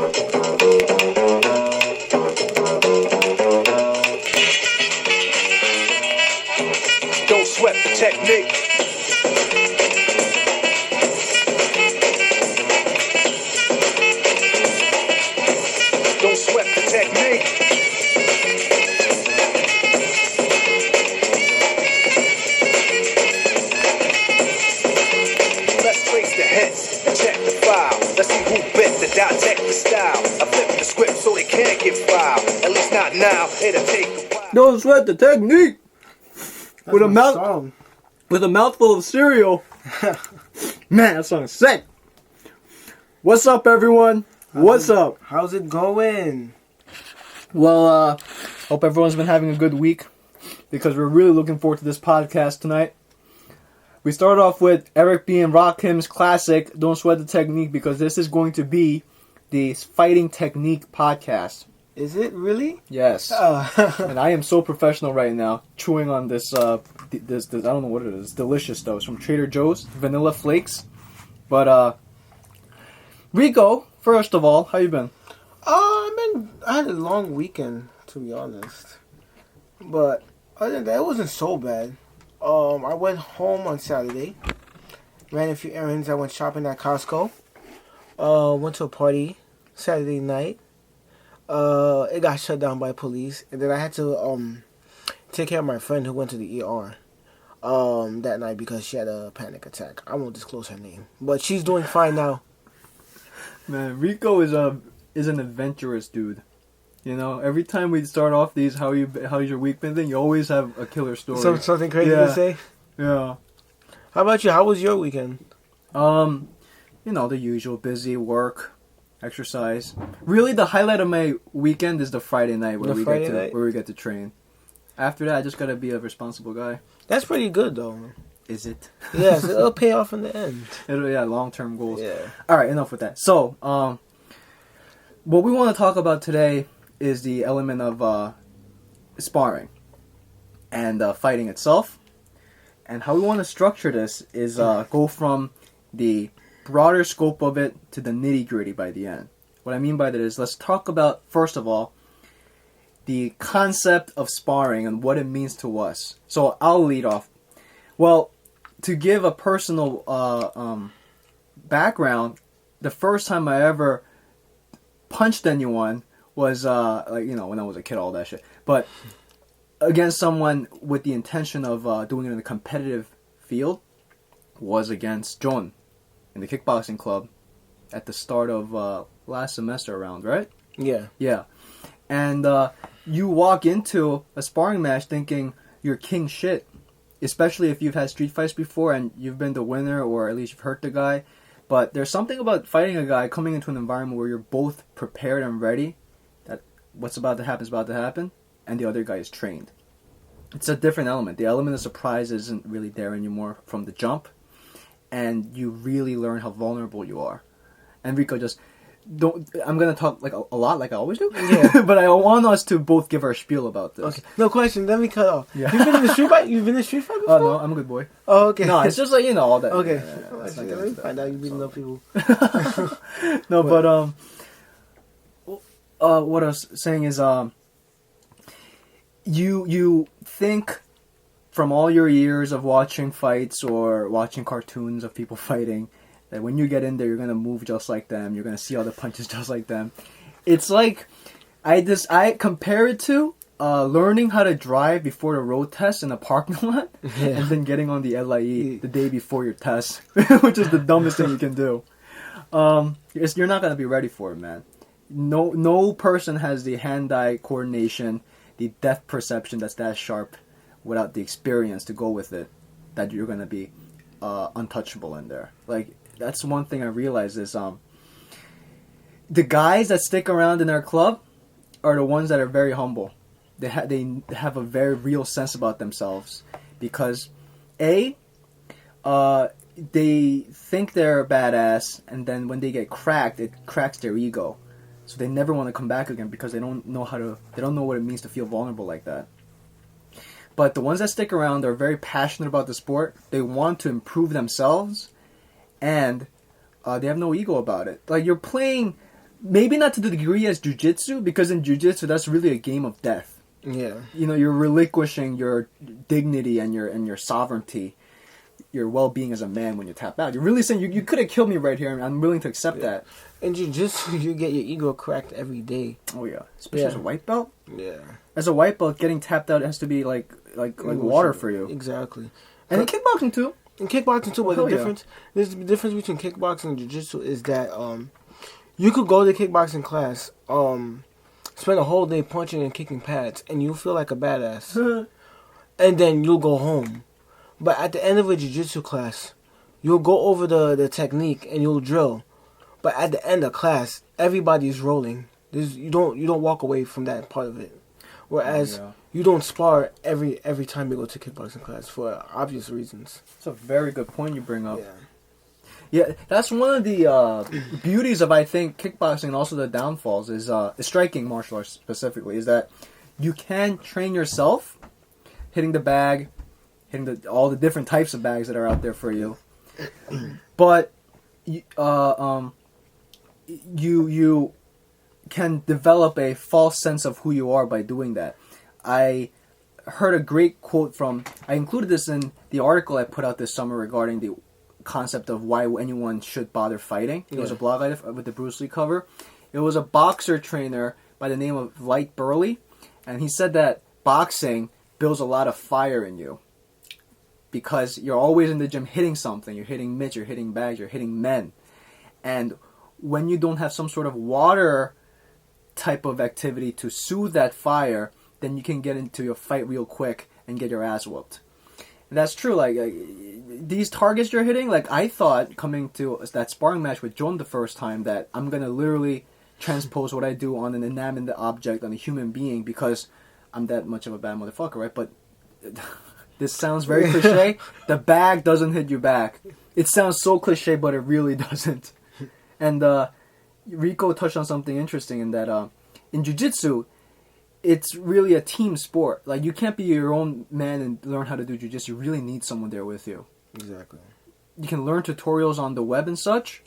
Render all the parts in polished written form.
Don't sweat the technique. Don't sweat the technique. Let's trace the hits and check the file. Let's see who bit to dissect the style. I flip the script so they can't get filed. At least not now. It'll take a while. Don't sweat the technique. With a mouthful of cereal. Man, that song is sick. What's up, everyone? What's up? How's it going? Well, hope everyone's been having a good week, because we're really looking forward to this podcast tonight. We start off with Eric B. and Rakim's classic, Don't Sweat the Technique, because this is going to be the Fighting Technique podcast. Is it really? Yes. And I am so professional right now, chewing on this, this I don't know what it is. It's delicious, though. It's from Trader Joe's, Vanilla Flakes. But, Rico, first of all, how you been? I had a long weekend, to be honest. But other than that, it wasn't so bad. I went home on Saturday, ran a few errands. I went shopping at Costco. Went to a party Saturday night. It got shut down by police, and then I had to take care of my friend who went to the ER that night because she had a panic attack. I won't disclose her name, but she's doing fine now. Man, Rico is an adventurous dude. You know, every time we start off these how's your week been thing, you always have a killer story. Something crazy to say? Yeah. How about you? How was your weekend? You know, the usual, busy, work, exercise. Really, the highlight of my weekend is the Friday night where we get to train. After that, I just gotta be a responsible guy. That's pretty good, though. Is it? Yes, it'll pay off in the end. Long-term goals. Yeah. All right, enough with that. So, what we want to talk about today is the element of sparring and fighting itself. And how we want to structure this is go from the broader scope of it to the nitty-gritty by the end. What I mean by that is, let's talk about, first of all, the concept of sparring and what it means to us. So I'll lead off. Well, to give a personal background, the first time I ever punched anyone was, when I was a kid, all that shit. But against someone with the intention of doing it in a competitive field was against John in the kickboxing club at the start of last semester around, right? Yeah. Yeah. And you walk into a sparring match thinking you're king shit, especially if you've had street fights before and you've been the winner or at least you've hurt the guy. But there's something about fighting a guy, coming into an environment where you're both prepared and ready, that what's about to happen is about to happen, and the other guy is trained. It's a different element. The element of surprise isn't really there anymore from the jump, and you really learn how vulnerable you are. And Rico, I'm going to talk like a lot like I always do, yeah. But I want us to both give our spiel about this. Okay. No question, let me cut off. Yeah. You've been in the street fight? You've been in a street fight before? Oh, no, I'm a good boy. Oh, okay. No, it's just like, all that. Okay. Let me find out you beating up people. No, but what I was saying is, you think from all your years of watching fights or watching cartoons of people fighting that when you get in there, you're gonna move just like them. You're gonna see all the punches just like them. It's like I compare it to learning how to drive before the road test in a parking lot, and then getting on the LIE the day before your test, which is the dumbest thing you can do. You're not gonna be ready for it, man. No person has the hand-eye coordination, the depth perception that's that sharp, without the experience to go with it, that you're gonna be untouchable in there. Like, that's one thing I realized is the guys that stick around in our club are the ones that are very humble. They have a very real sense about themselves because they think they're badass, and then when they get cracked, it cracks their ego. So they never want to come back again because they don't know what it means to feel vulnerable like that. But the ones that stick around are very passionate about the sport. They want to improve themselves, and they have no ego about it. Like, you're playing maybe not to the degree as jiu-jitsu, because in jiu-jitsu that's really a game of death. Yeah. You know, you're relinquishing your dignity and your sovereignty, your well-being as a man when you tap out. You're really saying you could have killed me right here, and I'm willing to accept that. In jiu-jitsu, you get your ego cracked every day. Oh yeah, especially as a white belt. Yeah. As a white belt, getting tapped out has to be like water for you. Exactly. And in kickboxing too. In kickboxing too, but Hell the yeah. difference, there's the difference between kickboxing and jiu-jitsu is that you could go to kickboxing class, spend a whole day punching and kicking pads, and you'll feel like a badass. And then you'll go home. But at the end of a jiu-jitsu class, you'll go over the technique and you'll drill. But at the end of class, everybody's rolling. You don't walk away from that part of it. Whereas you don't spar every time you go to kickboxing class for obvious reasons. That's a very good point you bring up. Yeah. Yeah, that's one of the beauties of, I think, kickboxing, and also the downfalls is striking martial arts specifically, is that you can train yourself hitting the bag, hitting all the different types of bags that are out there for you, but you can develop a false sense of who you are by doing that. I heard a great quote I included this in the article I put out this summer regarding the concept of why anyone should bother fighting. It was a blog with the Bruce Lee cover. It was a boxer trainer by the name of Light Burley, and he said that boxing builds a lot of fire in you because you're always in the gym hitting something. You're hitting mitts, you're hitting bags, you're hitting men. And when you don't have some sort of water type of activity to soothe that fire, then you can get into your fight real quick and get your ass whooped. And that's true. Like these targets you're hitting, like I thought coming to that sparring match with John the first time that I'm gonna literally transpose what I do on an inanimate object, on a human being, because I'm that much of a bad motherfucker, right? But this sounds very cliche. The bag doesn't hit you back. It sounds so cliche, but it really doesn't. And Rico touched on something interesting in that in jiu-jitsu, it's really a team sport. Like, you can't be your own man and learn how to do jiu-jitsu. You really need someone there with you. Exactly. You can learn tutorials on the web and such,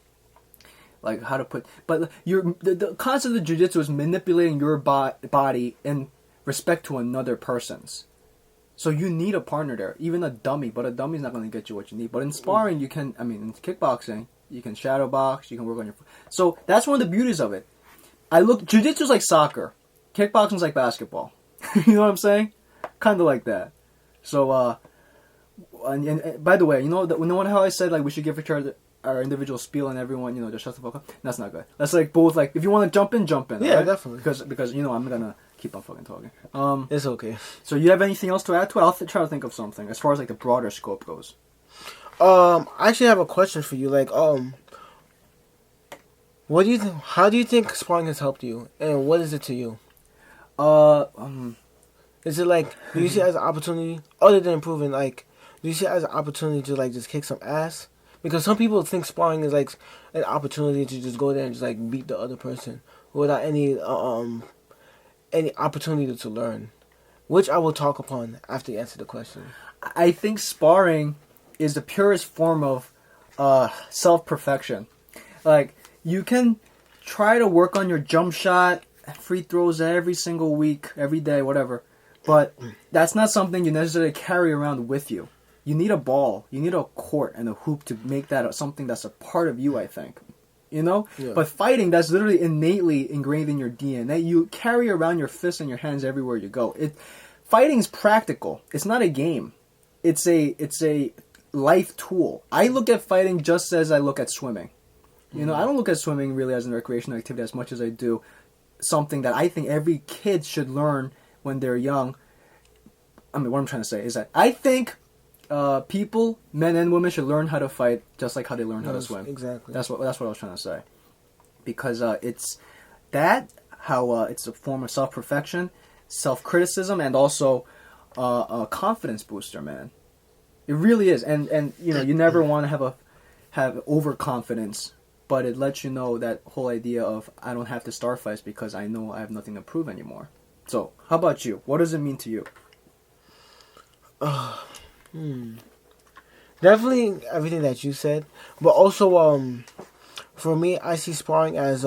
like how to put... But the concept of jiu-jitsu is manipulating your body in respect to another person's. So you need a partner there, even a dummy. But a dummy's not going to get you what you need. But in sparring, you can... I mean, in kickboxing, you can shadow box, you can work on your... So that's one of the beauties of it. Jiu-jitsu's like soccer. Kickboxing's like basketball. You know what I'm saying? Kind of like that. So, and by the way, you know how I said like we should give each other our individual spiel and everyone, just shut the fuck up? That's not good. That's like both, like, if you want to jump in, jump in. Yeah, right? definitely. Because I'm gonna keep on fucking talking. It's okay. So you have anything else to add to it? I'll try to think of something as far as like the broader scope goes. I actually have a question for you. Like, what do you think? How do you think sparring has helped you, and what is it to you? Is it like, do you see it as an opportunity other than improving? Like, do you see it as an opportunity to like just kick some ass? Because some people think sparring is like an opportunity to just go there and just like beat the other person without any opportunity to learn, which I will talk upon after you answer the question. I think sparring is the purest form of self-perfection. Like, you can try to work on your jump shot, free throws every single week, every day, whatever. But that's not something you necessarily carry around with you. You need a ball. You need a court and a hoop to make that something that's a part of you, I think. Yeah. But fighting, that's literally innately ingrained in your DNA. You carry around your fists and your hands everywhere you go. Fighting's practical. It's not a game. It's a life tool. I look at fighting just as I look at swimming. I don't look at swimming really as a recreational activity as much as I do something that I think every kid should learn when they're young. I mean, what I'm trying to say is that I think people, men and women, should learn how to fight just like how they learn how to swim. Exactly. That's what I was trying to say. Because it's a form of self-perfection, self-criticism, and also a confidence booster, man. It really is. And you never want to have overconfidence, but it lets you know that whole idea of I don't have to start fights because I know I have nothing to prove anymore. So, how about you? What does it mean to you? Definitely everything that you said, but also for me, I see sparring as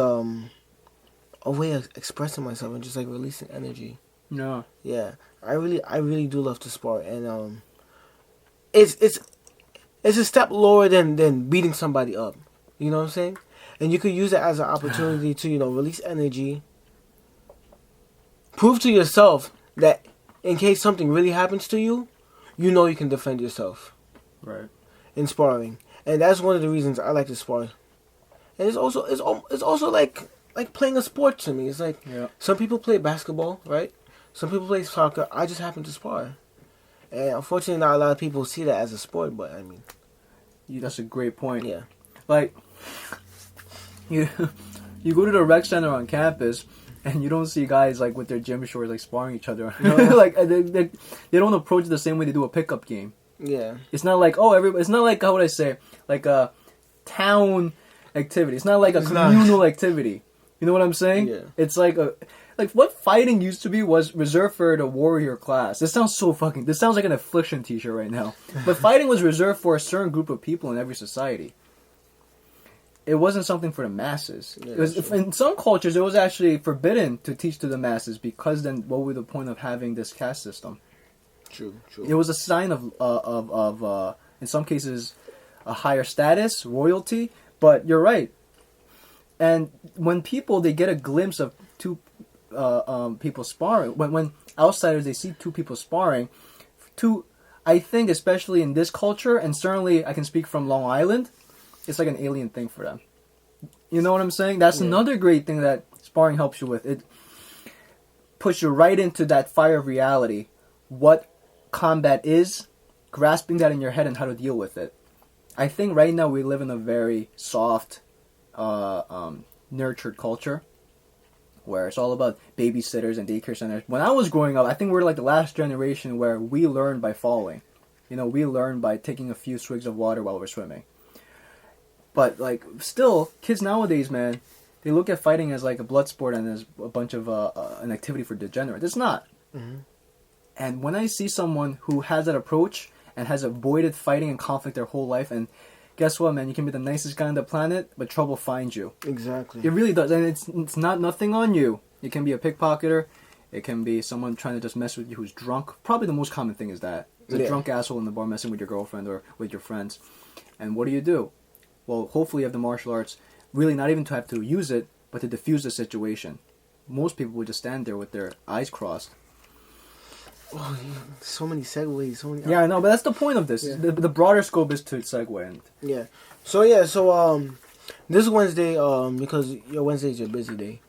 a way of expressing myself and just like releasing energy. No. Yeah, I really do love to spar, and it's a step lower than beating somebody up. You know what I'm saying? And you could use it as an opportunity to release energy, prove to yourself that in case something really happens to you, you can defend yourself. Right. In sparring, and that's one of the reasons I like to spar. And it's also like playing a sport to me. It's like some people play basketball, right? Some people play soccer. I just happen to spar, and unfortunately, not a lot of people see that as a sport. But I mean, That's a great point. yeah, Like, you go to the rec center on campus, and you don't see guys like with their gym shorts like sparring each other. Like they don't approach it the same way they do a pickup game. yeah. It's not like it's not like, how would I say, like a town activity. It's not like a communal activity. You know what I'm saying? Yeah. It's like what fighting used to be was reserved for the warrior class. This sounds like an affliction t-shirt right now. But fighting was reserved for a certain group of people in every society. It wasn't something for the masses. Yeah, It was, in some cultures, it was actually forbidden to teach to the masses, because then what would the point of having this caste system? True. It was a sign of in some cases, a higher status, royalty. But you're right. And when they get a glimpse of two people sparring, when outsiders, they see two people sparring, I think especially in this culture, and certainly I can speak from Long Island, it's like an alien thing for them. You know what I'm saying? That's another great thing that sparring helps you with. It puts you right into that fire of reality. What combat is, grasping that in your head and how to deal with it. I think right now we live in a very soft, nurtured culture, where it's all about babysitters and daycare centers. When I was growing up, I think we're like the last generation where we learned by falling. We learned by taking a few swigs of water while we're swimming. But like, still, kids nowadays, man, they look at fighting as like a blood sport and as a bunch of an activity for degenerates. It's not. Mm-hmm. And when I see someone who has that approach and has avoided fighting and conflict their whole life, and guess what, man? You can be the nicest guy on the planet, but trouble finds you. Exactly. It really does, and it's not nothing on you. It can be a pickpocketer. It can be someone trying to just mess with you who's drunk. Probably the most common thing is that. It's a drunk asshole in the bar messing with your girlfriend or with your friends. And what do? Well, hopefully you have the martial arts, really not even to have to use it, but to diffuse the situation. Most people would just stand there with their eyes crossed. Oh, so many segues. Yeah, I know, but that's the point of this. Yeah. The broader scope is to segue. And Yeah. So this Wednesday, because your Wednesday is your busy day.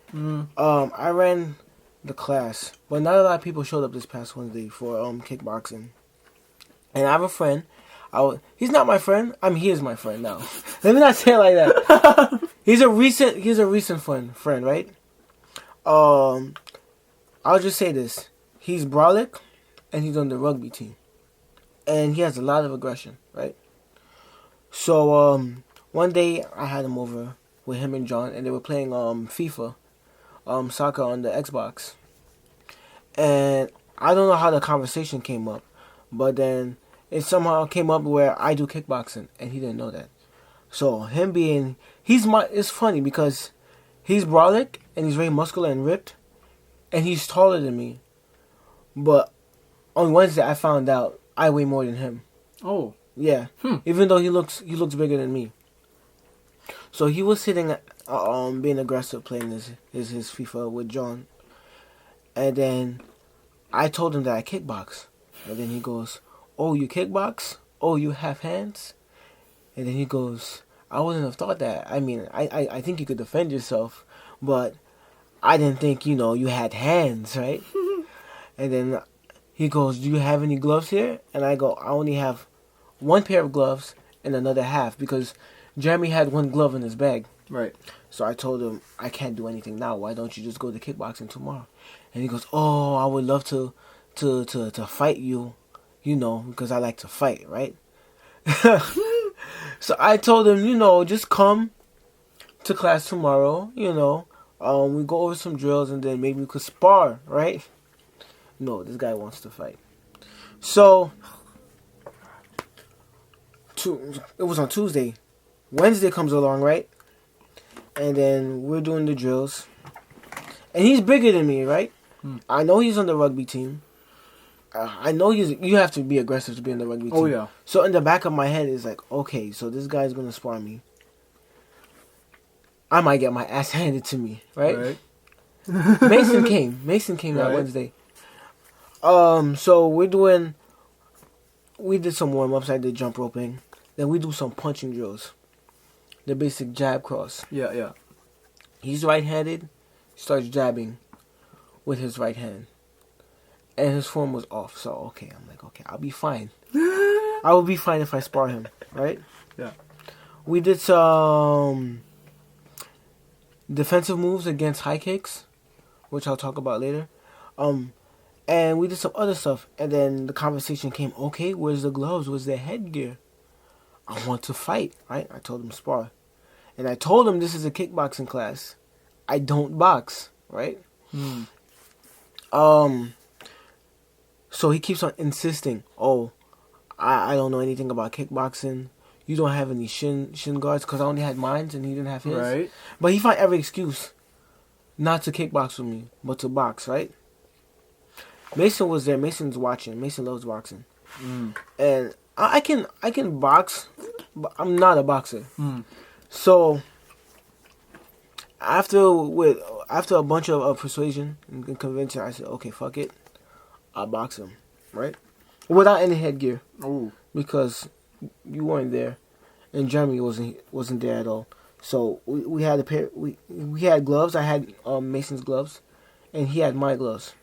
I ran the class, but not a lot of people showed up this past Wednesday for kickboxing. And I have a friend. He's not my friend. I mean, he is my friend now. Let me not say it like that. He's a recent friend, right? I'll just say this: he's brolic, and he's on the rugby team, and he has a lot of aggression, right? So one day I had him over with him and John, and they were playing FIFA, soccer on the Xbox, and I don't know how the conversation came up, but then it somehow came up where I do kickboxing, and he didn't know that. So it's funny because he's brolic and he's very muscular and ripped, and he's taller than me. But on Wednesday I found out I weigh more than him. oh, Yeah, even though he looks bigger than me. So he was sitting, being aggressive, playing his FIFA with John, and then I told him that I kickbox, and then he goes, "Oh, you kickbox? Oh, you have hands?" And then he goes, "I wouldn't have thought that. I mean, I think you could defend yourself, but I didn't think, you had hands, right?" And then he goes, "Do you have any gloves here?" And I go, "I only have one pair of gloves and another half," because Jeremy had one glove in his bag. right. So I told him, "I can't do anything now. Why don't you just go to kickboxing tomorrow?" And he goes, "Oh, I would love to fight you, because I like to fight, right?" So I told him, just come to class tomorrow, we go over some drills and then maybe we could spar, right? No, this guy wants to fight. So it was on Tuesday. Wednesday comes along, right? And then we're doing the drills. And he's bigger than me, right? Hmm. I know he's on the rugby team. I know you have to be aggressive to be on the rugby team. Oh, yeah. So in the back of my head is like, okay, so this guy's going to spar me. I might get my ass handed to me, right? Mason came that Right. Wednesday. So we did some warm-ups. I did jump roping. Then we do some punching drills. The basic jab cross. Yeah. He's right-handed. Starts jabbing with his right hand. And his form was off. So, okay, I'm like, okay, I'll be fine. I will be fine if I spar him, right? Yeah. We did some defensive moves against high kicks, which I'll talk about later. And we did some other stuff. And then the conversation came, okay, where's the gloves? Where's the headgear? I want to fight, right? I told him spar. And I told him this is a kickboxing class. I don't box, right? So he keeps on insisting, oh, I don't know anything about kickboxing. You don't have any shin guards, because I only had mine and he didn't have his. Right. But he found every excuse not to kickbox with me, but to box, right? Mason was there. Mason's watching. Mason loves boxing. And I can box, but I'm not a boxer. So after a bunch of persuasion and convincing, I said, okay, fuck it. I'll box him, right? Without any headgear. Oh. Because you weren't there, and Jeremy wasn't there at all. So we had a pair. We had gloves. I had Mason's gloves, and he had my gloves.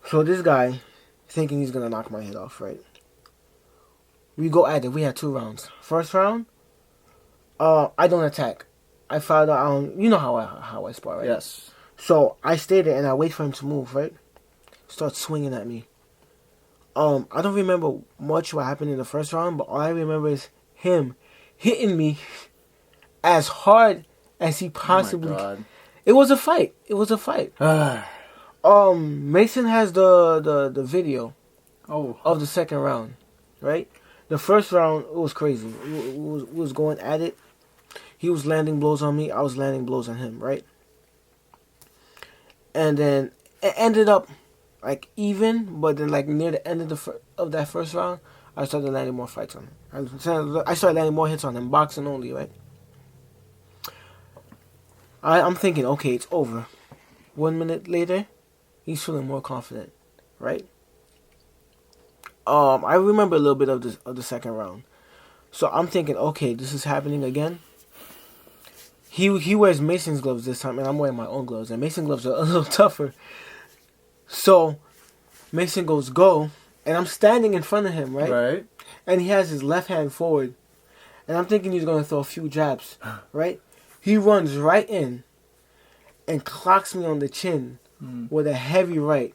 So this guy, thinking he's gonna knock my head off, right? We go at it. We had 2 rounds. First round, I don't attack. I found out. You know how I spar, right? Yes. So I stay there and I wait for him to move, right? Start swinging at me. I don't remember much what happened in the first round, but all I remember is him hitting me as hard as he possibly. Oh my God. It was a fight. Mason has the video of the second round, right? The first round, it was crazy. We was going at it. He was landing blows on me. I was landing blows on him, right? And then it ended up like even, but then like near the end of that first round, I started landing more fights on him. I started landing more hits on him, boxing only, right? I'm thinking, okay, it's over. 1 minute later, he's feeling more confident, right? I remember a little bit of the second round, so I'm thinking, okay, this is happening again. He wears Mason's gloves this time, and I'm wearing my own gloves, and Mason's gloves are a little tougher. So Mason goes go, and I'm standing in front of him, right? Right. And he has his left hand forward, and I'm thinking he's gonna throw a few jabs, right? He runs right in and clocks me on the chin with a heavy right.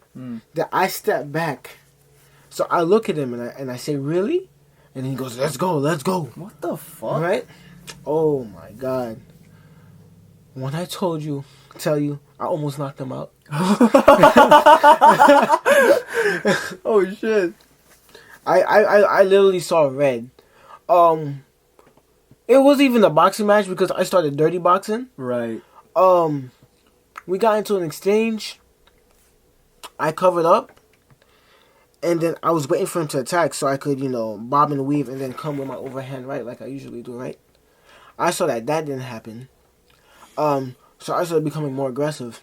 That I step back. So I look at him and I say, really? And he goes, let's go. What the fuck? Right? Oh my God. When I tell you, I almost knocked him out. Oh shit. I literally saw red. It wasn't even a boxing match because I started dirty boxing. Right. We got into an exchange. I covered up. And then I was waiting for him to attack so I could, bob and weave and then come with my overhand right like I usually do, right? I saw that didn't happen. So I started becoming more aggressive.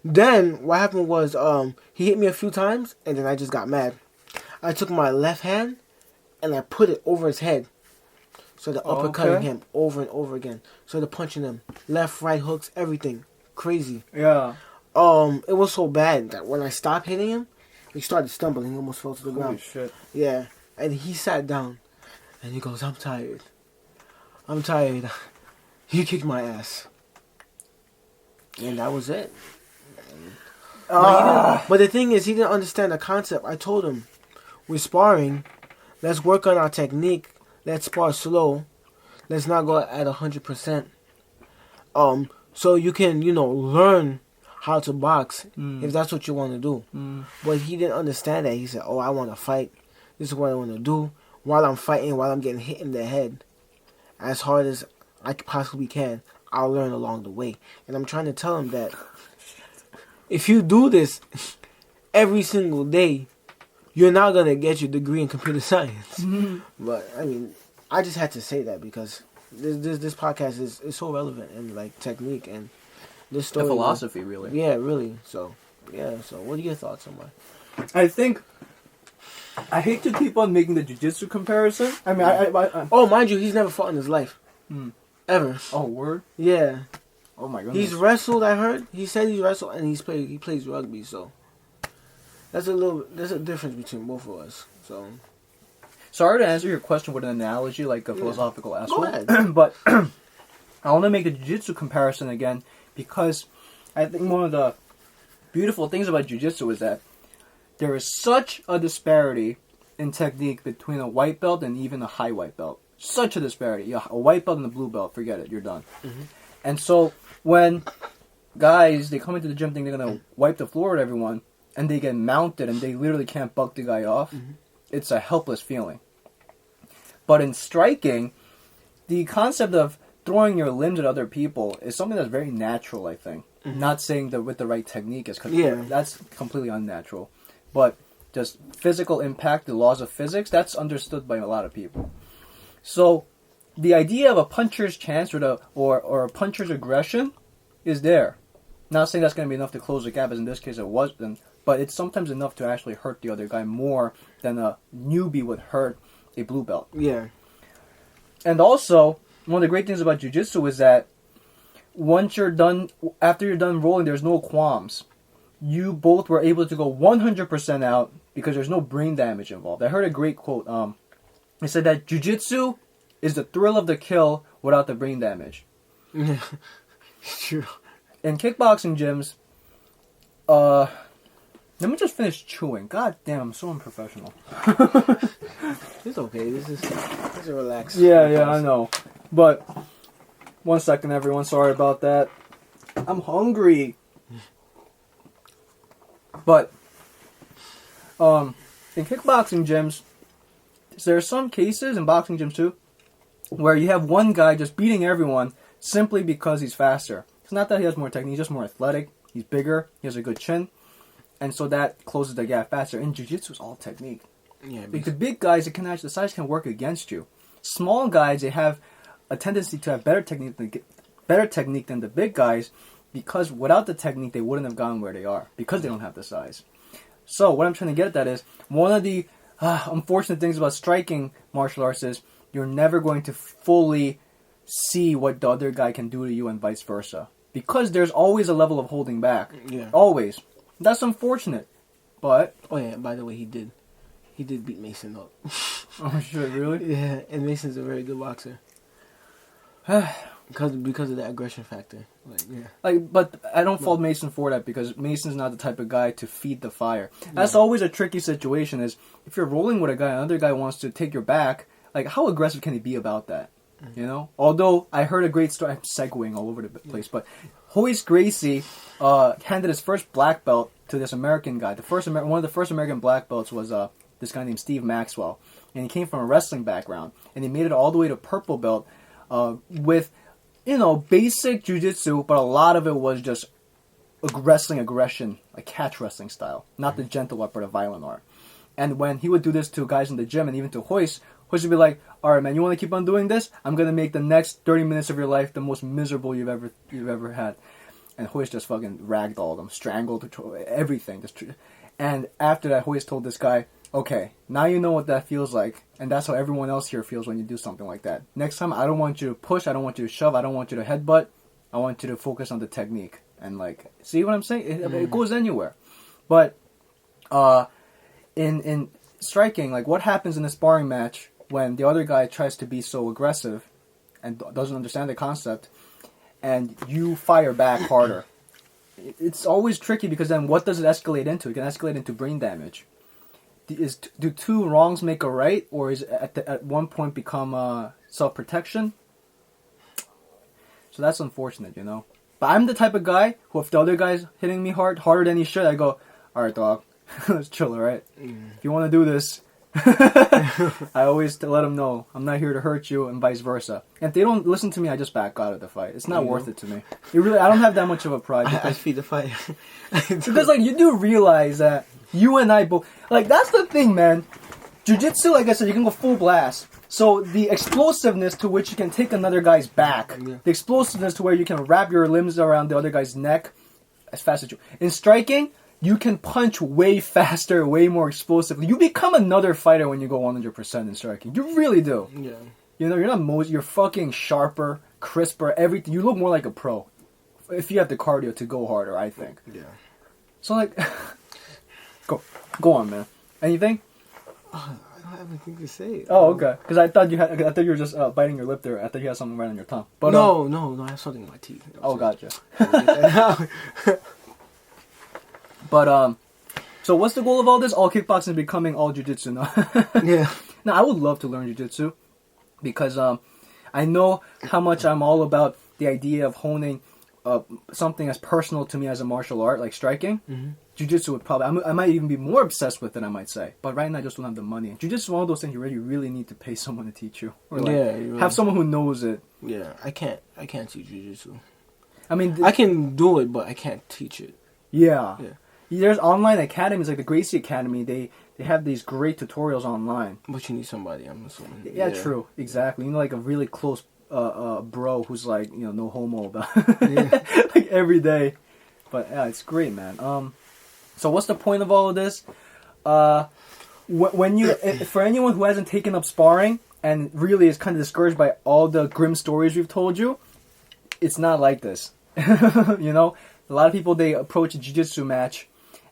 Then what happened was he hit me a few times and then I just got mad. I took my left hand and I put it over his head. So the uppercutting him over and over again. So the punching him. Left, right hooks, everything. Crazy. Yeah. It was so bad that when I stopped hitting him, he started stumbling. He almost fell to the ground. Holy shit. Yeah. And he sat down. And he goes, I'm tired. You kicked my ass. And that was it. But the thing is, he didn't understand the concept. I told him, we're sparring. Let's work on our technique. Let's spar slow. Let's not go at 100%. So you can, learn how to box if that's what you want to do. But he didn't understand that. He said, I want to fight. This is what I want to do. While I'm fighting, while I'm getting hit in the head as hard as I possibly can, I'll learn along the way. And I'm trying to tell him that if you do this every single day, you're not going to get your degree in computer science. But, I mean, I just had to say that because this podcast is so relevant and, like, technique and this story. The philosophy, really. Yeah, really. So, what are your thoughts on that? I think... I hate to keep on making the jiu-jitsu comparison. I mean, I Oh, mind you, he's never fought in his life. Ever. Oh, word? Yeah. Oh, my goodness. He's wrestled, I heard. He said he's wrestled and he plays rugby, so... There's a difference between both of us, so... Sorry to answer your question with an analogy, like a philosophical Go aspect. ahead. But I want to make the jiu-jitsu comparison again because I think one of the beautiful things about jiu-jitsu is that there is such a disparity in technique between a white belt and even a high white belt. Such a disparity. A white belt and a blue belt, forget it, you're done. Mm-hmm. And so when guys, they come into the gym thinking they're going to wipe the floor with everyone, and they get mounted and they literally can't buck the guy off, it's a helpless feeling. But in striking, the concept of throwing your limbs at other people is something that's very natural, I think. Not saying that with the right technique is, because that's completely unnatural. But just physical impact, the laws of physics, that's understood by a lot of people. So the idea of a puncher's chance or a puncher's aggression is there. Not saying that's going to be enough to close the gap, as in this case it wasn't, but it's sometimes enough to actually hurt the other guy more than a newbie would hurt a blue belt. Yeah. And also, one of the great things about jiu-jitsu is that after you're done rolling, there's no qualms. You both were able to go 100% out because there's no brain damage involved. I heard a great quote. It said that jiu-jitsu is the thrill of the kill without the brain damage. It's true. In kickboxing gyms, let me just finish chewing. God damn, I'm so unprofessional. It's okay. This is a relaxed. Yeah, I know. But 1 second, everyone. Sorry about that. I'm hungry. But in kickboxing gyms, there are some cases in boxing gyms too, where you have one guy just beating everyone simply because he's faster. It's not that he has more technique; he's just more athletic. He's bigger. He has a good chin, and so that closes the gap faster. In jiu-jitsu, it's all technique. Yeah. Like the big guys, the size can work against you. Small guys, they have a tendency to have better technique than the big guys, because without the technique, they wouldn't have gotten where they are because they don't have the size. So what I'm trying to get at that is one of the unfortunate things about striking martial arts is you're never going to fully see what the other guy can do to you and vice versa, because there's always a level of holding back. Yeah. Always. That's unfortunate. But Oh yeah. By the way, he did beat Mason up. oh shit, really? Yeah, and Mason's a very good boxer. Because of that aggression factor. But I don't fault Mason for that, because Mason's not the type of guy to feed the fire. That's always a tricky situation, is if you're rolling with a guy, another guy wants to take your back, like how aggressive can he be about that? You know? Although I heard a great story, I'm segueing all over the place, but Hoist Gracie handed his first black belt to this American guy. One of the first American black belts was this guy named Steve Maxwell, and he came from a wrestling background, and he made it all the way to purple belt with, basic jiu-jitsu, but a lot of it was just wrestling aggression, like catch wrestling style, not the gentle art, but a violent art. And when he would do this to guys in the gym and even to Hoist would be like, all right, man, you want to keep on doing this? I'm going to make the next 30 minutes of your life the most miserable you've ever had. And Hoist just fucking ragdolled him, strangled, everything. And after that, Hoist told this guy, okay, now you know what that feels like, and that's how everyone else here feels when you do something like that. Next time, I don't want you to push, I don't want you to shove, I don't want you to headbutt, I want you to focus on the technique. And see what I'm saying? It goes anywhere. But in striking, what happens in a sparring match when the other guy tries to be so aggressive and doesn't understand the concept, and you fire back harder? It's always tricky, because then what does it escalate into? It can escalate into brain damage. Do two wrongs make a right, or is it at one point become self-protection? So that's unfortunate, But I'm the type of guy who, if the other guy's hitting me harder than he should, I go, all right, dog, let's chill, all right? If you want to do this, I always let them know I'm not here to hurt you, and vice versa. And if they don't listen to me, I just back out of the fight. It's not worth it to me. I don't have that much of a pride. I feed the fight. Because like you do realize that you and I both like that's the thing, man. Jiu-jitsu, like I said, you can go full blast. So the explosiveness to which you can take another guy's back, the explosiveness to where you can wrap your limbs around the other guy's neck as fast as you. In striking, you can punch way faster, way more explosively. You become another fighter when you go 100% in striking. You really do. Yeah. You know, you're fucking sharper, crisper, everything. You look more like a pro. If you have the cardio to go harder, I think. Yeah. So like, go on, man. Anything? I don't have anything to say. Oh, okay. Because I thought you were just biting your lip there. I thought you had something right on your tongue. But no, I have something in my teeth. Oh, gotcha. But so what's the goal of all this? All kickboxing becoming all jiu-jitsu now. Yeah. Now I would love to learn jiu-jitsu because I know how much I'm all about the idea of honing something as personal to me as a martial art, like striking. Mm-hmm. Jiu-jitsu would probably, I might even be more obsessed with it, I might say. But right now I just don't have the money. Jiu-jitsu is one of those things you really need to pay someone to teach you. Or like have someone who knows it. Yeah, I can't teach jiu-jitsu. I mean, I can do it, but I can't teach it. Yeah. There's online academies like the Gracie Academy. They have these great tutorials online. But you need somebody, I'm assuming. Yeah, true. Exactly. You know, like a really close bro who's like, you know, no homo about like every day. But yeah, it's great, man. So what's the point of all of this? When you, for anyone who hasn't taken up sparring and really is kind of discouraged by all the grim stories we've told you, it's not like this. You know, a lot of people, they approach a jiu-jitsu match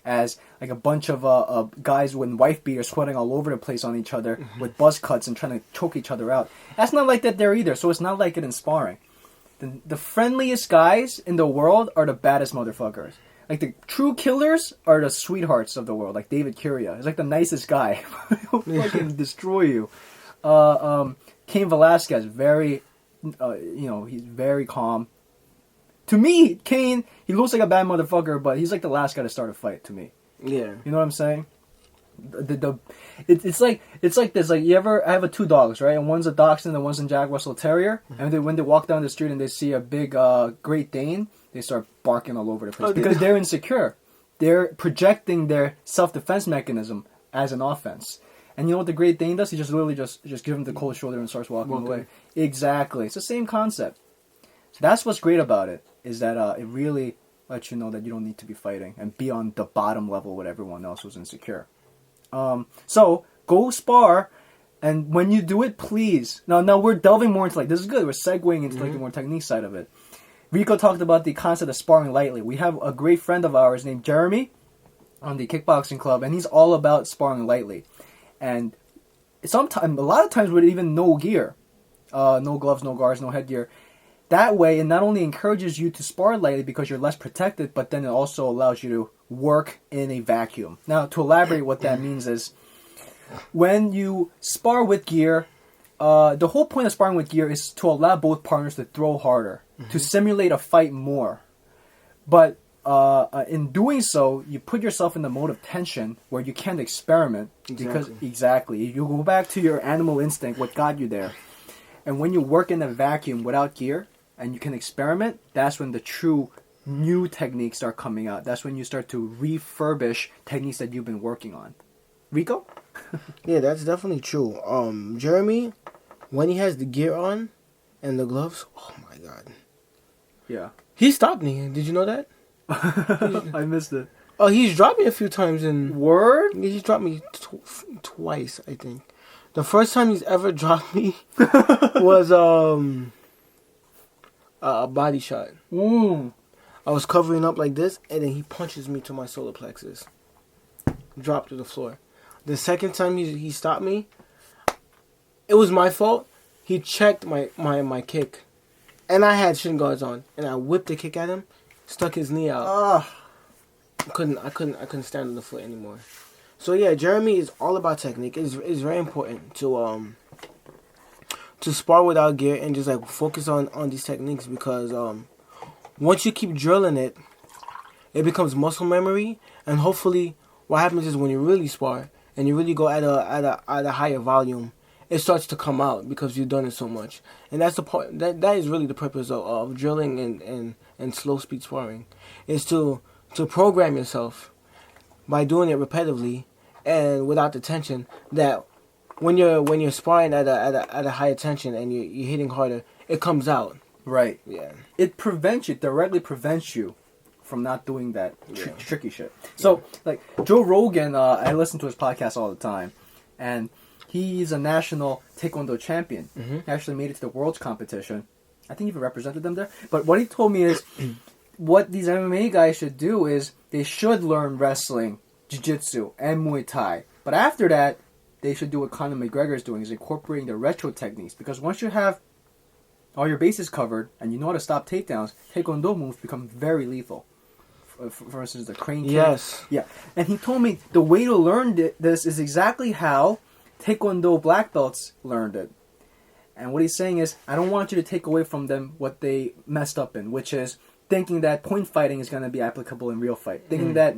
as like a bunch of guys with wife beaters sweating all over the place on each other with buzz cuts and trying to choke each other out. That's not like that there either, so it's not like it in sparring. The friendliest guys in the world are the baddest motherfuckers. Like the true killers are the sweethearts of the world, like David Curia. He's like the nicest guy. He'll fucking destroy you. Cain Velasquez, very, he's very calm. To me, Cain, he looks like a bad motherfucker, but he's like the last guy to start a fight to me. Yeah. You know what I'm saying? It's like this. Like I have two dogs, right? And one's a Dachshund and one's a Jack Russell Terrier. And when they walk down the street and they see a big Great Dane, they start barking all over the place because they're insecure. They're projecting their self-defense mechanism as an offense. And you know what the Great Dane does? He just literally just gives him the cold shoulder and starts walking away. Exactly. It's the same concept. So that's what's great about it, is that it really lets you know that you don't need to be fighting and be on the bottom level with everyone else who's insecure. So go spar, and when you do it, please. Now we're delving more into this is good. We're segueing into like the more technique side of it. Rico talked about the concept of sparring lightly. We have a great friend of ours named Jeremy on the kickboxing club, and he's all about sparring lightly. And a lot of times with even no gear, no gloves, no guards, no headgear. That way, it not only encourages you to spar lightly because you're less protected, but then it also allows you to work in a vacuum. Now, to elaborate what that means is, when you spar with gear, the whole point of sparring with gear is to allow both partners to throw harder, to simulate a fight more. But in doing so, you put yourself in the mode of tension where you can't experiment. Because you go back to your animal instinct, what got you there. And when you work in a vacuum without gear, and you can experiment, that's when the true new techniques start coming out. That's when you start to refurbish techniques that you've been working on. Rico? Yeah, that's definitely true. Jeremy, when he has the gear on and the gloves, oh my god. Yeah. He stopped me. Did you know that? I missed it. Oh, he's dropped me a few times in... Word? He's dropped me twice, I think. The first time he's ever dropped me was a body shot. I was covering up like this, and then he punches me to my solar plexus. Dropped to the floor. The second time he stopped me, it was my fault. He checked my kick, and I had shin guards on, and I whipped the kick at him, stuck his knee out. I couldn't stand on the foot anymore. So yeah, Jeremy is all about technique. It's very important to spar without gear and just like focus on these techniques, because once you keep drilling it becomes muscle memory, and hopefully what happens is when you really spar, and you really go at a higher volume, it starts to come out because you've done it so much. And that's the point. That is really the purpose of drilling and slow speed sparring, is to program yourself by doing it repetitively and without the tension, that when you're sparring at a higher tension and you're hitting harder, it comes out. Right. Yeah. It directly prevents you from not doing that tricky shit. So, like, Joe Rogan, I listen to his podcast all the time, and he's a national Taekwondo champion. Mm-hmm. He actually made it to the Worlds competition. I think he even represented them there. But what he told me is, what these MMA guys should do is, they should learn wrestling, jiu-jitsu, and Muay Thai. But after that, they should do what Conor McGregor is doing, is incorporating the retro techniques. Because once you have all your bases covered, and you know how to stop takedowns, Taekwondo moves become very lethal. For instance, the crane kick. Yes. Yeah. And he told me the way to learn this is exactly how Taekwondo black belts learned it. And what he's saying is, I don't want you to take away from them what they messed up in, which is thinking that point fighting is going to be applicable in real fight. Thinking that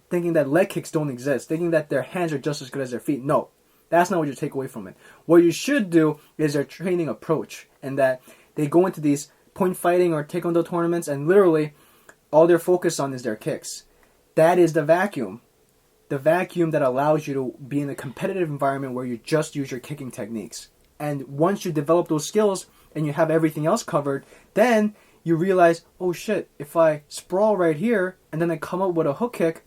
thinking that leg kicks don't exist. Thinking that their hands are just as good as their feet. No. That's not what you take away from it. What you should do is their training approach, and that they go into these point fighting or Taekwondo tournaments, and literally all they're focused on is their kicks. That is the vacuum. The vacuum that allows you to be in a competitive environment where you just use your kicking techniques. And once you develop those skills and you have everything else covered, then you realize, oh shit, if I sprawl right here and then I come up with a hook kick,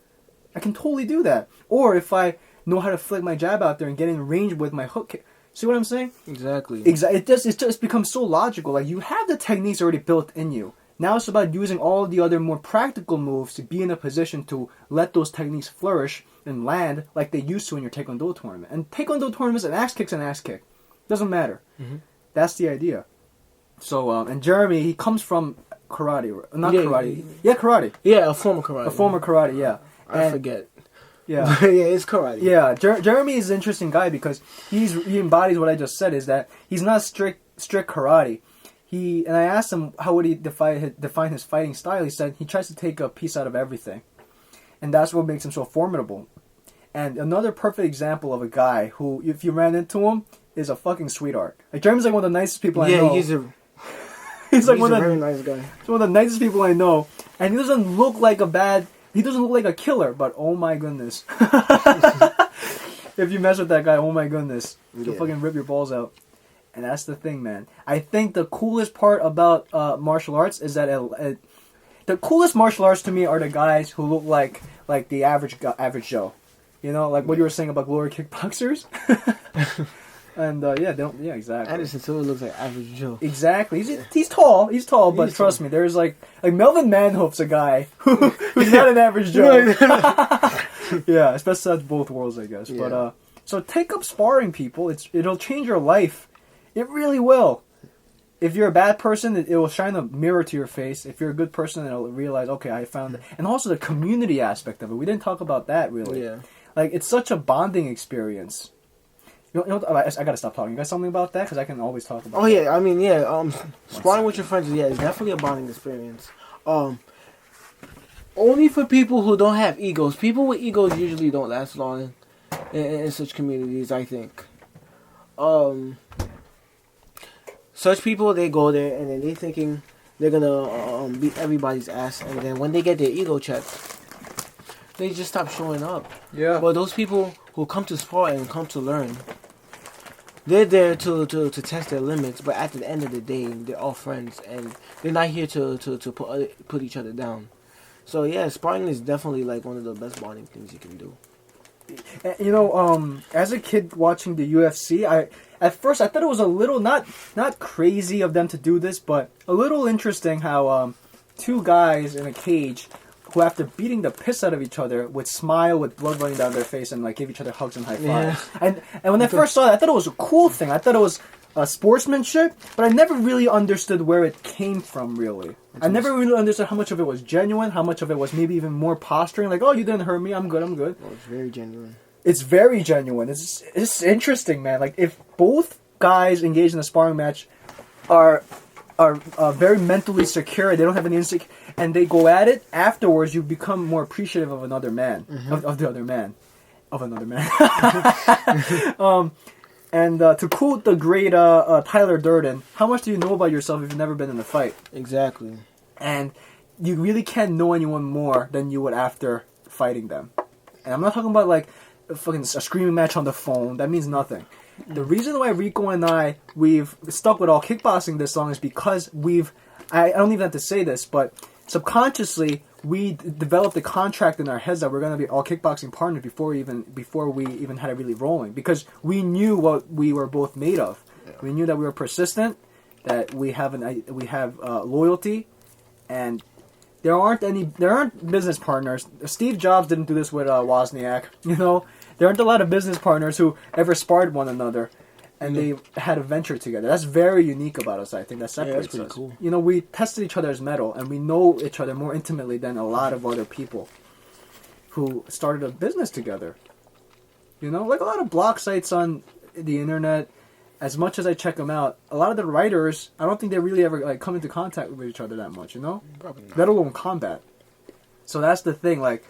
I can totally do that. Or if I know how to flick my jab out there and get in range with my hook kick. See what I'm saying? Exactly. It just becomes so logical. Like, you have the techniques already built in you. Now it's about using all the other more practical moves to be in a position to let those techniques flourish and land like they used to in your Taekwondo tournament. And Taekwondo tournaments, an axe kick's an axe kick. Doesn't matter. Mm-hmm. That's the idea. So, and Jeremy, he comes from karate. Not karate. Yeah, karate. Yeah, a former karate. A former karate, yeah. I forget. Yeah. Yeah, it's karate. Yeah, Jeremy is an interesting guy because he embodies what I just said, is that he's not strict karate. And I asked him how would he define his fighting style. He said he tries to take a piece out of everything. And that's what makes him so formidable. And another perfect example of a guy who, if you ran into him, is a fucking sweetheart. Like, Jeremy's like one of the nicest people I know. Yeah, he's a very nice guy. He's one of the nicest people I know. And he doesn't look like he doesn't look like a killer, but oh my goodness. If you mess with that guy, oh my goodness. He'll fucking rip your balls out. And that's the thing, man. I think the coolest part about martial arts is that the coolest martial arts to me are the guys who look like the average Joe. You know, like what you were saying about glory kickboxers. And yeah, exactly. Anderson Silva looks like average Joe. Exactly. He's tall, but trust me, there's like Melvin Manhoef's a guy who's not an average Joe. Yeah, especially that's both worlds, I guess. Yeah. But so take up sparring, people. It'll change your life. It really will. If you're a bad person, it will shine a mirror to your face. If you're a good person, it'll realize, okay, I found it. And also the community aspect of it. We didn't talk about that, really. Yeah. Like, it's such a bonding experience. You know, I gotta stop talking. You got something about that? Because I can always talk about that. Yeah. I mean, yeah. Sparring with your friends, it's definitely a bonding experience. Only for people who don't have egos. People with egos usually don't last long in such communities, I think. Such people, they go there and then they thinking they're gonna beat everybody's ass, and then when they get their ego checked, they just stop showing up. Yeah. But those people who come to spar and come to learn, they're there to test their limits. But at the end of the day, they're all friends, and they're not here to put each other down. So yeah, sparring is definitely like one of the best bonding things you can do. You know, as a kid watching the UFC, at first I thought it was a little not crazy of them to do this, but a little interesting how two guys in a cage who, after beating the piss out of each other, would smile with blood running down their face and like give each other hugs and high fives. Yeah. And when I first saw it, I thought it was a cool thing. I thought it was sportsmanship, but I never really understood where it came from, really. I never really understood how much of it was genuine, how much of it was maybe even more posturing, like, oh, you didn't hurt me, I'm good. Well, it's very genuine. It's very genuine. It's interesting, man. Like, if both guys engaged in a sparring match are very mentally secure, they don't have any insecurity, and they go at it, afterwards you become more appreciative of another man, of the other man. of another man. And to quote the great Tyler Durden, how much do you know about yourself if you've never been in a fight? Exactly. And you really can't know anyone more than you would after fighting them. And I'm not talking about like a screaming match on the phone. That means nothing. The reason why Rico and we've stuck with all kickboxing this long is because I don't even have to say this, but subconsciously we developed a contract in our heads that we're going to be all kickboxing partners before we even had it really rolling, because we knew what we were both made of. Yeah. We knew that we were persistent, that we have loyalty, and there aren't business partners. Steve Jobs didn't do this with Wozniak. There aren't a lot of business partners who ever sparred one another, and they had a venture together. That's very unique about us, I think. That separates that's us. cool. We tested each other's mettle, and we know each other more intimately than a lot of other people who started a business together. Like a lot of blog sites on the internet, as much as I check them out, a lot of the writers, I don't think they really ever come into contact with each other that much, Probably not. Let alone combat. So that's the thing, I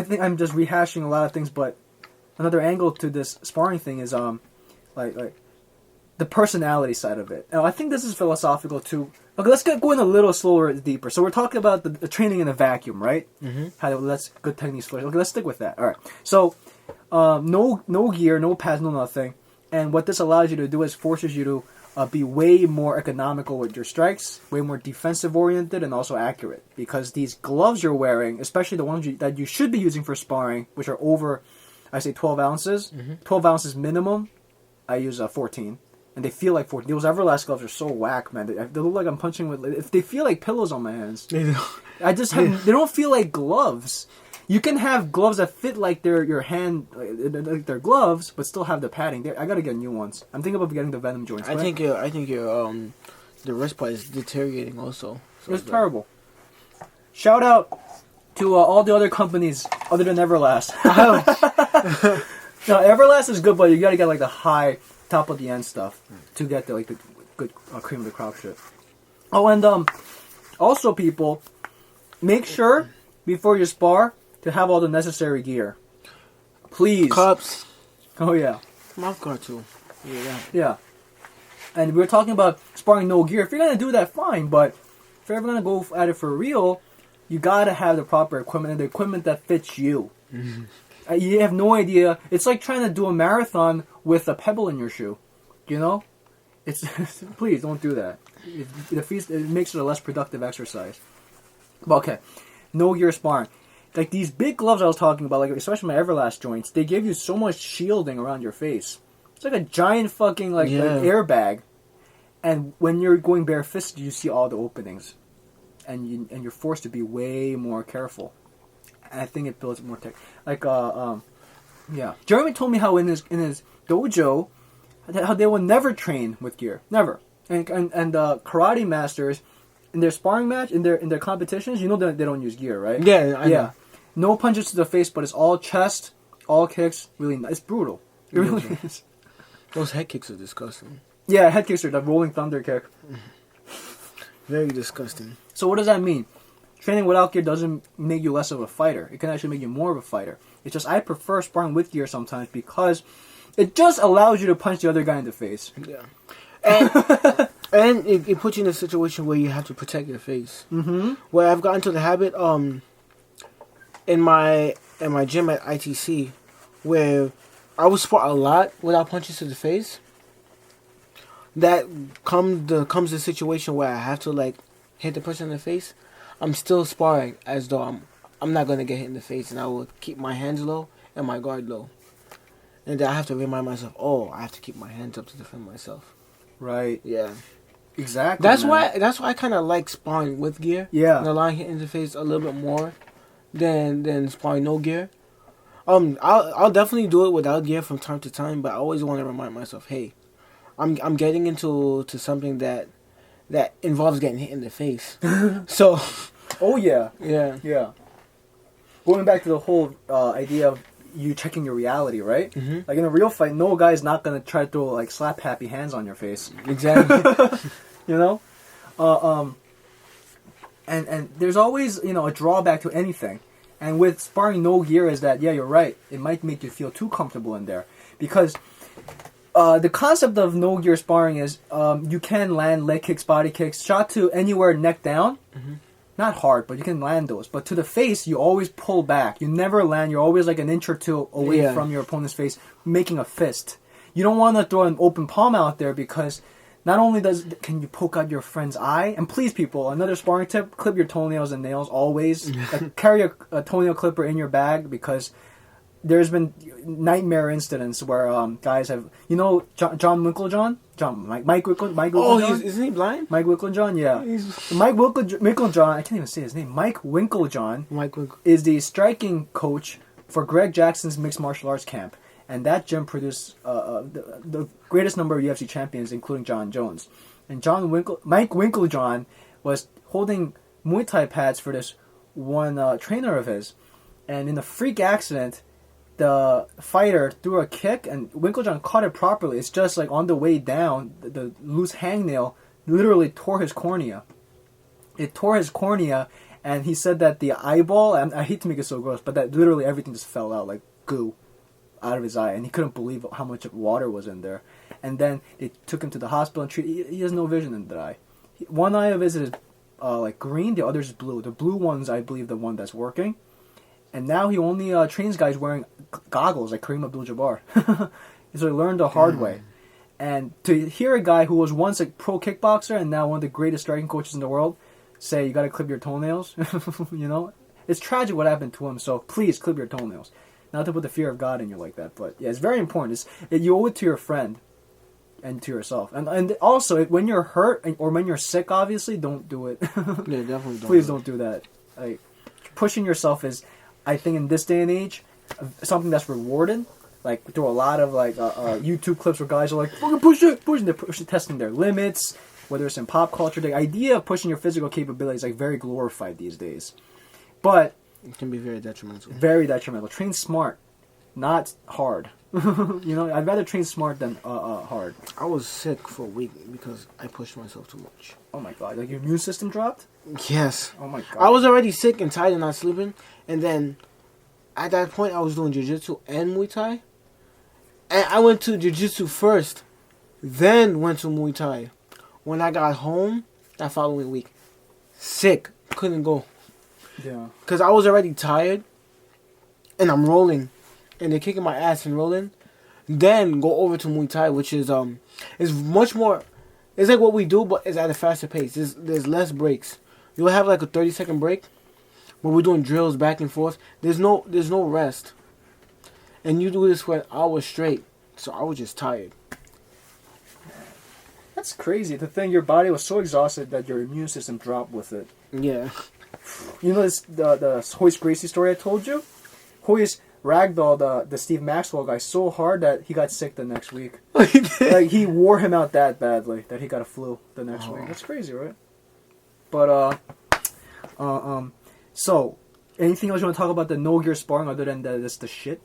think I'm just rehashing a lot of things, but another angle to this sparring thing is like the personality side of it. Now, I think this is philosophical too. Okay, let's go in a little slower, deeper. So we're talking about the training in a vacuum, right? Mm-hmm. That's good techniques for it. Okay, let's stick with that. All right. So no gear, no pads, no nothing. And what this allows you to do is forces you to be way more economical with your strikes, way more defensive oriented, and also accurate. Because these gloves you're wearing, especially the ones that you should be using for sparring, which are over, I say 12 ounces, 12 ounces minimum, I use 14. And they feel like 14. Those Everlast gloves are so whack, man. They look like I'm punching with, if they feel like pillows on my hands. They don't feel like gloves. You can have gloves that fit like your hand, like they're gloves, but still have the padding. I gotta get new ones. I'm thinking about getting the Venom joints. I think your the wrist part is deteriorating also. So it's terrible. Shout out to all the other companies other than Everlast. No, Everlast is good, but you gotta get like the high top of the end stuff to get the good cream of the crop shit. Oh, and also people, make sure before you spar to have all the necessary gear. Please. Cups. Oh, yeah. Mouth guard, too. Yeah. And we're talking about sparring no gear. If you're going to do that, fine. But if you're ever going to go at it for real, you got to have the proper equipment and the equipment that fits you. Mm-hmm. You have no idea. It's like trying to do a marathon with a pebble in your shoe. It's please don't do that. It makes it a less productive exercise. But okay. No gear sparring. Like these big gloves I was talking about, like especially my Everlast joints, they give you so much shielding around your face. It's like a giant fucking like airbag. And when you're going barefisted, you see all the openings, and you're forced to be way more careful. And I think it builds more tech. Jeremy told me how in his dojo, how they will never train with gear, never. And karate masters, in their sparring match, in their competitions, that they don't use gear, right? Yeah, I know. No punches to the face, but it's all chest, all kicks. Really, it's brutal. It really is. Those head kicks are disgusting. Yeah, head kicks are the rolling thunder kick. Very disgusting. So what does that mean? Training without gear doesn't make you less of a fighter. It can actually make you more of a fighter. It's just I prefer sparring with gear sometimes because it just allows you to punch the other guy in the face. Yeah. And it puts you in a situation where you have to protect your face. Mm-hmm. Where I've gotten to the habit, in my gym at ITC, where I would spar a lot without punches to the face. That comes the situation where I have to hit the person in the face. I'm still sparring as though I'm not gonna get hit in the face, and I will keep my hands low and my guard low. And then I have to remind myself, I have to keep my hands up to defend myself. Right. Yeah. Exactly. That's why I kind of like sparring with gear. Yeah. And allowing hit in the face a little bit more than sparring no gear. I'll definitely do it without gear from time to time, but I always want to remind myself, hey, I'm getting into something that involves getting hit in the face. So. Oh yeah. Yeah. Yeah. Going back to the whole idea of you checking your reality, right? Mm-hmm. Like in a real fight, no guy's not gonna try to throw slap happy hands on your face. Exactly. And there's always a drawback to anything. And with sparring no gear is that, yeah, you're right. It might make you feel too comfortable in there. Because the concept of no gear sparring is you can land leg kicks, body kicks, shot to anywhere neck down. Mm-hmm. Not hard, but you can land those. But to the face, you always pull back. You never land. You're always like an inch or two away from your opponent's face, making a fist. You don't want to throw an open palm out there because not only can you poke out your friend's eye, and please, people, another sparring tip: clip your toenails and nails always. Like, carry a toenail clipper in your bag because there's been nightmare incidents where guys have, John Winklejohn? Mike Winklejohn? Oh, isn't he blind? Mike Winklejohn, yeah. Mike Winklejohn, I can't even say his name. Mike Winklejohn is the striking coach for Greg Jackson's mixed martial arts camp. And that gym produced the greatest number of UFC champions, including John Jones. And Mike Winklejohn was holding Muay Thai pads for this one trainer of his. And in a freak accident, the fighter threw a kick, and Winklejohn caught it properly. It's just like on the way down, the loose hangnail literally tore his cornea. It tore his cornea, and he said that the eyeball, and I hate to make it so gross, but that literally everything just fell out like goo out of his eye, and he couldn't believe how much water was in there. And then they took him to the hospital and treated. He has no vision in that eye. One eye of his is like green, the other is blue. The blue one's, I believe, the one that's working. And now he only trains guys wearing goggles like Kareem Abdul-Jabbar. So he learned the hard way. And to hear a guy who was once a pro kickboxer and now one of the greatest striking coaches in the world say, you got to clip your toenails, it's tragic what happened to him. So please clip your toenails. Not to put the fear of God in you like that, but yeah, it's very important. You owe it to your friend and to yourself. And also, when you're hurt or when you're sick, obviously, don't do it. Yeah, definitely don't. Please don't do that. Like, pushing yourself is, I think in this day and age, something that's rewarded. Like, through a lot of YouTube clips where guys are like, fucking push it, and they're testing their limits, whether it's in pop culture. The idea of pushing your physical capabilities is like very glorified these days. But it can be very detrimental. Very detrimental. Train smart, not hard. I'd rather train smart than hard. I was sick for a week because I pushed myself too much. Oh my god! Like your immune system dropped? Yes. Oh my god! I was already sick and tired and not sleeping, and then at that point I was doing jiu-jitsu and Muay Thai, and I went to jiu-jitsu first, then went to Muay Thai. When I got home that following week, sick, couldn't go. Yeah. Because I was already tired, and I'm rolling, and they're kicking my ass and rolling. Then go over to Muay Thai, which is much more. It's like what we do, but it's at a faster pace. There's less breaks. You'll have like a 30-second break, but we're doing drills back and forth. There's no rest, and you do this for an hour straight. So I was just tired. That's crazy. The thing, your body was so exhausted that your immune system dropped with it. Yeah. This the Hoist Gracie story I told you? Hoist ragdolled the Steve Maxwell guy so hard that he got sick the next week. Like he wore him out that badly that he got a flu the next week. That's crazy, right? But so anything else you want to talk about the no gear sparring other than that it's the shit?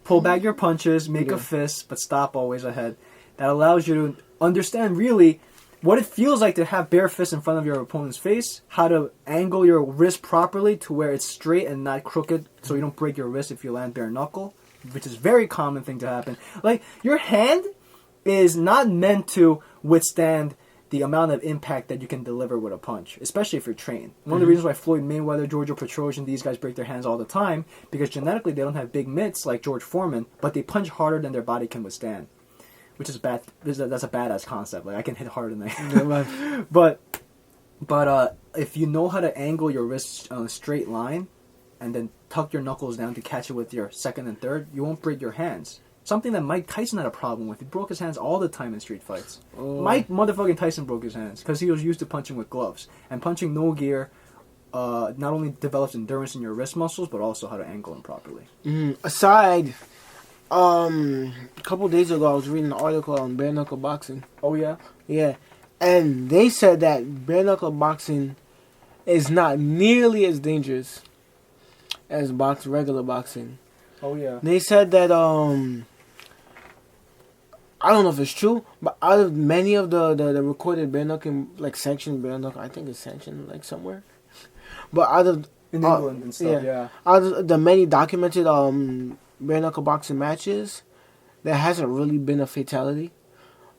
Pull back your punches, make a fist, but stop always ahead. That allows you to understand really what it feels like to have bare fists in front of your opponent's face, how to angle your wrist properly to where it's straight and not crooked so you don't break your wrist if you land bare knuckle, which is a very common thing to happen. Like, your hand is not meant to withstand the amount of impact that you can deliver with a punch, especially if you're trained. One of the reasons why Floyd Mayweather, George Petrosian, these guys break their hands all the time, because genetically they don't have big mitts like George Foreman, but they punch harder than their body can withstand. Which is bad. That's a badass concept. Like I can hit harder than I. But if you know how to angle your wrist on a straight line, and then tuck your knuckles down to catch it with your second and third, you won't break your hands. Something that Mike Tyson had a problem with. He broke his hands all the time in street fights. Oh. Mike motherfucking Tyson broke his hands because he was used to punching with gloves, and punching no gear not only develops endurance in your wrist muscles, but also how to angle them properly. Aside. A couple days ago, I was reading an article on bare knuckle boxing. Oh yeah, yeah, and they said that bare knuckle boxing is not nearly as dangerous as regular boxing. Oh yeah. They said that I don't know if it's true, but out of many of the recorded bare knuckle sanctioned bare knuckle, I think it's sanctioned somewhere. But out of in England and stuff. Yeah. Out of the many documented bare knuckle boxing matches, there hasn't really been a fatality,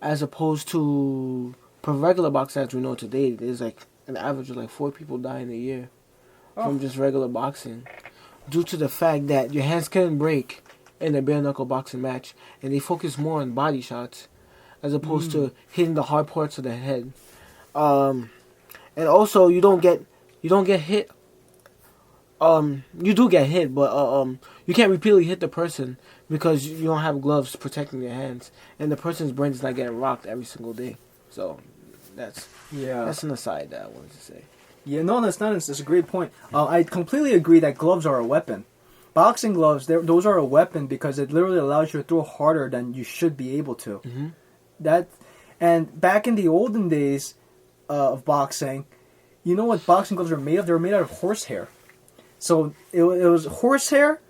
as opposed to for regular boxing as we know today. There's like an average of like 4 people dying a year from just regular boxing, due to the fact that your hands can break in a bare knuckle boxing match, and they focus more on body shots as opposed to hitting the hard parts of the head. And also you don't get hit. You do get hit, but you can't repeatedly hit the person because you don't have gloves protecting your hands, and the person's brain is not getting rocked every single day. So that's an aside that I wanted to say. Yeah, no, that's not. It's a great point. I completely agree that gloves are a weapon. Boxing gloves, those are a weapon because it literally allows you to throw harder than you should be able to. And back in the olden days of boxing, you know what boxing gloves are made of? They were made out of horsehair. So it was horsehair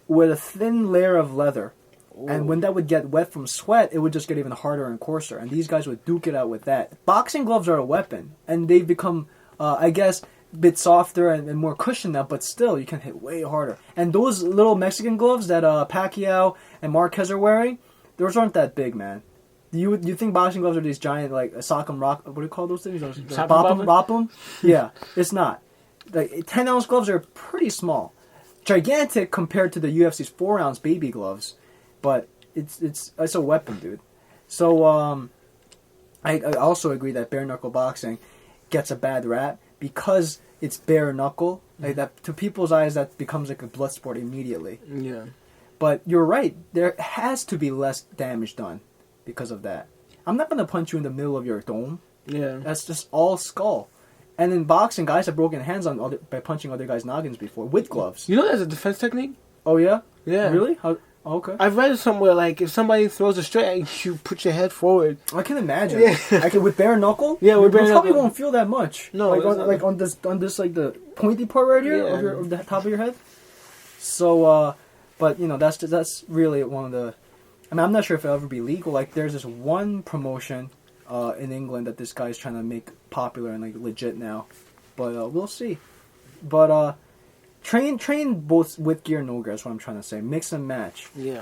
with a thin layer of leather. Ooh. And when that would get wet from sweat, it would just get even harder and coarser. And these guys would duke it out with that. Boxing gloves are a weapon. And they've become, I guess, a bit softer and more cushioned now. But still, you can hit way harder. And those little Mexican gloves that Pacquiao and Marquez are wearing, those aren't that big, man. You think boxing gloves are these giant, like, sock'em rock... What do you call those things? Bop'em? Yeah, it's not. Like 10-ounce gloves are pretty small, gigantic compared to the UFC's 4-ounce baby gloves, but it's a weapon, dude. So I also agree that bare knuckle boxing gets a bad rap because it's bare knuckle. Like that, to people's eyes, that becomes like a blood sport immediately. Yeah, but you're right. There has to be less damage done because of that. I'm not gonna punch you in the middle of your dome. Yeah, that's just all skull. And in boxing, guys have broken hands by punching other guys' noggins before with gloves. You know that's a defense technique? Oh, yeah? Yeah. Really? Okay. I've read it somewhere, like, if somebody throws a straight, you put your head forward. I can imagine. Yeah. With bare knuckle? Yeah, with bare knuckle. You probably won't feel that much. No. On this, like, the pointy part right here of the top of your head. So, but, you know, that's really one of the... I mean, I'm not sure if it'll ever be legal. Like, there's this one promotion... in England that this guy's trying to make popular and like legit now, but we'll see. But train both with gear, no gear. That's what I'm trying to say. Mix and match. Yeah.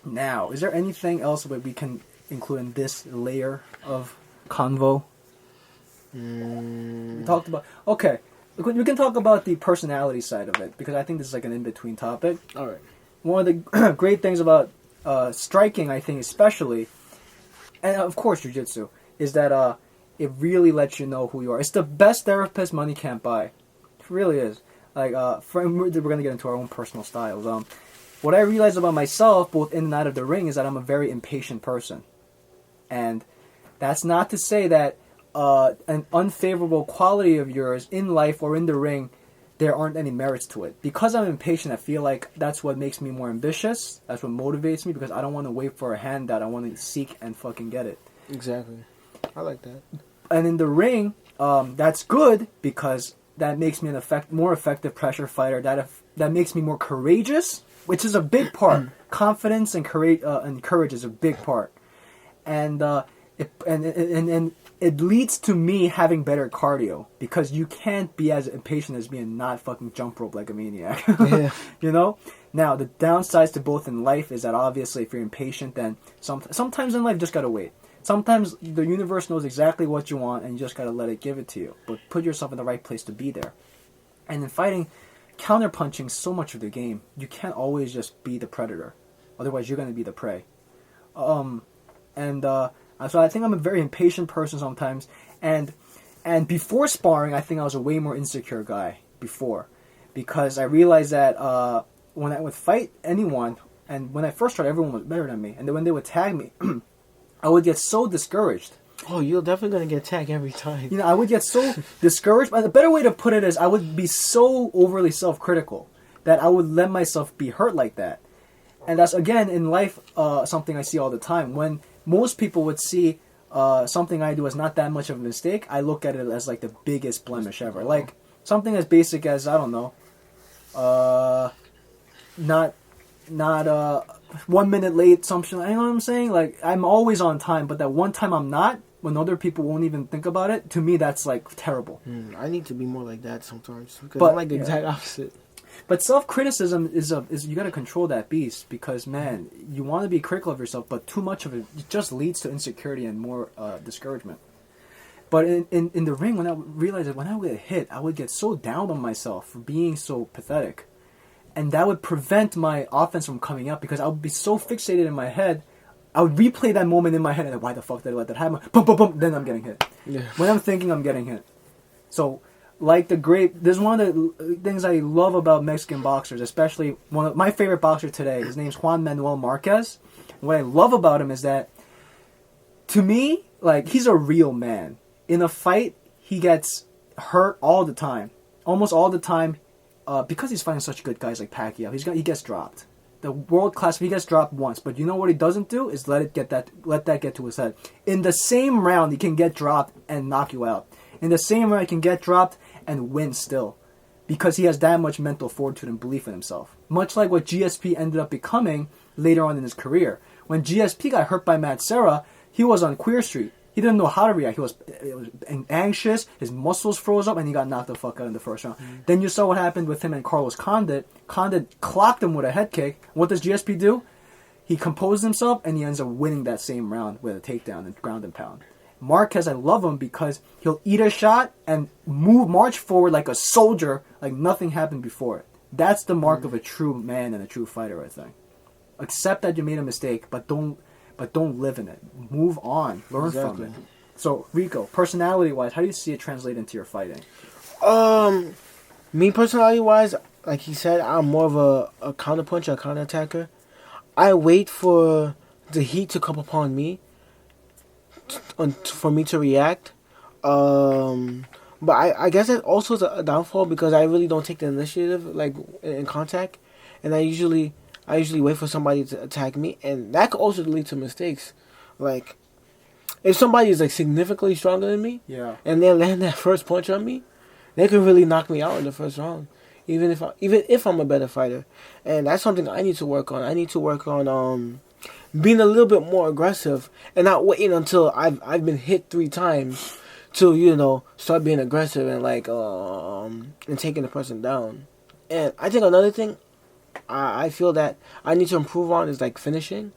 Now, is there anything else that we can include in this layer of convo? We talked about. Okay, we can talk about the personality side of it because I think this is like an in-between topic. All right. One of the great things about striking, I think, especially. And of course, jiu-jitsu, is that it really lets you know who you are. It's the best therapist money can't buy. It really is. Like, we're going to get into our own personal styles. What I realized about myself, both in and out of the ring, is that I'm a very impatient person. And that's not to say that an unfavorable quality of yours in life or in the ring, there aren't any merits to it. Because I'm impatient, I feel like that's what makes me more ambitious. That's what motivates me, because I don't want to wait for a handout. I want to seek and fucking get it. Exactly. I like that. And in the ring, that's good, because that makes me more effective pressure fighter. That makes me more courageous, which is a big part. Confidence and courage is a big part. And it leads to me having better cardio, because you can't be as impatient as me and not fucking jump rope like a maniac. Yeah. You know? Now, the downsides to both in life is that obviously if you're impatient, then sometimes in life you just gotta wait. Sometimes the universe knows exactly what you want and you just gotta let it give it to you. But put yourself in the right place to be there. And in fighting, counterpunching is so much of the game. You can't always just be the predator. Otherwise, you're gonna be the prey. So I think I'm a very impatient person sometimes, and before sparring, I think I was a way more insecure guy before, because I realized that when I would fight anyone, and when I first started, everyone was better than me, and then when they would tag me, I would get so discouraged. Oh, you're definitely gonna get tagged every time. You know, I would get so discouraged. But the better way to put it is, I would be so overly self-critical that I would let myself be hurt like that, and that's again in life something I see all the time when. Most people would see something I do as not that much of a mistake. I look at it as like the biggest blemish ever. Like something as basic as, I don't know, not 1 minute late, something. You know what I'm saying? Like I'm always on time, but that one time I'm not, when other people won't even think about it, to me that's like terrible. I need to be more like that sometimes because But- I'm like the exact opposite. But self-criticism is you got to control that beast because, man, you want to be critical of yourself, but too much of it just leads to insecurity and more discouragement. But in the ring, when I realized that when I would get hit, I would get so down on myself for being so pathetic. And that would prevent my offense from coming out because I would be so fixated in my head. I would replay that moment in my head and why the fuck did I let that happen? Boom, boom, boom. Then I'm getting hit. Yeah. When I'm thinking, I'm getting hit. So, like there's one of the things I love about Mexican boxers, especially one of my favorite boxer today. His name's Juan Manuel Marquez. What I love about him is that, to me, like, he's a real man. In a fight, he gets hurt all the time, almost all the time, because he's fighting such good guys like Pacquiao. He gets dropped. The world class, he gets dropped once, but you know what he doesn't do is let that get to his head. In the same round, he can get dropped and knock you out. In the same round, he can get dropped and win still, because he has that much mental fortitude and belief in himself. Much like what GSP ended up becoming later on in his career. When GSP got hurt by Matt Serra, he was on Queer Street. He didn't know how to react. He was anxious. His muscles froze up, and he got knocked the fuck out in the first round. Then you saw what happened with him and Carlos Condit. Condit clocked him with a head kick. What does GSP do? He composed himself, and he ends up winning that same round with a takedown and ground and pound. Marquez, I love him because he'll eat a shot and march forward like a soldier, like nothing happened before it. That's the mark of a true man and a true fighter, I think. Accept that you made a mistake, but don't live in it. Move on. Learn from it. So, Rico, personality-wise, how do you see it translate into your fighting? Me personality-wise, like he said, I'm more of a counterpuncher, a counterattacker. I wait for the heat to come upon me for me to react. But I guess it also is a downfall because I really don't take the initiative, like, in contact. And I usually wait for somebody to attack me, and that could also lead to mistakes. Like, if somebody is like significantly stronger than me, and they land that first punch on me, they could really knock me out in the first round, even if I'm a better fighter. And that's something I need to work on. I need to work on being a little bit more aggressive and not waiting until I've been hit 3 times to start being aggressive and like and taking the person down. And I think another thing I feel that I need to improve on is like finishing.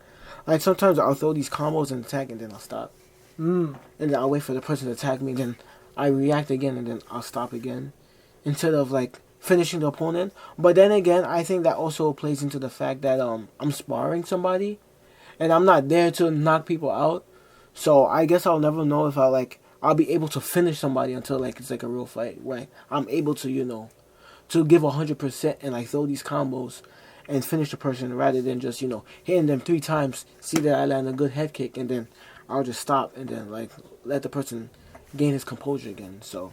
Like sometimes I'll throw these combos and attack and then I'll stop. And then I'll wait for the person to attack me, then I react again and then I'll stop again. Instead of like finishing the opponent. But then again, I think that also plays into the fact that I'm sparring somebody and I'm not there to knock people out. So I guess I'll never know if I'll be able to finish somebody until like it's like a real fight where I'm able to to give 100% and like throw these combos and finish the person rather than just hitting them 3 times, see that I land a good head kick, and then I'll just stop and then like let the person gain his composure again. So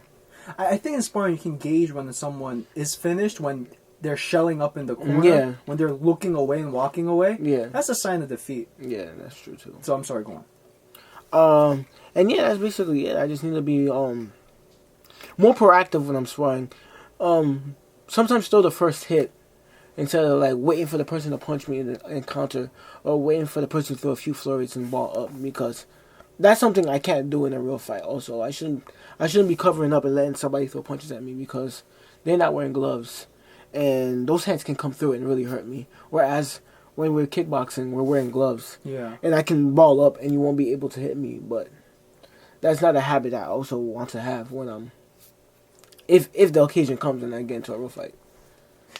I think in sparring you can gauge when someone is finished when they're shelling up in the corner, when they're looking away and walking away. That's a sign of defeat. Yeah, that's true too. So I'm sorry, go on. And yeah, that's basically it. I just need to be more proactive when I'm sparring. Sometimes throw the first hit instead of like waiting for the person to punch me and counter, or waiting for the person to throw a few flurries and ball up, because that's something I can't do in a real fight. Also, I shouldn't be covering up and letting somebody throw punches at me because they're not wearing gloves, and those hands can come through and really hurt me. Whereas when we're kickboxing, we're wearing gloves, and I can ball up and you won't be able to hit me. But that's not a habit I also want to have when I'm. If the occasion comes and I get into a real fight.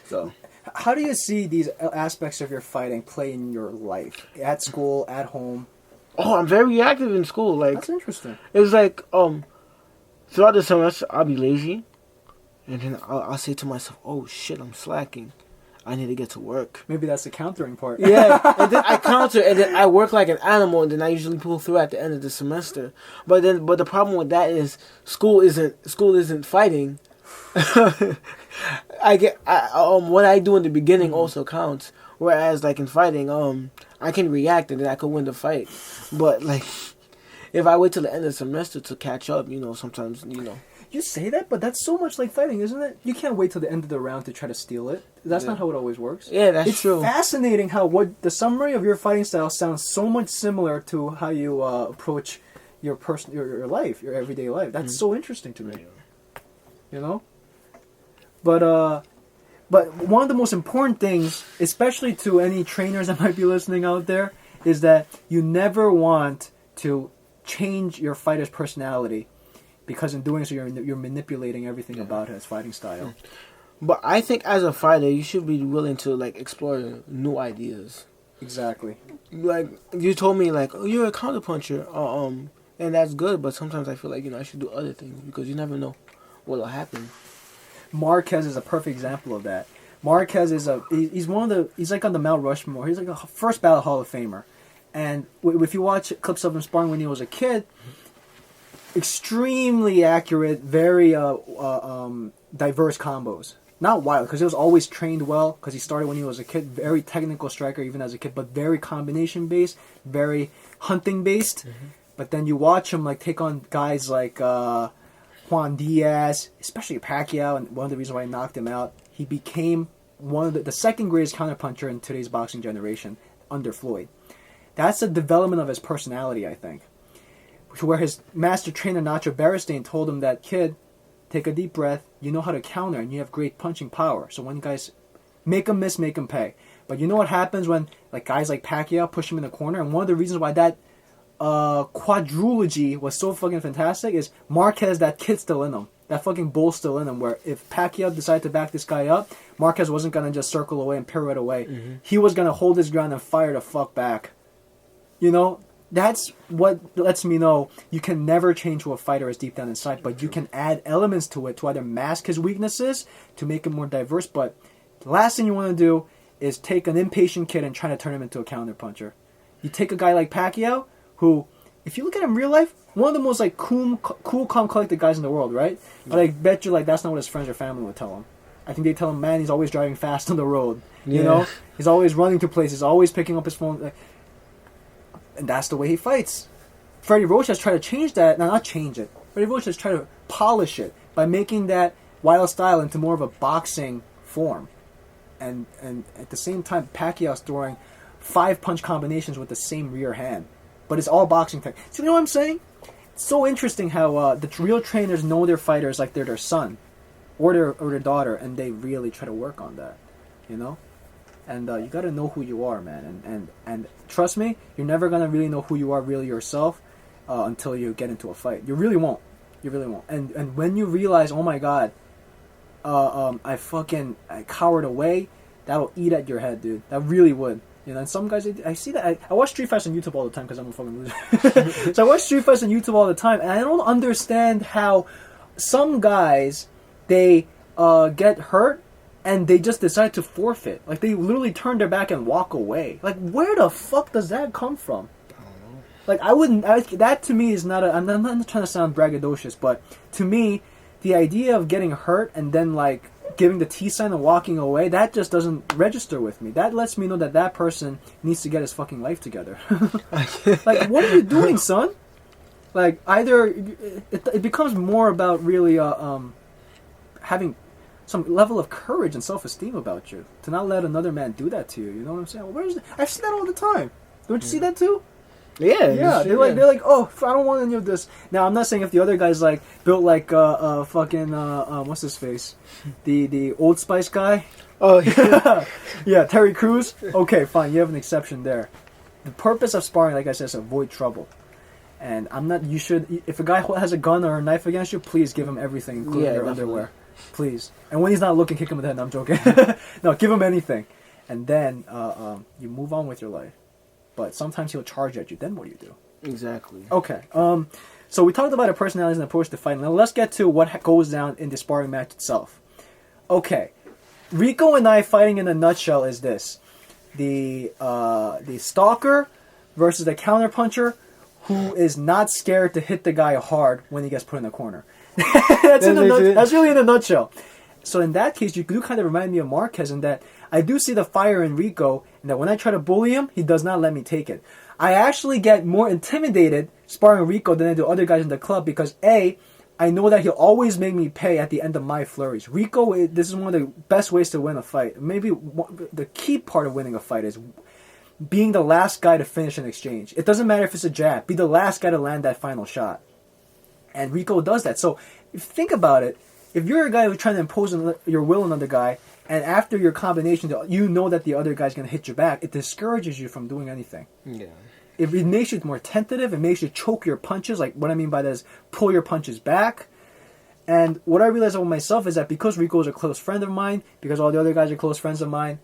So, how do you see these aspects of your fighting play in your life? At school, at home? Oh, I'm very active in school. Like, that's interesting. It's like throughout the semester I'll be lazy, and then I'll say to myself, "Oh shit, I'm slacking. I need to get to work." Maybe that's the countering part. Yeah, and then I counter, and then I work like an animal, and then I usually pull through at the end of the semester. But the problem with that is school isn't fighting. What I do in the beginning also counts. Whereas like in fighting, I can react and then I can win the fight. But like, if I wait till the end of the semester to catch up, sometimes. You say that, but that's so much like fighting, isn't it? You can't wait till the end of the round to try to steal it. That's not how it always works. Yeah, that's true. It's fascinating how the summary of your fighting style sounds so much similar to how you approach your life, your everyday life. That's so interesting to me. You know? But one of the most important things, especially to any trainers that might be listening out there, is that you never want to change your fighter's personality, because in doing so you're manipulating everything about his fighting style. But I think as a fighter, you should be willing to like explore new ideas. Exactly. Like you told me, like, oh, you're a counterpuncher, and that's good. But sometimes I feel like I should do other things because you never know what'll happen. Marquez is a perfect example of that. Marquez is he's like on the Mount Rushmore. He's like a first ballot Hall of Famer. And if you watch clips of him sparring when he was a kid, extremely accurate, very diverse combos. Not wild, because he was always trained well, because he started when he was a kid. Very technical striker even as a kid, but very combination based, very hunting based. But then you watch him like take on guys like Juan Diaz, especially Pacquiao, and one of the reasons why he knocked him out, he became one of the second greatest counterpuncher in today's boxing generation under Floyd. That's the development of his personality, I think. Where his master trainer Nacho Beristain told him that, kid, take a deep breath, you know how to counter, and you have great punching power. So when guys make him miss, make him pay. But you know what happens when like guys like Pacquiao push him in the corner? And one of the reasons why that quadrilogy was so fucking fantastic is Marquez, that kid still in him. That fucking bull still in him, where if Pacquiao decided to back this guy up, Marquez wasn't going to just circle away and pirouette away. He was going to hold his ground and fire the fuck back. You know, that's what lets me know you can never change who a fighter is deep down inside, but you can add elements to it to either mask his weaknesses, to make him more diverse. But the last thing you want to do is take an impatient kid and try to turn him into a counterpuncher. You take a guy like Pacquiao, who, if you look at him in real life, one of the most like cool, calm, collected guys in the world, right? But I bet you like that's not what his friends or family would tell him. I think they tell him, man, he's always driving fast on the road. You know, he's always running to places, always picking up his phone, and that's the way he fights. Freddie Roach has tried to change that. Not change it. Freddie Roach has tried to polish it by making that wild style into more of a boxing form, and at the same time, Pacquiao's throwing 5 punch combinations with the same rear hand. But it's all boxing tech. So you know what I'm saying? It's so interesting how the real trainers know their fighters like they're their son or their daughter, and they really try to work on that, you know? And you got to know who you are, man. And trust me, you're never going to really know who you are really yourself until you get into a fight. You really won't. You really won't. And when you realize, oh my God, I cowered away, that'll eat at your head, dude. That really would. You know, and some guys, I see that. I watch Street Fights on YouTube all the time because I'm a fucking loser. So I watch Street Fights on YouTube all the time, and I don't understand how some guys, they get hurt and they just decide to forfeit. Like, they literally turn their back and walk away. Like, where the fuck does that come from? I don't know. Like, that to me is not I'm not trying to sound braggadocious, but to me, the idea of getting hurt and then, like, giving the T sign and walking away, that just doesn't register with me. That lets me know that person needs to get his fucking life together. Like, what are you doing, son? Like, either it becomes more about really having some level of courage and self-esteem about you, to not let another man do that to you. You know what I'm saying? Well, I see that all the time. Don't you see that too? Yeah. They're like, oh, I don't want any of this. Now, I'm not saying if the other guy's like built like fucking what's his face, the Old Spice guy. Oh yeah, yeah, Terry Crews. Okay, fine, you have an exception there. The purpose of sparring, like I said, is to avoid trouble. And I'm not. You should. If a guy has a gun or a knife against you, please give him everything, including your underwear. Please. And when he's not looking, kick him in the head. No, I'm joking. No, give him anything, and then you move on with your life. But sometimes he'll charge at you. Then what do you do? Exactly. Okay. So we talked about our personalities and approach to fighting. Now let's get to what goes down in the sparring match itself. Okay. Rico and I fighting in a nutshell is this: the stalker versus the counterpuncher who is not scared to hit the guy hard when he gets put in the corner. That's really in a nutshell. So in that case, you do kind of remind me of Marquez in that I do see the fire in Rico, and that when I try to bully him, he does not let me take it. I actually get more intimidated sparring Rico than I do other guys in the club because A, I know that he'll always make me pay at the end of my flurries. Rico, this is one of the best ways to win a fight. Maybe the key part of winning a fight is being the last guy to finish an exchange. It doesn't matter if it's a jab. Be the last guy to land that final shot. And Rico does that. So, if you think about it, if you're a guy who's trying to impose your will on another guy, and after your combination, you know that the other guy's going to hit you back, it discourages you from doing anything. Yeah. It makes you more tentative. It makes you choke your punches. Like, what I mean by that is pull your punches back. And what I realized about myself is that because Rico is a close friend of mine, because all the other guys are close friends of mine,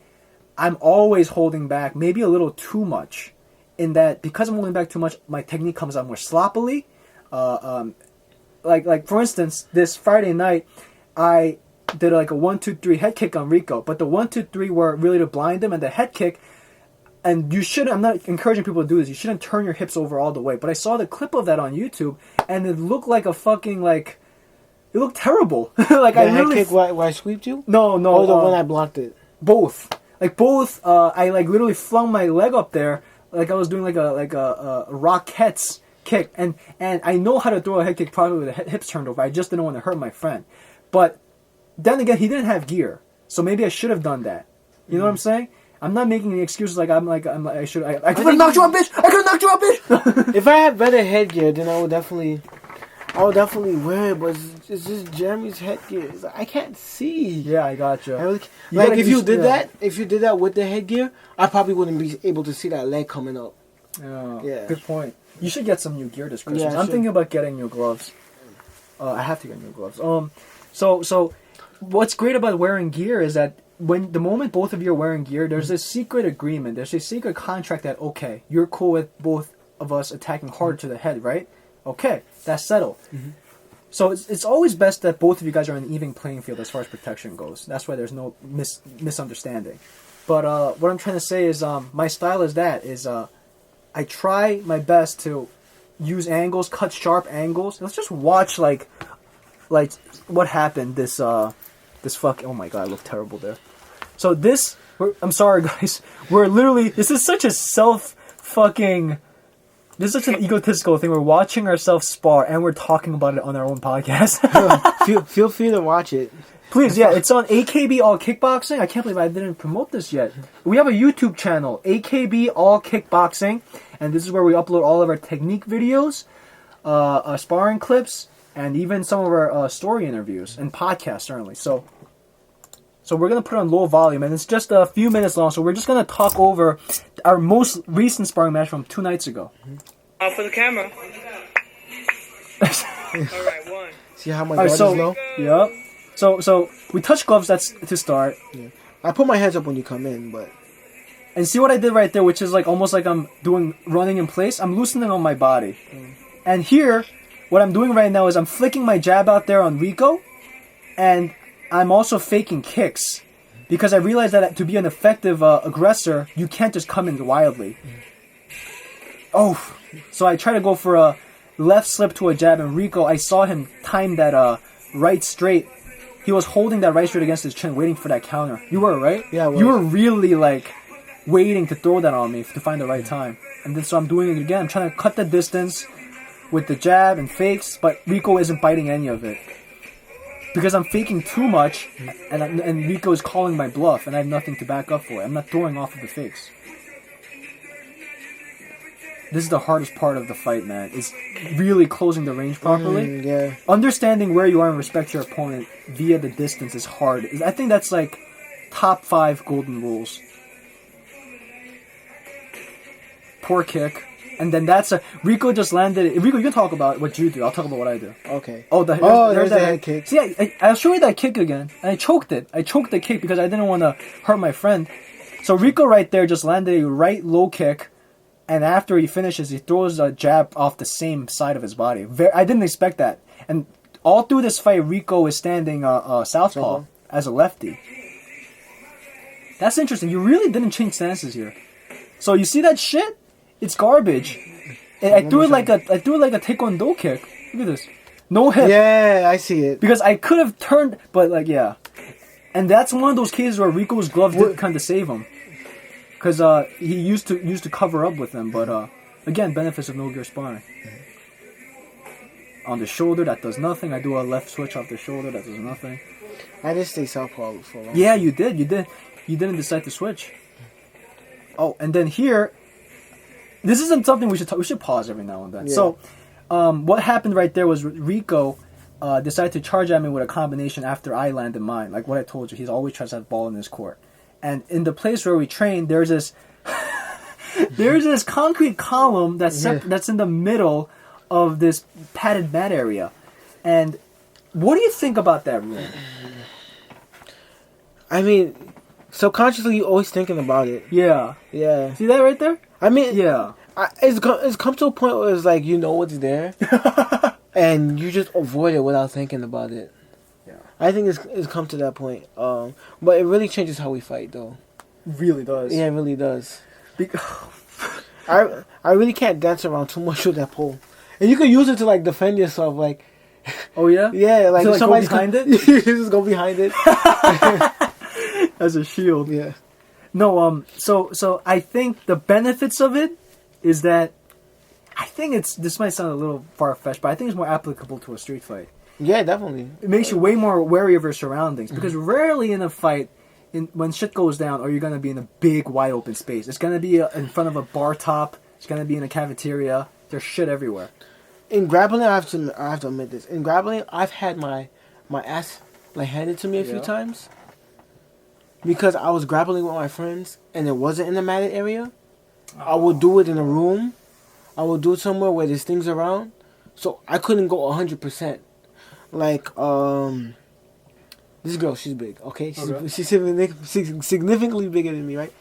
I'm always holding back, maybe a little too much. In that, because I'm holding back too much, my technique comes out more sloppily. Like for instance, this Friday night, I did like a 1-2-3 head kick on Rico, but the 1-2-3 were really to blind him, and the head kick, and you shouldn't, I'm not encouraging people to do this, you shouldn't turn your hips over all the way, but I saw the clip of that on YouTube, and it looked like a fucking, like, it looked terrible. Like, The I head really... kick where I sweeped you? No. Or the one I blocked it? Both. Like, both, I, like, literally flung my leg up there, like I was doing, like a Rockettes kick, and I know how to throw a head kick properly with the hips turned over, I just didn't want to hurt my friend. But, then again, he didn't have gear, so maybe I should have done that. You know what I'm saying? I'm not making any excuses like I could have knocked you out, bitch! I could have knocked you out, bitch! If I had better headgear, then I would definitely wear it, but it's just Jeremy's headgear. It's like, I can't see. Yeah, I gotcha. I really, You like, gotta if you use- did yeah. that with the headgear, I probably wouldn't be able to see that leg coming up. Yeah, good point. You should get some new gear this Christmas. Yeah, I I'm should. thinking about getting new gloves. I have to get new gloves. So what's great about wearing gear is that the moment both of you are wearing gear, there's this secret agreement. There's a secret contract that, okay, you're cool with both of us attacking hard to the head, right? Okay, that's settled. Mm-hmm. So it's always best that both of you guys are on an even playing field as far as protection goes. That's why there's no misunderstanding. But what I'm trying to say is my style is I try my best to use angles, cut sharp angles. Let's just watch like what happened this fuck. Oh my god, I look terrible there. So I'm sorry guys. This is such an egotistical thing. We're watching ourselves spar and we're talking about it on our own podcast. Feel free to watch it. Please, yeah, it's on AKB All Kickboxing. I can't believe I didn't promote this yet. We have a YouTube channel, AKB All Kickboxing, and this is where we upload all of our technique videos, sparring clips, and even some of our story interviews and podcasts, certainly. So we're going to put on low volume, and it's just a few minutes long, so we're just going to talk over our most recent sparring match from 2 nights ago. Out for the camera. Alright, one. See how my guard is low? Yep. So we touch gloves, that's to start. Yeah. I put my hands up when you come in, but... And see what I did right there, which is like almost like I'm doing running in place? I'm loosening on my body. And here, what I'm doing right now is I'm flicking my jab out there on Rico, and I'm also faking kicks. Because I realized that to be an effective aggressor, you can't just come in wildly. Oh, so I try to go for a left slip to a jab, and Rico, I saw him time that right straight. He was holding that right straight against his chin, waiting for that counter. You were, right? Yeah, I was. You were really, like, waiting to throw that on me to find the right time. And then so I'm doing it again. I'm trying to cut the distance with the jab and fakes, but Rico isn't biting any of it. Because I'm faking too much, and Rico is calling my bluff, and I have nothing to back up for it. I'm not throwing off of the fakes. This is the hardest part of the fight, man. Is really closing the range properly. Yeah. Understanding where you are in respect to your opponent via the distance is hard. I think that's like top 5 golden rules. Poor kick. And then Rico just landed. Rico, you can talk about what you do. I'll talk about what I do. Okay. Oh, there's the head kick. See, I'll show you that kick again. And I choked it. I choked the kick because I didn't want to hurt my friend. So Rico right there just landed a right low kick. And after he finishes, he throws a jab off the same side of his body. I didn't expect that. And all through this fight, Rico is standing southpaw as a lefty. That's interesting. You really didn't change stances here. So you see that shit? It's garbage. I threw it like a taekwondo kick. Look at this. No hip. Yeah, I see it. Because I could have turned, but like, yeah. And that's one of those cases where Rico's glove did kind of save him. Because he used to cover up with them, but again, benefits of no gear sparring. On the shoulder, that does nothing. I do a left switch off the shoulder, that does nothing. I just stay southpaw for a long time. Yeah, you did. You didn't decide to switch. Oh, and then here, this isn't something we should talk. We should pause every now and then. Yeah. So, what happened right there was Rico decided to charge at me with a combination after I landed mine. Like what I told you, he's always tries to have the ball in his court. And in the place where we train, there's this concrete column that's in the middle of this padded mat area. And what do you think about that room? I mean, subconsciously, you're always thinking about it. Yeah. Yeah. See that right there? I mean, Yeah. it's come to a point where it's like you know it's there, and you just avoid it without thinking about it. Yeah. I think it's come to that point. But it really changes how we fight, though. Really does. Yeah, it really does. Because I really can't dance around too much with that pole, and you can use it to like defend yourself, like. Oh yeah. Yeah, like, so, like somebody's go behind it. You just go behind it As a shield. Yeah. No, so I think the benefits of it is that I think this might sound a little far fetched, but I think it's more applicable to a street fight. Yeah, definitely. It makes you way more wary of your surroundings because rarely in a fight, when shit goes down, are you gonna be in a big wide open space? It's gonna be in front of a bar top. It's gonna be in a cafeteria. There's shit everywhere. In grappling, I have to admit this. In grappling, I've had my ass like handed to me a few times because I was grappling with my friends and it wasn't in the matted area. I would do it in a room. I would do it somewhere where there's things around, so I couldn't go 100%. Like this girl, she's big. Okay, she's significantly bigger than me, right?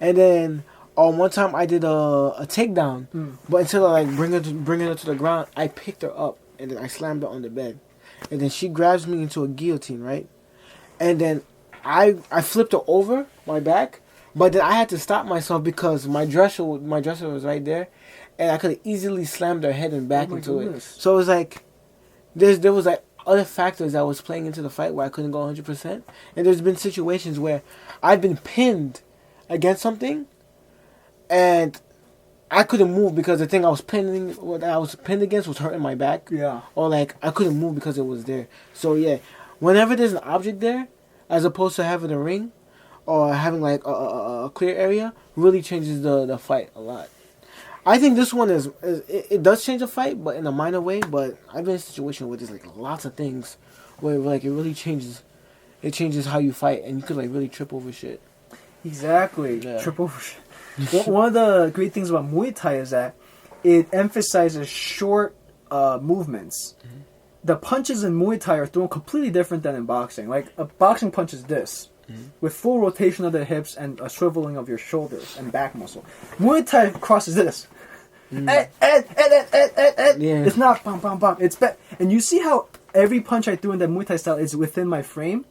And then. One time I did a takedown, but instead of like bringing her to the ground, I picked her up and then I slammed her on the bed, and then she grabs me into a guillotine, right? And then I flipped her over my back, but then I had to stop myself because my dresser was right there, and I could have easily slammed her head and back into it. So it was like there was like other factors that was playing into the fight where I couldn't go 100%, and there's been situations where I've been pinned against something. And I couldn't move because the thing I was pinned against was hurting my back. Yeah. Or like I couldn't move because it was there. So yeah, whenever there's an object there, as opposed to having a ring, or having like a clear area, really changes the fight a lot. I think this one it does change the fight, but in a minor way. But I've been in a situation where there's like lots of things where like it really changes. It changes how you fight, and you could like really trip over shit. Exactly. Yeah. Trip over shit. One of the great things about Muay Thai is that it emphasizes short movements. Mm-hmm. The punches in Muay Thai are thrown completely different than in boxing. Like a boxing punch is this, with full rotation of the hips and a swiveling of your shoulders and back muscle. Muay Thai crosses this. Yeah. It's not bam bam bam. It's and you see how every punch I threw in that Muay Thai style is within my frame,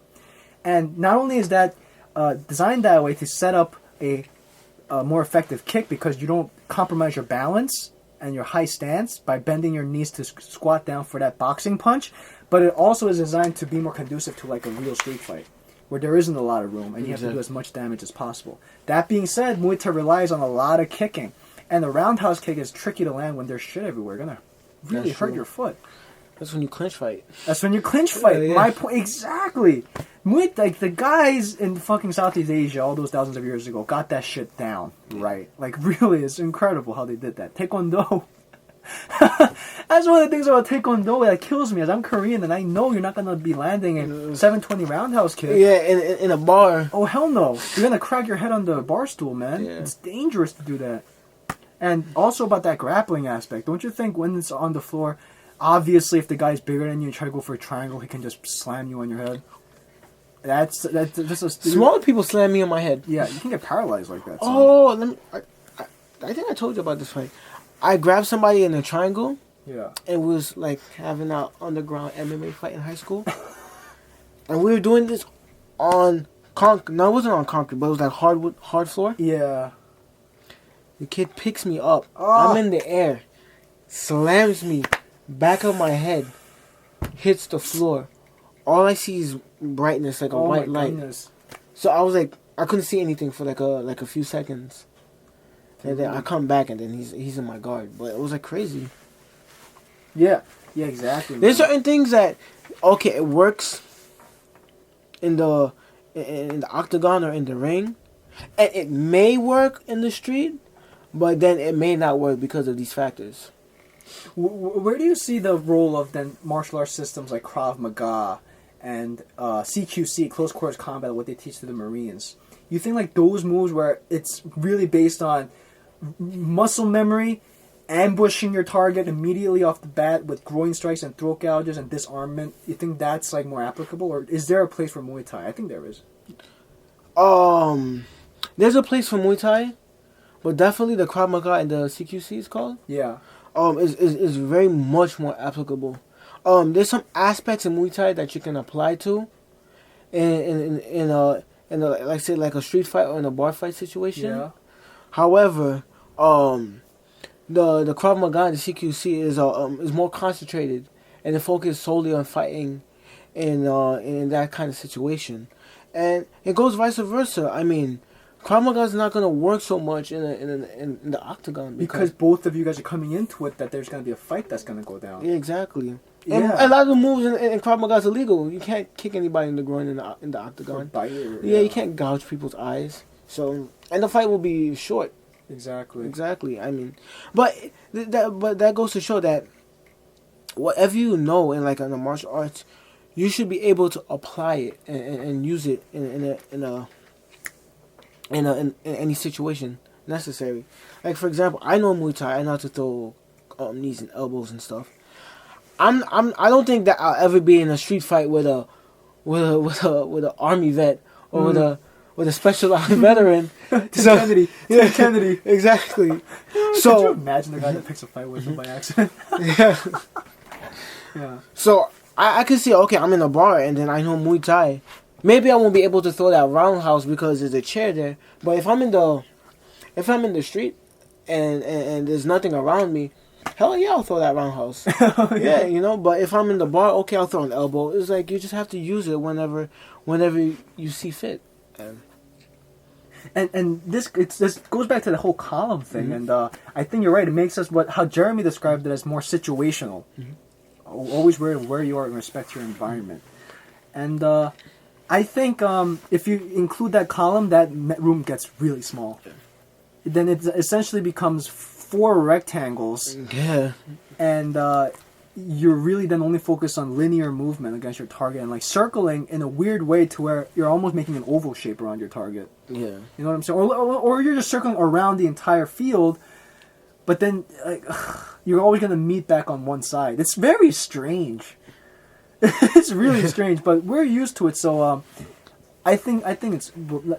and not only is that designed that way to set up a more effective kick because you don't compromise your balance and your high stance by bending your knees to squat down for that boxing punch, but it also is designed to be more conducive to like a real street fight where there isn't a lot of room and you have to do as much damage as possible. That being said, Muay Thai relies on a lot of kicking, and the roundhouse kick is tricky to land when there's shit everywhere. You're gonna really hurt your foot. That's when you clinch fight. That's when you clinch fight. Yeah. My point exactly. Like the guys in fucking Southeast Asia all those thousands of years ago got that shit down, right? Like really, it's incredible how they did that. Taekwondo. That's one of the things about Taekwondo that kills me. As I'm Korean and I know you're not gonna be landing a 720 roundhouse kick. Yeah, in a bar. Oh hell no! You're gonna crack your head on the bar stool, man. Yeah. It's dangerous to do that. And also about that grappling aspect, don't you think when it's on the floor? Obviously, if the guy's bigger than you and try to go for a triangle, he can just slam you on your head. That's just a Smaller people slam me on my head. Yeah, you can get paralyzed like that. Oh, I think I told you about this fight. I grabbed somebody in a triangle. Yeah. And we was like having an underground MMA fight in high school. And we were doing this on concrete. No, it wasn't on concrete, but it was like hard floor. Yeah. The kid picks me up. I'm in the air. Slams me. Back of my head hits the floor. All I see is brightness, like a white light. Goodness. So I was like, I couldn't see anything for like a few seconds, and then I come back, and then he's in my guard. But it was like crazy. Yeah, exactly. There's certain things that, okay, it works in the octagon or in the ring, And it may work in the street, but then it may not work because of these factors. Where do you see the role of then martial arts systems like Krav Maga and CQC, close quarters combat, what they teach to the Marines? You think like those moves where it's really based on muscle memory, ambushing your target immediately off the bat with groin strikes and throat gouges and disarmament, you think that's like more applicable, or is there a place for Muay Thai? I think there is. There's a place for Muay Thai, but definitely the Krav Maga and the CQC is called. Yeah. Is very much more applicable. There's some aspects in Muay Thai that you can apply to, in a like say like a street fight or in a bar fight situation. Yeah. However, the Krav Maga and the CQC is more concentrated and it focuses solely on fighting in that kind of situation, and it goes vice versa. I mean, Krav Maga is not going to work so much in the octagon because both of you guys are coming into it that there's going to be a fight that's going to go down. Yeah, exactly. Yeah. And a lot of the moves in Krav Maga is illegal. You can't kick anybody in the groin in the octagon. Or bite or, yeah, you can't gouge people's eyes. So, and the fight will be short. Exactly. I mean, but that goes to show that whatever you know in the martial arts, you should be able to apply it and use it in any situation necessary. Like for example, I know Muay Thai. I know how to throw knees and elbows and stuff. I don't think that I'll ever be in a street fight with a army vet or with a specialized veteran. Kennedy. Kennedy. Exactly. So could you imagine the guy that picks a fight with him by accident? Yeah. Yeah. So I can see, okay, I'm in a bar and then I know Muay Thai. Maybe I won't be able to throw that roundhouse because there's a chair there. But if I'm in the street and there's nothing around me, hell yeah, I'll throw that roundhouse. Yeah, you know. But if I'm in the bar, okay, I'll throw an elbow. It's like you just have to use it whenever you see fit. And this goes back to the whole column thing, and I think you're right. It makes us how Jeremy described it as more situational. Always where you are in respect to your environment, and I think if you include that column, that room gets really small. Then it essentially becomes 4 rectangles. Yeah, and you're really then only focused on linear movement against your target and like circling in a weird way to where you're almost making an oval shape around your target. Yeah. You know what I'm saying? Or you're just circling around the entire field, but then you're always going to meet back on one side. It's very strange. It's really strange, but we're used to it, so I think it's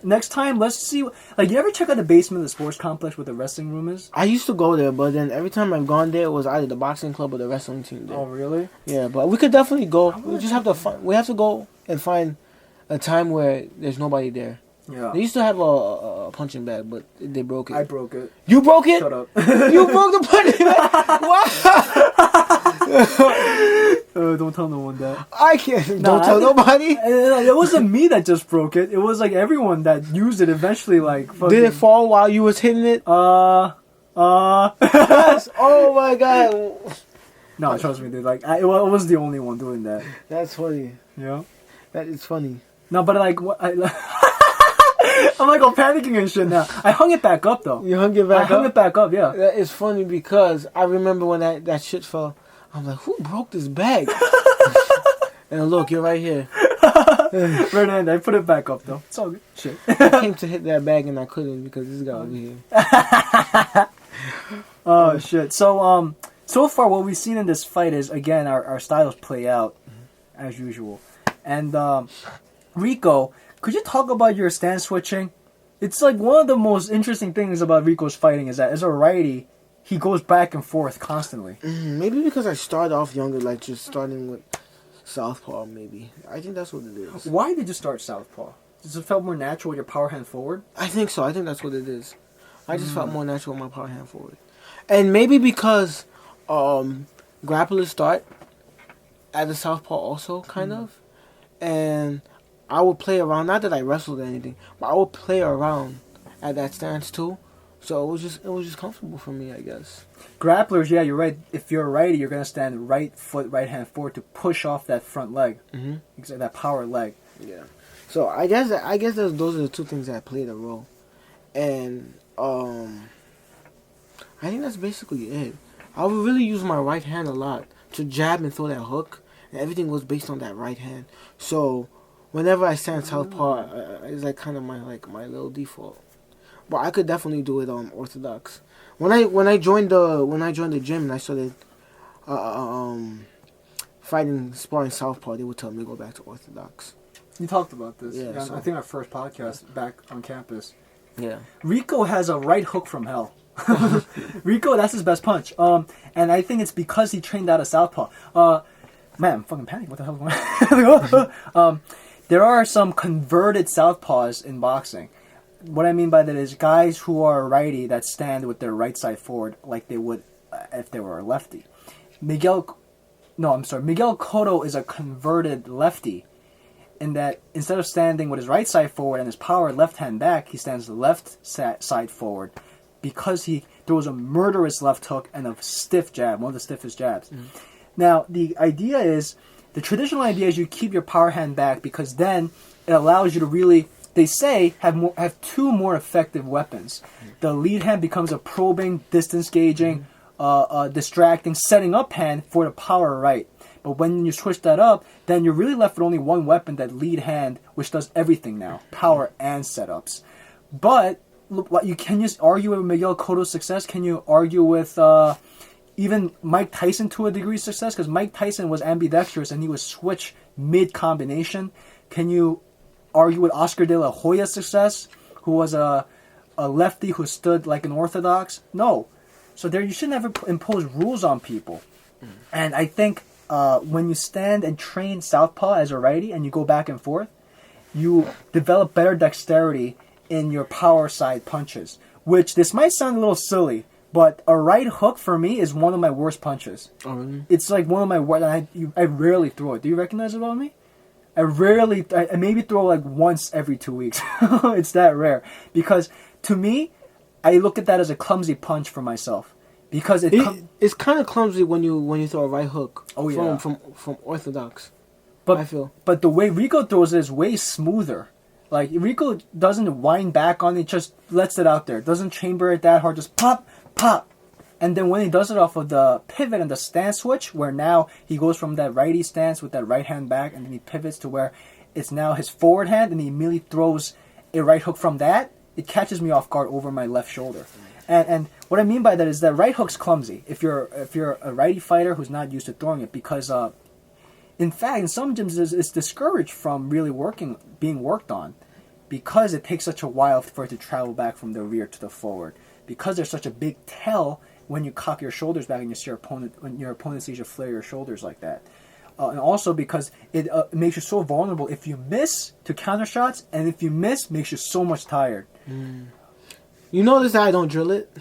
next time. Let's see. Like, you ever check out the basement of the sports complex where the wrestling room is? I used to go there, but then every time I've gone there, it was either the boxing club or the wrestling team there. Oh, really? Yeah, but we could definitely go. We just have to we have to go and find a time where there's nobody there. Yeah. They used to have a punching bag, but they broke it. I broke it. You broke it? Shut up. You broke the punching bag? Wow! Don't tell no one that. I can't. Don't tell nobody. It wasn't me that just broke it. It was like everyone that used it eventually. Like, fucking, did it fall while you was hitting it? Yes. Oh my god. No, trust me, dude. Like, I wasn't the only one doing that. That's funny. Yeah. That is funny. No, but like, I'm like all panicking and shit now. I hung it back up though. You hung it back up? I hung it back up, yeah. That is funny because I remember when that shit fell. I'm like, who broke this bag? And look, you're right here. Right hand, I put it back up though. It's all good. Shit. I came to hit that bag and I couldn't because this guy over here. Oh shit. So so far what we've seen in this fight is again our styles play out as usual. And Rico, could you talk about your stance switching? It's like one of the most interesting things about Rico's fighting is that as a righty, he goes back and forth constantly. Maybe because I started off younger, like just starting with southpaw. Maybe I think that's what it is. Why did you start southpaw? Does it feel more natural with your power hand forward? I think so. I think that's what it is. I just felt more natural with my power hand forward, and maybe because grapplers start at the southpaw also, kind of, and I would play around. Not that I wrestled or anything, but I would play around at that stance too. So it was just comfortable for me, I guess. Grapplers, yeah, you're right. If you're a righty, you're gonna stand right foot, right hand forward to push off that front leg, Mm-hmm. that power leg. Yeah. So I guess those are the two things that played a role. And I think that's basically it. I would really use my right hand a lot to jab and throw that hook, and everything was based on that right hand. So whenever I stand southpaw, it's like kind of my little default. But I could definitely do it orthodox. When I joined the gym and I started fighting sparring southpaw, they would tell me to go back to orthodox. You talked about this. Yeah, so- I think our first podcast back on campus. Yeah. Rico has a right hook from hell. Rico, that's his best punch. And I think it's because he trained out of southpaw. Man, I'm fucking panicking. What the hell is going on? There are some converted southpaws in boxing. What I mean by that is guys who are righty that stand with their right side forward like they would if they were a lefty. Miguel Cotto is a converted lefty in that instead of standing with his right side forward and his power left hand back, he stands the left side forward because he throws a murderous left hook and a stiff jab, one of the stiffest jabs. Now, the traditional idea is you keep your power hand back because then it allows you to really, they say, have two more effective weapons. The lead hand becomes a probing, distance gauging, distracting, setting up hand for the power right. But when you switch that up, then you're really left with only one weapon, that lead hand, which does everything now, power and setups. But can you argue with Miguel Cotto's success? Can you argue with even Mike Tyson to a degree success? Because Mike Tyson was ambidextrous and he would switch mid-combination. Can you argue with Oscar De La Hoya's success, who was a lefty who stood like an orthodox? No. So you should never impose rules on people. And I think when you stand and train southpaw as a righty and you go back and forth, you develop better dexterity in your power side punches. Which, this might sound a little silly, but a right hook for me is one of my worst punches. Oh, really? It's like one of my worst. I rarely throw it. Do you recognize it about me? I maybe throw like once every 2 weeks. It's that rare. Because to me, I look at that as a clumsy punch for myself. Because it's kind of clumsy when you throw a right hook. Oh, yeah. From orthodox. But I feel. But the way Rico throws it is way smoother. Like, Rico doesn't wind back on it, just lets it out there. Doesn't chamber it that hard, just pop, pop. And then when he does it off of the pivot and the stance switch, where now he goes from that righty stance with that right hand back, and then he pivots to where it's now his forward hand, and he immediately throws a right hook from that, it catches me off guard over my left shoulder. And what I mean by that is that right hook's clumsy if you're a righty fighter who's not used to throwing it, because in fact in some gyms it's discouraged from really being worked on, because it takes such a while for it to travel back from the rear to the forward, because there's such a big tell when you cock your shoulders back and you see when your opponent sees you flare your shoulders like that. And also because it makes you so vulnerable if you miss to counter shots, and if you miss, makes you so much tired. You notice that I don't drill it?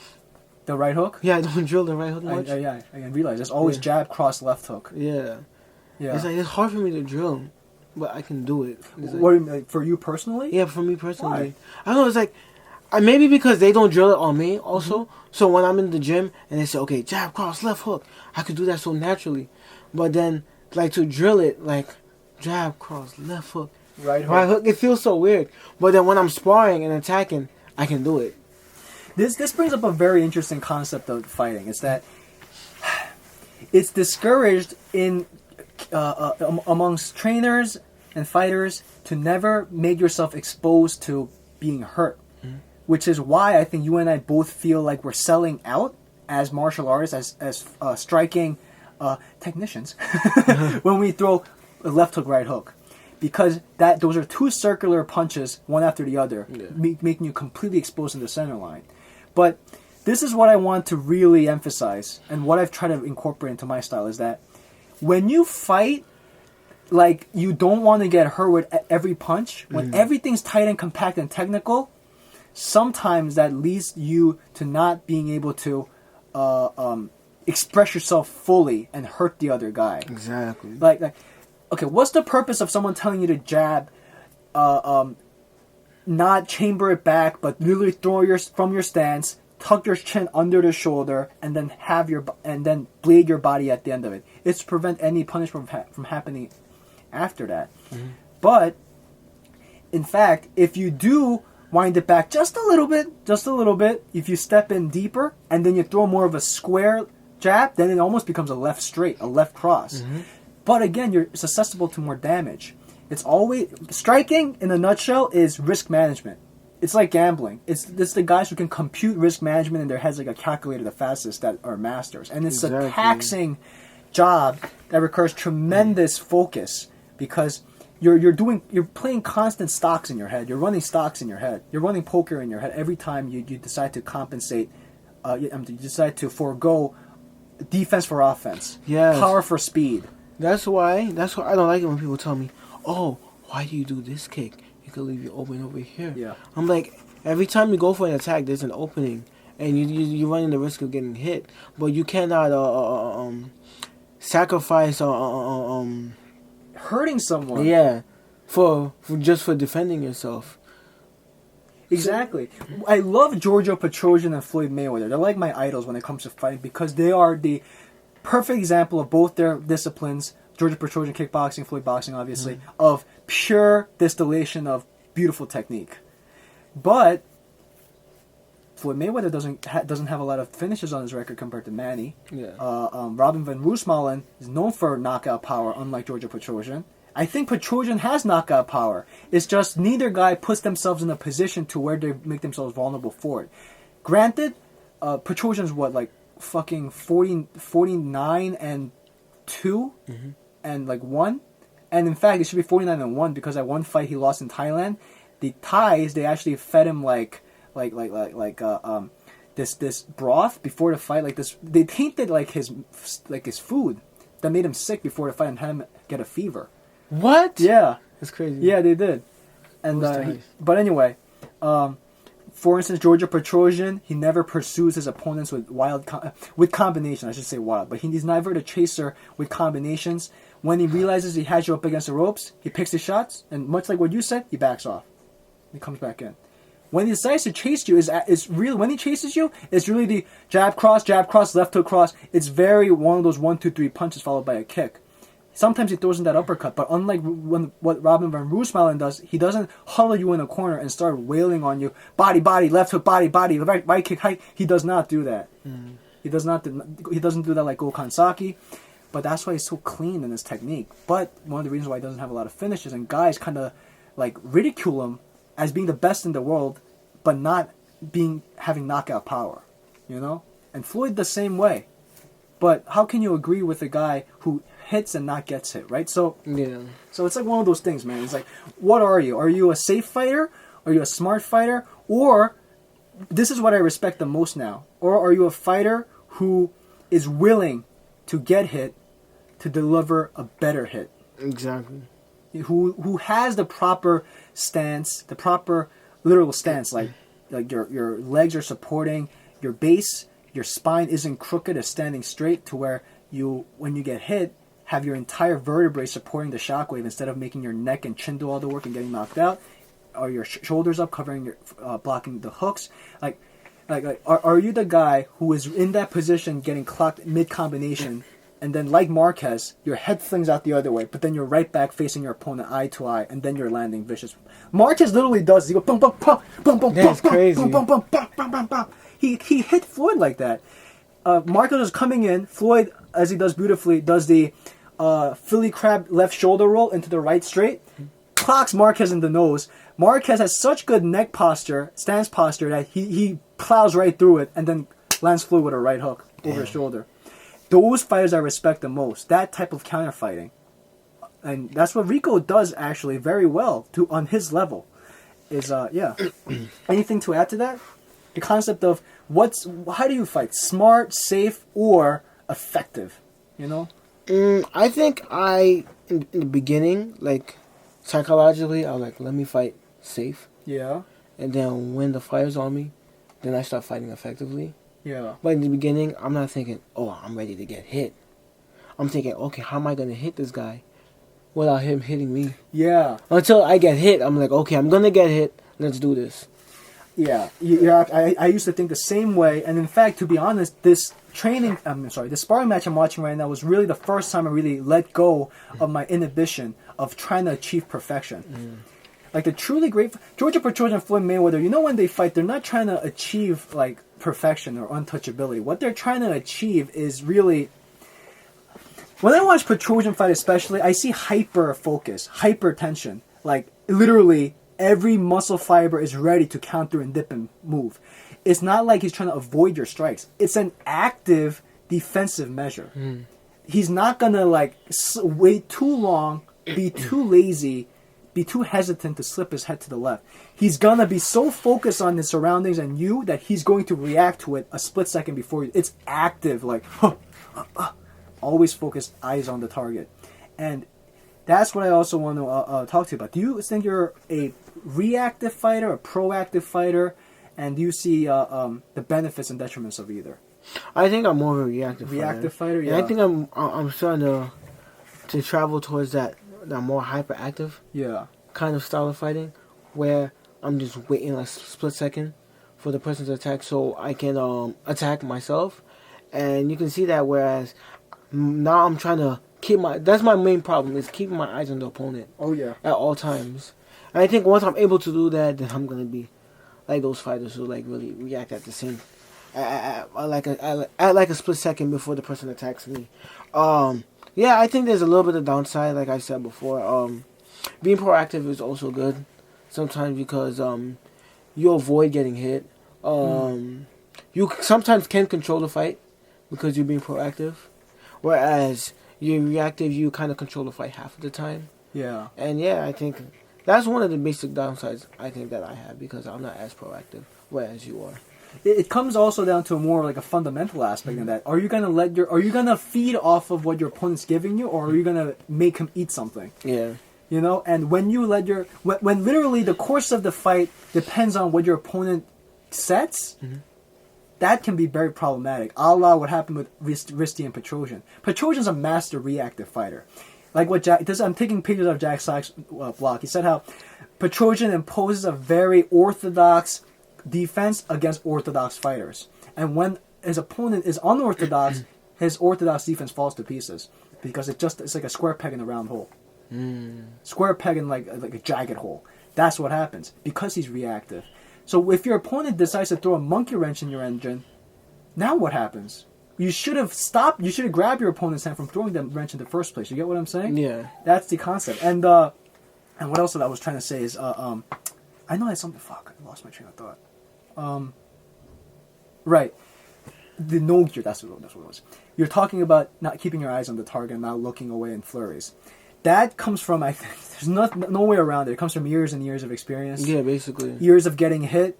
The right hook? Yeah, I don't drill the right hook much. I can realize. There's always jab, cross, left hook. Yeah. Yeah. It's like, it's hard for me to drill, but I can do it. It's What do you mean, for you personally? Yeah, for me personally. Why? I don't know, it's like, maybe because they don't drill it on me also. So when I'm in the gym and they say, okay, jab, cross, left hook, I could do that so naturally. But then, like, to drill it, like, jab, cross, left hook, Right hook, it feels so weird. But then when I'm sparring and attacking, I can do it. This brings up a very interesting concept of fighting. It's that it's discouraged in amongst trainers and fighters to never make yourself exposed to being hurt, which is why I think you and I both feel like we're selling out as martial artists, as striking technicians when we throw a left hook, right hook. Because those are two circular punches, one after the other, making you completely exposed in the center line. But this is what I want to really emphasize, and what I've tried to incorporate into my style, is that when you fight, like, you don't want to get hurt with every punch. When everything's tight and compact and technical, sometimes that leads you to not being able to express yourself fully and hurt the other guy. Exactly. Like, okay, what's the purpose of someone telling you to jab, not chamber it back, but literally throw from your stance, tuck your chin under the shoulder, and then blade your body at the end of it? It's to prevent any punishment from happening after that. But in fact, if you do wind it back just a little bit. If you step in deeper, and then you throw more of a square jab, then it almost becomes a left straight, a left cross. Mm-hmm. But again, you're susceptible to more damage. It's always striking. In a nutshell, is risk management. It's like gambling. It's the guys who can compute risk management in their heads like a calculator, the fastest, that are masters. And it's a taxing job that requires tremendous focus because you're playing constant stocks in your head. You're running stocks in your head. You're running poker in your head every time you decide to compensate. You decide to forego defense for offense. Yes. Power for speed. That's why I don't like it when people tell me, "Oh, why do you do this kick? You could leave you open over here." Yeah. I'm like, every time you go for an attack, there's an opening, and you're running the risk of getting hit. But you cannot sacrifice Hurting someone. yeah, for defending yourself. Exactly. I love Giorgio Petrosian and Floyd Mayweather. They're like my idols when it comes to fighting because they are the perfect example of both their disciplines. Giorgio Petrosian, kickboxing, Floyd boxing, obviously, of pure distillation of beautiful technique. But Floyd Mayweather doesn't have a lot of finishes on his record compared to Manny. Yeah. Robin van Roosmalen is known for knockout power, unlike Giorgio Petrosian. I think Petrosian has knockout power. It's just neither guy puts themselves in a position to where they make themselves vulnerable for it. Granted, Petrosian's what, fucking 49 and 2 and 1? And in fact, it should be 49 and 1 because at one fight he lost in Thailand. The Thais, they actually fed him this broth before the fight, they tainted his food that made him sick before the fight and had him get a fever. What? Yeah. That's crazy. Yeah, they did. And but anyway, for instance, Giorgio Petrosian, he never pursues his opponents with with combination. I should say wild, but he's never the chaser with combinations. When he realizes he has you up against the ropes, he picks his shots, and much like what you said, he backs off. He comes back in. When he decides to chase you, is really when he chases you, it's really the jab cross, left hook cross. It's very one of those 1, 2, 3 punches followed by a kick. Sometimes he throws in that uppercut, but unlike what Robin van Roosmalen does, he doesn't huddle you in a corner and start wailing on you. Body, left hook, body, right kick, height. He does not do that. He doesn't do that like Gokhan Saki. But that's why he's so clean in his technique. But one of the reasons why he doesn't have a lot of finishes, and guys kind of ridicule him as being the best in the world, but not having knockout power, And Floyd the same way. But how can you agree with a guy who hits and not gets hit, right? So it's like one of those things, man. It's like, what are you? Are you a safe fighter? Are you a smart fighter? Or, this is what I respect the most now, or are you a fighter who is willing to get hit to deliver a better hit? Exactly. Who has the proper stance, the proper literal stance, like your legs are supporting your base, your spine isn't crooked, it's standing straight to where when you get hit, have your entire vertebrae supporting the shockwave instead of making your neck and chin do all the work and getting knocked out, or your shoulders up covering your blocking the hooks. Are you the guy who is in that position getting clocked mid combination, and then like Marquez, your head flings out the other way, but then you're right back facing your opponent eye to eye, and then you're landing vicious. Marquez literally does. He goes boom, boom, boom, boom, boom, That's boom, crazy. boom, boom, boom, boom, boom, boom, boom. He hit Floyd like that. Marquez is coming in. Floyd, as he does beautifully, does the Philly crab left shoulder roll into the right straight, clocks Marquez in the nose. Marquez has such good neck posture, stance posture, that he plows right through it and then lands Floyd with a right hook over his shoulder. Those fighters I respect the most. That type of counterfighting. And that's what Rico does actually very well on his level. Anything to add to that? The concept of how do you fight? Smart, safe, or effective? I think in the beginning, psychologically, I was let me fight safe. Yeah. And then when the fire's on me, then I start fighting effectively. Yeah. But in the beginning, I'm not thinking, oh, I'm ready to get hit. I'm thinking, okay, how am I going to hit this guy without him hitting me? Yeah. Until I get hit, I'm like, okay, I'm going to get hit. Let's do this. Yeah. I used to think the same way. And in fact, to be honest, this sparring match I'm watching right now was really the first time I really let go of my inhibition of trying to achieve perfection. Like the truly great Georgia Petrosian and Floyd Mayweather, you know, when they fight, they're not trying to achieve like perfection or untouchability. What they're trying to achieve is really. When I watch Petrosian fight, especially, I see hyper focus, hyper tension. Like literally, every muscle fiber is ready to counter and dip and move. It's not like he's trying to avoid your strikes. It's an active defensive measure. He's not gonna like wait too long, be too lazy, be too hesitant to slip his head to the left. He's gonna be so focused on his surroundings and you that he's going to react to it a split second before you. It's active, like always focused, eyes on the target, and that's what I also want to talk to you about. Do you think you're a reactive fighter, a proactive fighter, and do you see the benefits and detriments of either? I think I'm more of a reactive fighter. Yeah. And I think I'm starting to travel towards that more hyperactive kind of style of fighting, where I'm just waiting like split second for the person to attack so I can attack myself, and you can see that. Whereas now I'm trying to that's my main problem, is keeping my eyes on the opponent. Oh yeah. At all times, and I think once I'm able to do that, then I'm gonna be like those fighters who like really react at the same. At like a split second before the person attacks me. Yeah, I think there's a little bit of downside, like I said before. Being proactive is also good sometimes because you avoid getting hit. You sometimes can control the fight because you're being proactive, whereas you're reactive, you kind of control the fight half of the time. Yeah. And yeah, I think that's one of the basic downsides I think that I have, because I'm not as proactive, whereas you are. It comes also down to a more like a fundamental aspect of that. Are you gonna feed off of what your opponent's giving you, or are you gonna make him eat something? Yeah. You know, and when you let when literally the course of the fight depends on what your opponent sets, that can be very problematic. A la what happened with Risty and Petrosian. Petrosian's a master reactive fighter. Like what I'm taking pictures of Jack Sock's blog. He said how Petrosian imposes a very orthodox defense against orthodox fighters, and when his opponent is unorthodox, his orthodox defense falls to pieces because it's like a square peg in a round hole. Square peg in like a jagged hole. That's what happens because he's reactive. So if your opponent decides to throw a monkey wrench in your engine, now what happens? You should have stopped. You should have grabbed your opponent's hand from throwing the wrench in the first place. You get what I'm saying? Yeah. That's the concept. And what else that I was trying to say is I know I had something. Fuck, I lost my train of thought. Right. The no gear, that's what it was. You're talking about not keeping your eyes on the target and not looking away in flurries. That comes from, I think, there's no way around it. It comes from years and years of experience. Yeah, basically. Years of getting hit.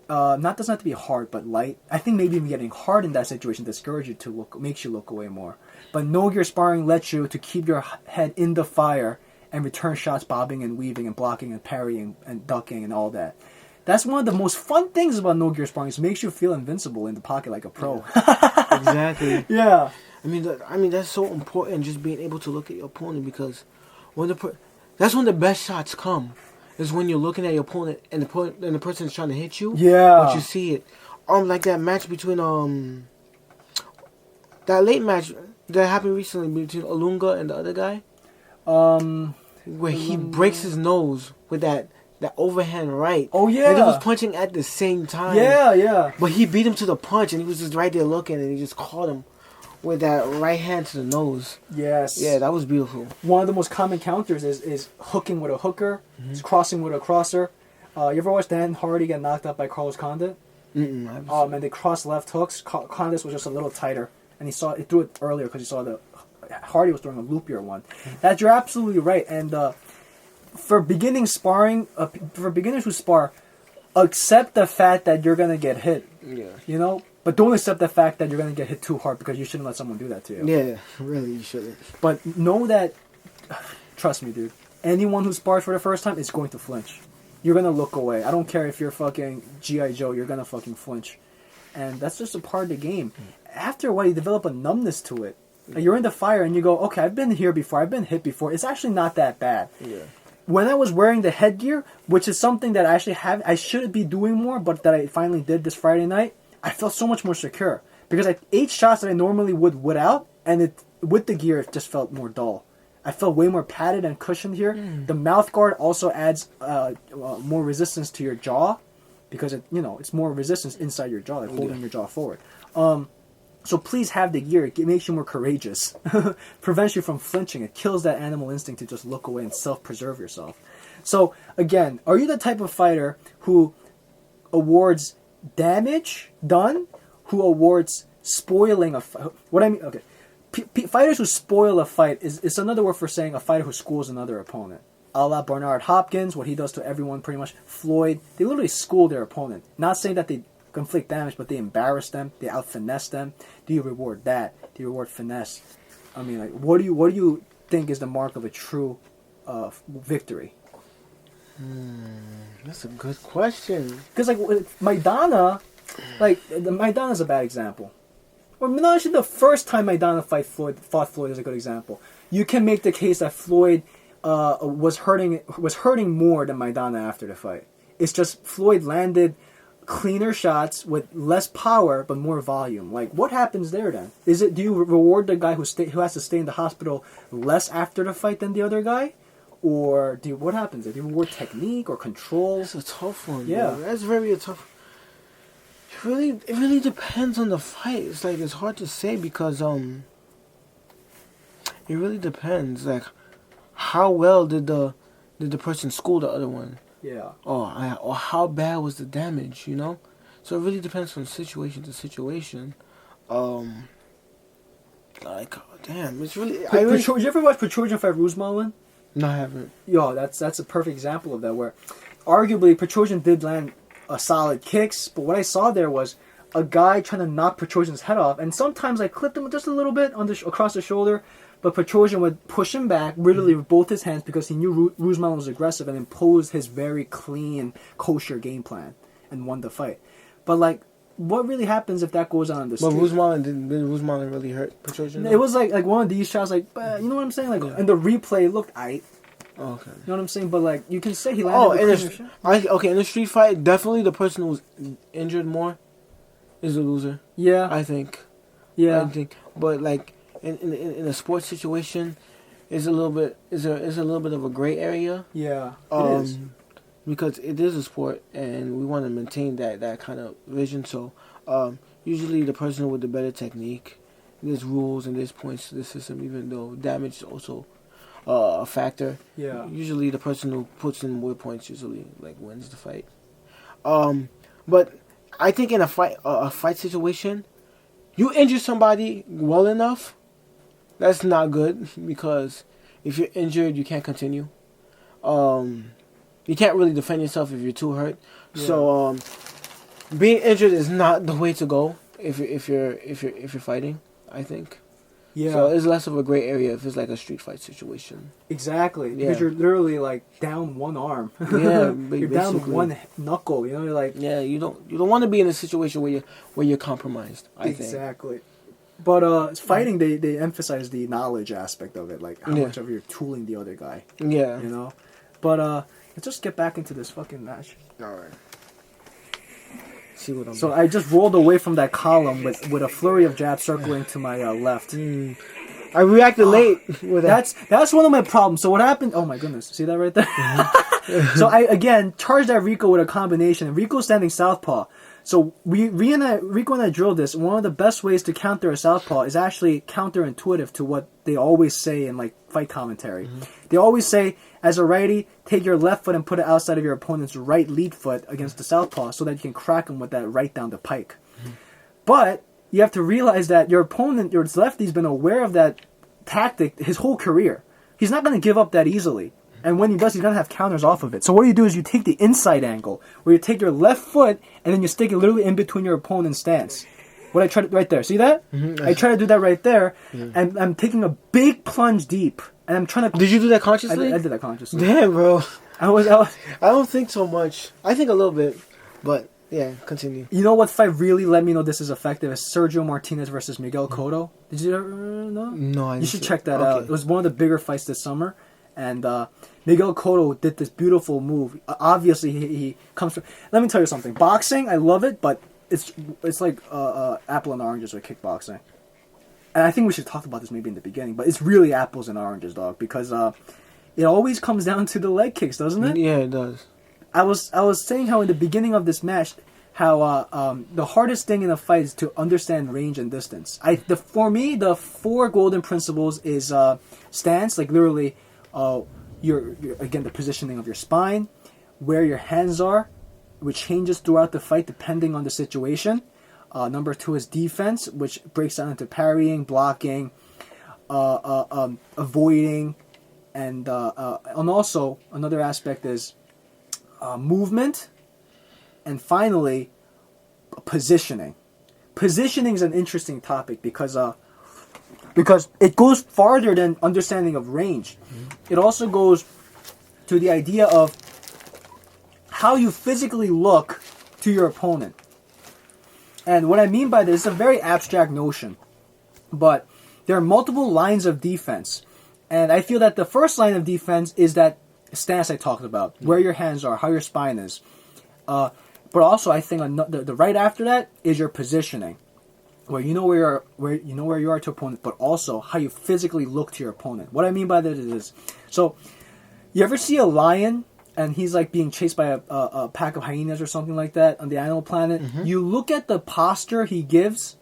Doesn't have to be hard, but light. I think maybe even getting hard in that situation discourages you to makes you look away more. But no gear sparring lets you to keep your head in the fire and return shots, bobbing and weaving and blocking and parrying and ducking and all that. That's one of the most fun things about no gear sparring. It makes you feel invincible in the pocket like a pro. Yeah. Exactly. Yeah. I mean that's so important, just being able to look at your opponent, because that's when the best shots come. Is when you're looking at your opponent and the person is trying to hit you. Yeah. But you see it. Like that match between that late match that happened recently between Olunga and the other guy. Where he breaks his nose with that overhand right. Oh yeah. And he was punching at the same time. Yeah. But he beat him to the punch, and he was just right there looking, and he just caught him with that right hand to the nose. Yes. Yeah, that was beautiful. One of the most common counters is hooking with a hooker, is crossing with a crosser. You ever watch Dan Hardy get knocked out by Carlos Condit? And they crossed left hooks. Condit was just a little tighter, and he threw it earlier because he saw Hardy was throwing a loopier one. That you're absolutely right. And for beginning sparring, for beginners who spar, accept the fact that you're gonna get hit. Yeah. You know, but don't accept the fact that you're gonna get hit too hard, because you shouldn't let someone do that to you. Yeah, really, you shouldn't. But know that, trust me, dude. Anyone who spars for the first time is going to flinch. You're gonna look away. I don't care if you're fucking G.I. Joe. You're gonna fucking flinch, and that's just a part of the game. After a while, you develop a numbness to it. Like, you're in the fire, and you go, "Okay, I've been here before. I've been hit before. It's actually not that bad." Yeah. When I was wearing the headgear, which is something that I should be doing more, but that I finally did this Friday night, I felt so much more secure. Because I 8 shots that I normally would without, and with the gear, it just felt more dull. I felt way more padded and cushioned here. The mouth guard also adds more resistance to your jaw because it's more resistance inside your jaw, like holding your jaw forward. So please have the gear. It makes you more courageous. Prevents you from flinching. It kills that animal instinct to just look away and self-preserve yourself. So again, are you the type of fighter who awards damage done, who awards spoiling a fight? What I mean, okay. Fighters who spoil a fight is another word for saying a fighter who schools another opponent. A la Bernard Hopkins, what he does to everyone pretty much. Floyd, they literally school their opponent. Not saying that they inflict damage, but they embarrass them, they out-finesse them. Do you reward that? Do you reward finesse? I mean, like, what do you think is the mark of a true victory? That's a good question. Because, like, Maidana, Maidana's a bad example. Or not actually the first time Maidana fought Floyd is a good example. You can make the case that Floyd was hurting more than Maidana after the fight. It's just Floyd landed cleaner shots with less power but more volume. Like, what happens there then? Do you reward the guy who has to stay in the hospital less after the fight than the other guy? Or what happens there? Do you reward technique or control? That's a tough one. Yeah, bro. That's very tough. It really depends on the fight. It's like it's hard to say because it really depends. Like, how well did the person school the other one? Yeah. Or how bad was the damage? So it really depends from situation to situation. Like, damn, it's really. Did you ever watch Petrosian fight Rusmalin? No, I haven't. Yo, that's a perfect example of that. Where, arguably, Petrosian did land a solid kicks, but what I saw there was a guy trying to knock Petrosian's head off, and sometimes I clipped him just a little bit across the shoulder, but Petrosian would push him back, literally with both his hands, because he knew Rusmalin was aggressive and imposed his very clean, kosher game plan and won the fight. But like, what really happens if that goes on in the street? But did Rusmalin really hurt Petrosian? It was like one of these shots, like, you know what I'm saying? Like, and the replay looked aight. Oh, okay. You know what I'm saying? But like, you can say he landed in the street fight, definitely the person who's injured more is the loser. Yeah, I think. Yeah, I think. But like in a sports situation, is a little bit of a gray area. Yeah, it is. Because it is a sport, and we want to maintain that kind of vision. So, usually the person with the better technique, there's rules and there's points to the system, even though damage is also a factor. Yeah. Usually the person who puts in more points usually wins the fight. But I think in a fight situation, you injure somebody well enough, that's not good, because if you're injured, you can't continue. You can't really defend yourself if you're too hurt. Yeah. So being injured is not the way to go if you're fighting, I think. Yeah. So it's less of a gray area if it's like a street fight situation. Exactly. Yeah. Because you're literally like down one arm. Yeah. You're down one knuckle. You're like. Yeah. You don't want to be in a situation where you're compromised. I think. Exactly. But fighting, they emphasize the knowledge aspect of it, like how much of you're tooling the other guy. Yeah. But let's just get back into this fucking match. All right. See what I'm So doing. I just rolled away from that column with a flurry of jabs circling to my left. I reacted late with that. That's one of my problems. So what happened? Oh my goodness, see that right there? Mm-hmm. So I again charged at Rico with a combination. Rico's standing southpaw. So Rico and I drilled this. One of the best ways to counter a southpaw is actually counterintuitive to what they always say in like fight commentary. Mm-hmm. They always say, as a righty, take your left foot and put it outside of your opponent's right lead foot against the southpaw so that you can crack him with that right down the pike. Mm-hmm. But you have to realize that your opponent, your lefty's been aware of that tactic his whole career. He's not going to give up that easily. And when he does, he's going to have counters off of it. So what you do is you take the inside angle, where you take your left foot, and then you stick it literally in between your opponent's stance. What I try to, right there, see that? Mm-hmm. I try to do that right there, and I'm taking a big plunge deep, and I'm trying to... Did you do that consciously? I did that consciously. Damn, bro. I don't think so much. I think a little bit, but yeah, continue. You know what fight really let me know this is effective? Is Sergio Martinez versus Miguel Cotto. Did you ever know? No, I didn't. You should check that out. It was one of the bigger fights this summer. And Miguel Cotto did this beautiful move. Obviously, he comes from... Let me tell you something. Boxing, I love it, but it's like apple and oranges with kickboxing. and I think we should talk about this maybe in the beginning, but it's really apples and oranges, dog, because it always comes down to the leg kicks, doesn't it? Yeah, it does. I was saying how in the beginning of this match, how the hardest thing in a fight is to understand range and distance. For me, the 4 golden principles is stance, like literally, your again the positioning of your spine, where your hands are, which changes throughout the fight depending on the situation. Number 2 is defense, which breaks down into parrying, blocking, avoiding, and also another aspect is movement, and finally positioning. Positioning is an interesting topic because it goes farther than understanding of range. It also goes to the idea of how you physically look to your opponent. And what I mean by this is a very abstract notion, but there are multiple lines of defense. And I feel that the first line of defense is that stance I talked about, where your hands are, how your spine is. But also, I think the right after that is your positioning, where you know where you are to opponent, but also how you physically look to your opponent. What I mean by that is, so you ever see a lion and he's like being chased by a pack of hyenas or something like that on the Animal Planet? Mm-hmm. You look at the posture he gives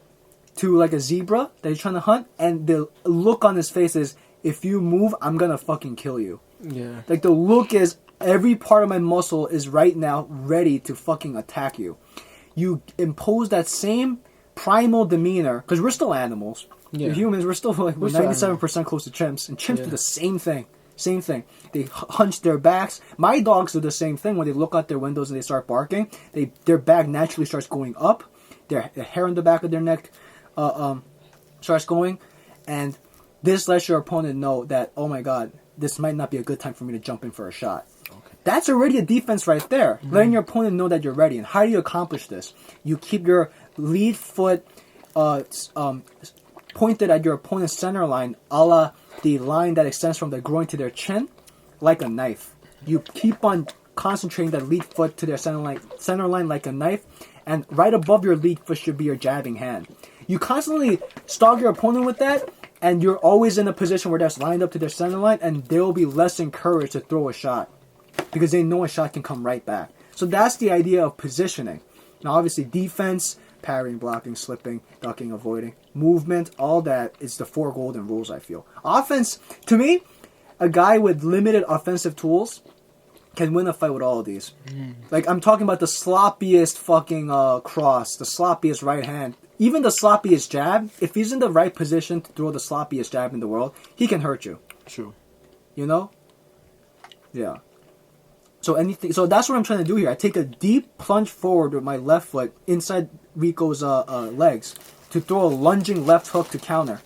to like a zebra that he's trying to hunt, and the look on his face is, if you move, I'm gonna fucking kill you. Yeah. Like the look is, every part of my muscle is right now ready to fucking attack you. You impose that same primal demeanor, because we're still animals. Yeah. We're humans, we're still like We're still 97% close to chimps, and chimps do the same thing. Same thing. They hunch their backs. My dogs do the same thing. When they look out their windows and they start barking, their back naturally starts going up. The hair on the back of their neck starts going, and this lets your opponent know that, oh my god, this might not be a good time for me to jump in for a shot. Okay. That's already a defense right there. Mm-hmm. Letting your opponent know that you're ready. And how do you accomplish this? You keep your lead foot pointed at your opponent's center line, a la the line that extends from their groin to their chin, like a knife. You keep on concentrating that lead foot to their center line like a knife, and right above your lead foot should be your jabbing hand. You constantly stalk your opponent with that, and you're always in a position where that's lined up to their center line, and they'll be less encouraged to throw a shot because they know a shot can come right back. So that's the idea of positioning. Now, obviously, defense, parrying, blocking, slipping, ducking, avoiding, movement, all that is the 4 golden rules, I feel. Offense, to me, a guy with limited offensive tools can win a fight with all of these. Like, I'm talking about the sloppiest fucking cross, the sloppiest right hand, even the sloppiest jab. If he's in the right position to throw the sloppiest jab in the world, he can hurt you. True. You know? Yeah. So that's what I'm trying to do here. I take a deep plunge forward with my left foot inside Rico's legs to throw a lunging left hook to counter.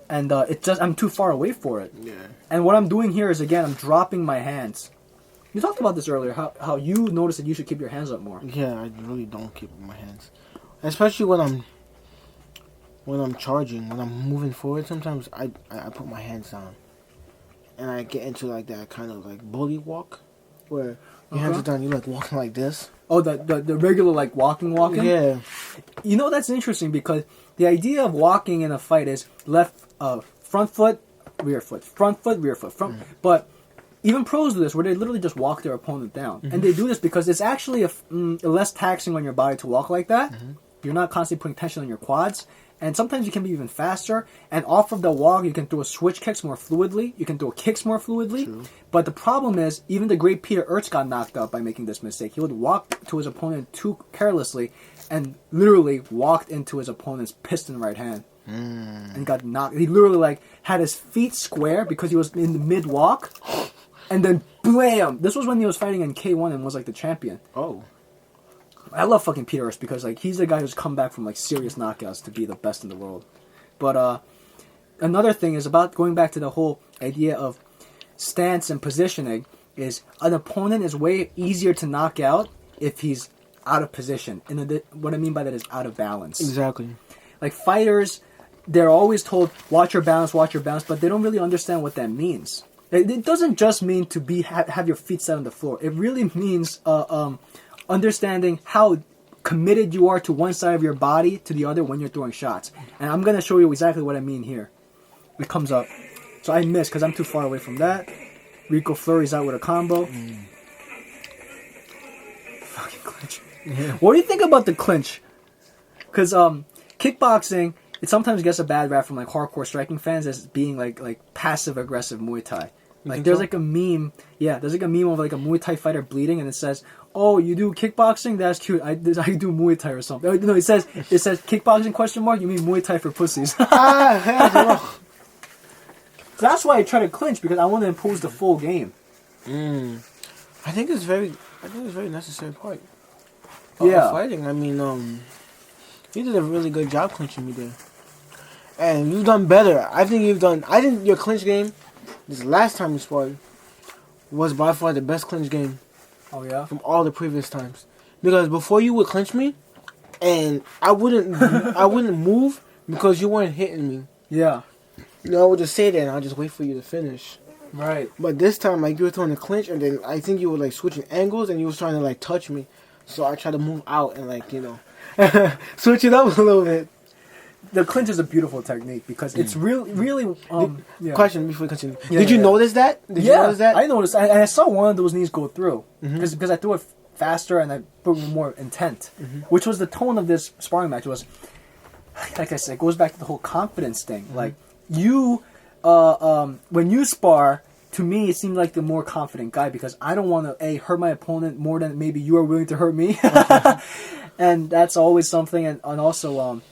And I'm too far away for it. Yeah. And what I'm doing here is, again, I'm dropping my hands. You talked about this earlier, how you noticed that you should keep your hands up more. Yeah, I really don't keep my hands. Especially when I'm charging, when I'm moving forward, sometimes I put my hands down. And I get into like that kind of like bully walk, where your hands are down, you're like walking like this. Oh, the regular like walking? Yeah. You know, that's interesting because the idea of walking in a fight is left front foot, rear foot, front foot, rear foot, front. Mm-hmm. But even pros do this, where they literally just walk their opponent down. Mm-hmm. And they do this because it's actually less taxing on your body to walk like that. Mm-hmm. You're not constantly putting tension on your quads. And sometimes you can be even faster. And off of the walk, you can throw switch kicks more fluidly. You can throw kicks more fluidly. True. But the problem is, even the great Peter Ertz got knocked out by making this mistake. He would walk to his opponent too carelessly and literally walked into his opponent's piston right hand. And got knocked. He literally had his feet square because he was in the mid-walk. And then, blam! This was when he was fighting in K1 and was the champion. Oh. I love fucking Peter Ertz because he's the guy who's come back from serious knockouts to be the best in the world. But another thing is about going back to the whole idea of stance and positioning is an opponent is way easier to knock out if he's out of position. And what I mean by that is out of balance. Exactly. Like fighters, they're always told, watch your balance, but they don't really understand what that means. It doesn't just mean to have your feet set on the floor. It really means understanding how committed you are to one side of your body to the other when you're throwing shots. And I'm going to show you exactly what I mean here. It comes up. So I miss because I'm too far away from that. Rico flurries out with a combo. Fucking clinch. What do you think about the clinch? Because kickboxing, it sometimes gets a bad rap from like hardcore striking fans as being like passive aggressive Muay Thai. Like there's like a meme, there's like a meme of like a Muay Thai fighter bleeding, and it says, "Oh, you do kickboxing? That's cute. I do Muay Thai or something." Oh, no, it says kickboxing question mark. You mean Muay Thai for pussies? That's why I try to clinch because I want to impose the full game. I think it's very necessary part. Yeah. Of fighting. I mean, you did a really good job clinching me there, and you've done better. I think your clinch game, this last time you sparred, was by far the best clinch game. Oh yeah. From all the previous times, because before you would clinch me, and I wouldn't move because you weren't hitting me. Yeah. I would just say that and I'll just wait for you to finish. Right. But this time, like, you were throwing a clinch, and then I think you were, like, switching angles, and you was trying to, like, touch me. So I tried to move out and, like, switch it up a little bit. The clinch is a beautiful technique because it's really. Question before we continue. Yeah, Did you notice that? Did you notice that? I noticed. I saw one of those knees go through because I threw it faster and I put more intent, which was the tone of this sparring match. Was like I said, it goes back to the whole confidence thing. Like you, when you spar, to me it seemed like the more confident guy because I don't want to hurt my opponent more than maybe you are willing to hurt me, and that's always something. And also,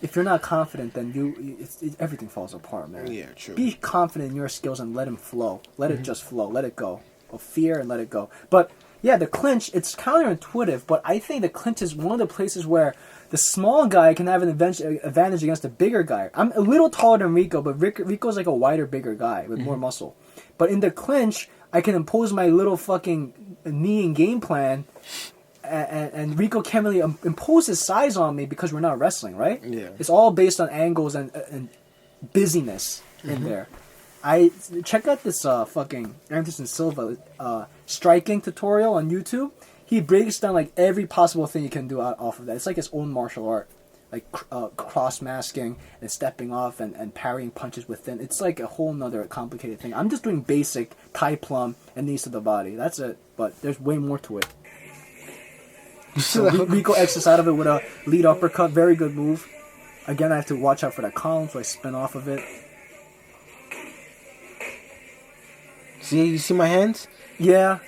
if you're not confident, then everything falls apart, man. Yeah, true. Be confident in your skills and let them flow. Let it just flow. Let it go. Of fear and let it go. But yeah, the clinch, it's counterintuitive, but I think the clinch is one of the places where the small guy can have an advantage against the bigger guy. I'm a little taller than Rico, but Rico's like a wider, bigger guy with more muscle. But in the clinch, I can impose my little fucking knee and game plan, and Rico can't really impose his size on me because we're not wrestling, right? Yeah. It's all based on angles and busyness in there. I check out this fucking Anderson Silva striking tutorial on YouTube. He breaks down like every possible thing you can do off of that. It's like his own martial art, like cross masking and stepping off and parrying punches within. It's like a whole nother complicated thing. I'm just doing basic Thai plum and knees to the body. That's it. But there's way more to it. So Rico X's out of it with a lead uppercut. Very good move. Again, I have to watch out for that column, so I spin off of it. See, you see my hands? Yeah.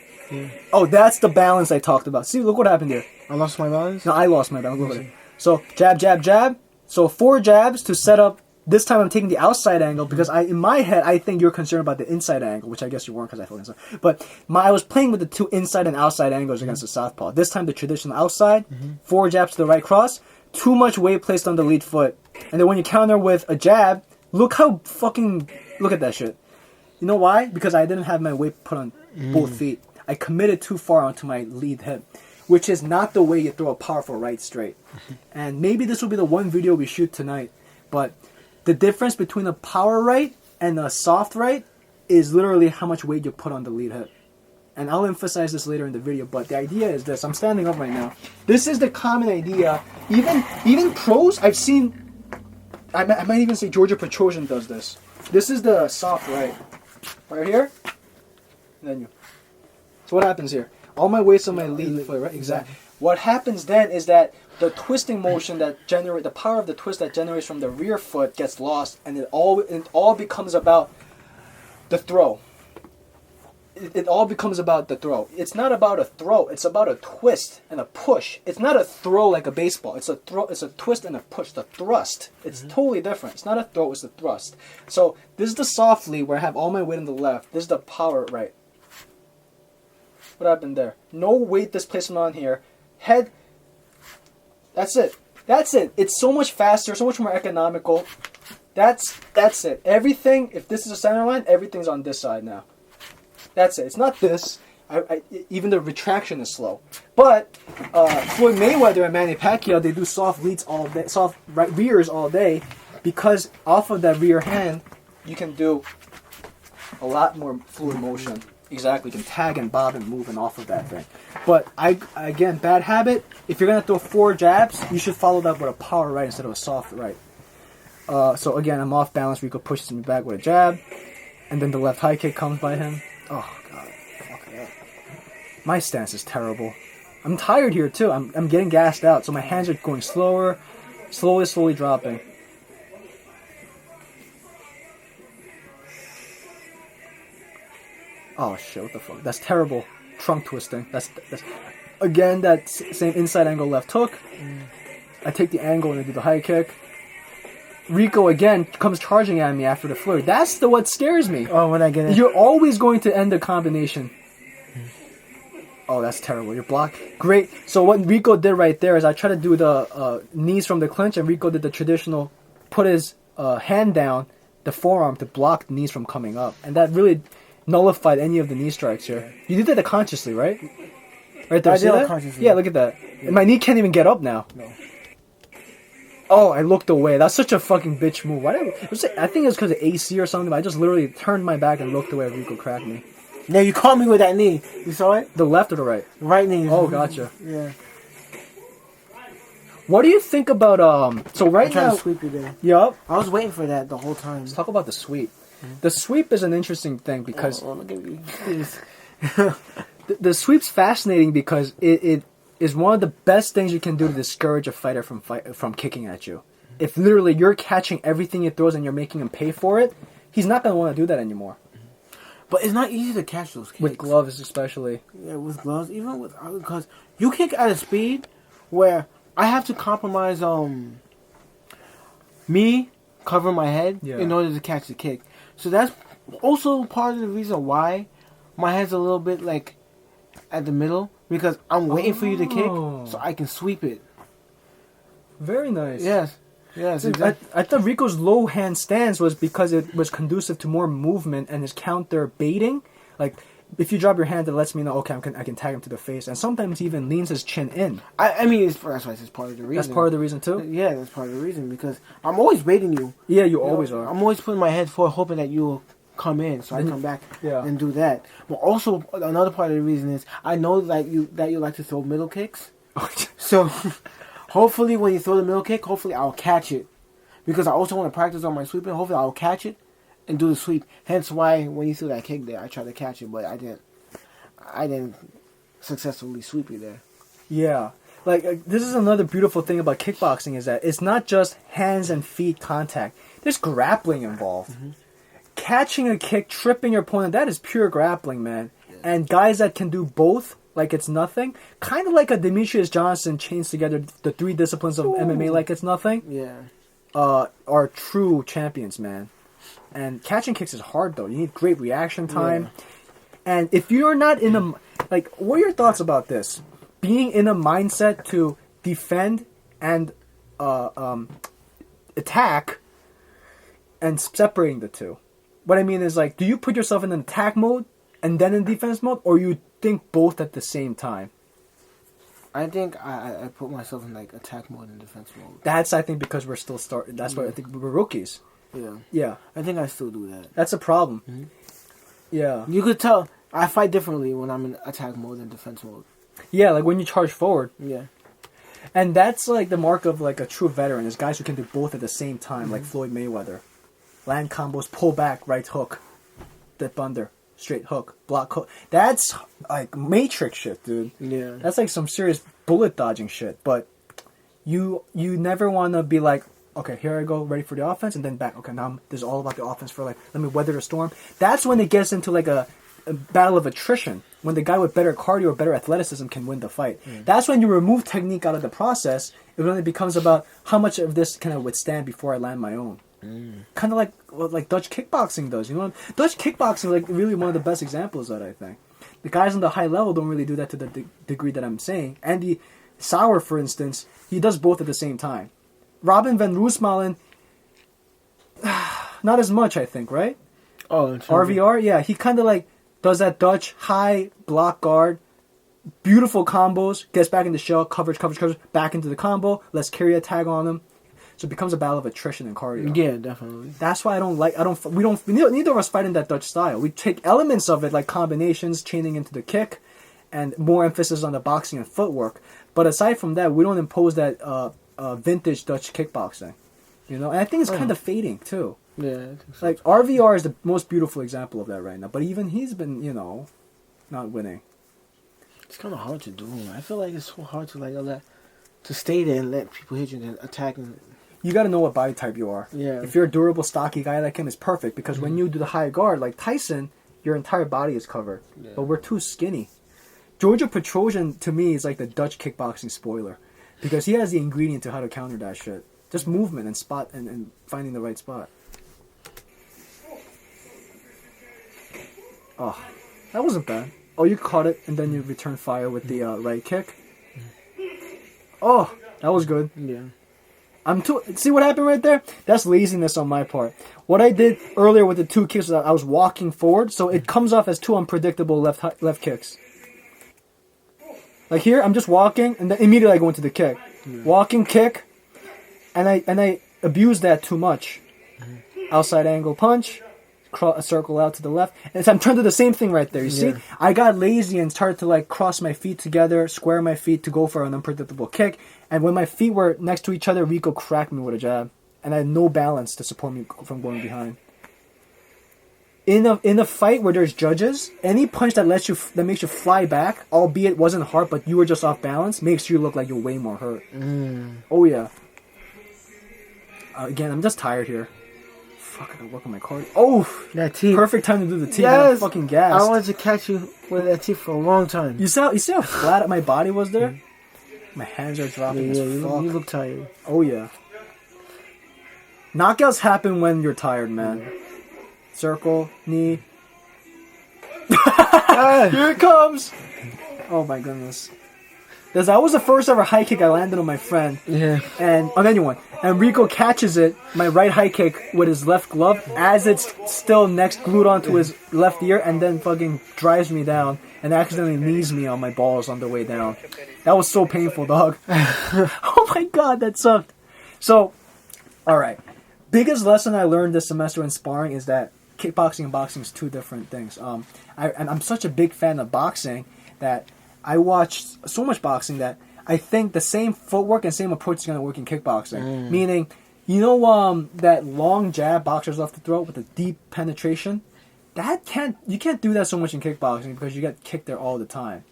Oh, that's the balance I talked about. See, look what happened here. I lost my balance? No, I lost my balance. Look at it. So, jab, jab, jab. So, 4 jabs to set up. This time I'm taking the outside angle because in my head, I think you're concerned about the inside angle, which I guess you weren't because I felt inside. But I was playing with the 2 inside and outside angles against the southpaw. This time the traditional outside, 4 jabs to the right cross, too much weight placed on the lead foot. And then when you counter with a jab, look at that shit. You know why? Because I didn't have my weight put on both feet. I committed too far onto my lead hip, which is not the way you throw a powerful right straight. And maybe this will be the one video we shoot tonight, but the difference between a power right and a soft right is literally how much weight you put on the lead hip. And I'll emphasize this later in the video, but the idea is this. I'm standing up right now. This is the common idea. Even pros, I've seen, I might even say Georgia Petrosian does this. This is the soft right. Right here. And then you. So what happens here? All my weight's on my lead foot, right? Exactly. What happens then is that the twisting motion the power of the twist that generates from the rear foot gets lost, and it all becomes about the throw. It all becomes about the throw. It's not about a throw. It's about a twist and a push. It's not a throw like a baseball. It's a throw. It's a twist and a push. The thrust. It's totally different. It's not a throw. It's a thrust. So this is the soft lead where I have all my weight on the left. This is the power right. What happened there? No weight displacement on here. Head. That's it. That's it. It's so much faster, so much more economical. That's it. Everything, if this is a center line, everything's on this side now. That's it. It's not this. Even the retraction is slow. But Floyd Mayweather and Manny Pacquiao, they do soft leads all day, soft rears all day, because off of that rear hand, you can do a lot more fluid motion. Exactly, you can tag and bob and move and off of that thing. But again, bad habit. If you're gonna throw 4 jabs, you should follow that with a power right instead of a soft right. So again, I'm off balance. Rico pushes me back with a jab, and then the left high kick comes by him. Oh god, fuck that. My stance is terrible. I'm tired here too. I'm getting gassed out, so my hands are going slower, slowly dropping. Oh shit! What the fuck? That's terrible. Trunk twisting. That's again that same inside angle left hook. I take the angle and I do the high kick. Rico again comes charging at me after the flurry. That's what scares me. Oh, when I get it. You're always going to end the combination. Oh, that's terrible. You're blocked. Great. So what Rico did right there is I tried to do the knees from the clinch, and Rico did the traditional, put his hand down, the forearm to block the knees from coming up, and that really nullified any of the knee strikes here. You did that consciously, right? Right there. I See did that? it consciously. Yeah, look at that. And my knee can't even get up now. No. Oh, I looked away. That's such a fucking bitch move. I think it was because of AC or something, but I just literally turned my back and looked away. Rico cracked me. Yeah, you caught me with that knee. You saw it? The left or the right? Right knee. Oh, gotcha. Yeah. What do you think about So right I tried now, to sweep you there. yup. I was waiting for that the whole time. Let's talk about the sweep. The sweep is an interesting thing because Oh, look at me. the sweep's fascinating because it is one of the best things you can do to discourage a fighter from kicking at you. If literally you're catching everything he throws and you're making him pay for it, he's not gonna want to do that anymore. But it's not easy to catch those kicks. With gloves, especially. Yeah, with gloves, even with because you kick at a speed where I have to compromise me covering my head in order to catch the kick. So that's also part of the reason why my head's a little bit like at the middle, because I'm waiting for you to kick so I can sweep it. Very nice. Yes, exactly. I thought Rico's low hand stance was because it was conducive to more movement and his counter baiting. Like, if you drop your hand, it lets me know, okay, I can tag him to the face. And sometimes he even leans his chin in. I mean, that's why it's part of the reason. That's part of the reason, too? Yeah, that's part of the reason, because I'm always baiting you. Yeah, you always are. I'm always putting my head forward, hoping that you'll come in, so I come back and do that. But also, another part of the reason is I know that you like to throw middle kicks. So, hopefully, when you throw the middle kick, hopefully I'll catch it, because I also want to practice on my sweeping. Hopefully, I'll catch it and do the sweep. Hence, why when you threw that kick there, I tried to catch it, but I didn't successfully sweep you there. Yeah. Like, this is another beautiful thing about kickboxing, is that it's not just hands and feet contact. There's grappling involved. Mm-hmm. Catching a kick, tripping your opponent, that is pure grappling, man. Yeah. And guys that can do both, like it's nothing, kind of like a Demetrius Johnson chains together the 3 disciplines of MMA like it's nothing, are true champions, man. And catching kicks is hard, though. You need great reaction time. Yeah. And if you're not in a... Like, what are your thoughts about this? Being in a mindset to defend and attack and separating the two. What I mean is, like, do you put yourself in an attack mode and then in defense mode, or you think both at the same time? I think I put myself in, like, attack mode and defense mode. That's, I think, because we're still starting. That's why I think we're rookies. Yeah. I think I still do that. That's a problem. Mm-hmm. Yeah. You could tell I fight differently when I'm in attack mode and defense mode. Yeah, like when you charge forward. Yeah. And that's like the mark of like a true veteran, is guys who can do both at the same time, like Floyd Mayweather. Land combos, pull back, right hook, dip under, straight hook, block hook. That's like Matrix shit, dude. Yeah. That's like some serious bullet dodging shit. But you never want to be like, okay, here I go, ready for the offense, and then back. Okay, now this is all about the offense for like, let me weather the storm. That's when it gets into like a battle of attrition, when the guy with better cardio or better athleticism can win the fight. That's when you remove technique out of the process. It really becomes about how much of this can I withstand before I land my own. Kind of like Dutch kickboxing does. You know, Dutch kickboxing is like really one of the best examples of that, I think. The guys on the high level don't really do that to the degree that I'm saying. Andy Sauer, for instance, he does both at the same time. Robin van Roosmalen, not as much, I think, right? Oh, RVR, yeah, he kind of like does that Dutch high block guard, beautiful combos, gets back in the shell, coverage, back into the combo, let's carry a tag on him. So it becomes a battle of attrition and cardio. Yeah, definitely. That's why neither of us fight in that Dutch style. We take elements of it, like combinations, chaining into the kick, and more emphasis on the boxing and footwork. But aside from that, we don't impose that vintage Dutch kickboxing. You know, and I think it's kind of fading too. Yeah, I think so. Like RVR is the most beautiful example of that right now. But even he's been, not winning. It's kind of hard to do. I feel like it's so hard to to stay there and let people hit you and attack. And You got to know what body type you are. Yeah. If you're a durable, stocky guy like him, it's perfect because when you do the high guard, like Tyson, your entire body is covered. Yeah. But we're too skinny. Georgia Petrosian, to me, is like the Dutch kickboxing spoiler because he has the ingredient to how to counter that shit. Just movement and spot and finding the right spot. Oh, that wasn't bad. Oh, you caught it and then you return fire with the right kick. Oh, that was good. yeah. See what happened right there? That's laziness on my part. What I did earlier with the 2 kicks was I was walking forward, so it comes off as 2 unpredictable left kicks. Like here, I'm just walking, and then immediately I go into the kick. Walking kick, and I abuse that too much. Outside angle punch, a circle out to the left, and so I'm trying to do the same thing right there. You see, I got lazy and started to cross my feet together, square my feet to go for an unpredictable kick. And when my feet were next to each other, Rico cracked me with a jab, and I had no balance to support me from going behind. In a fight where there's judges, any punch that makes you fly back, albeit wasn't hard, but you were just off balance, makes you look like you're way more hurt. Oh yeah. Again, I'm just tired here. Fuck, I gotta work on my cardio. Oh, That teeth. perfect time to do the teeth. Yes. I'm fucking gassed. I wanted to catch you with that teeth for a long time. You see how flat my body was there? My hands are dropping as you fuck. look tired. Oh yeah. Knockouts happen when you're tired, man. Circle, knee. Here it comes! Oh my goodness. That was the first ever high kick I landed on my friend. Yeah. And on anyone. And Rico catches it, my right high kick, with his left glove as it's still glued onto his left ear, and then fucking drives me down and accidentally knees me on my balls on the way down. That was so painful, dog. Oh my god, that sucked. So, alright. Biggest lesson I learned this semester in sparring is that kickboxing and boxing is 2 different things. I'm such a big fan of boxing that I watched so much boxing that I think the same footwork and same approach is going to work in kickboxing. Meaning, that long jab boxers love to throw with a deep penetration? You can't do that so much in kickboxing because you get kicked there all the time.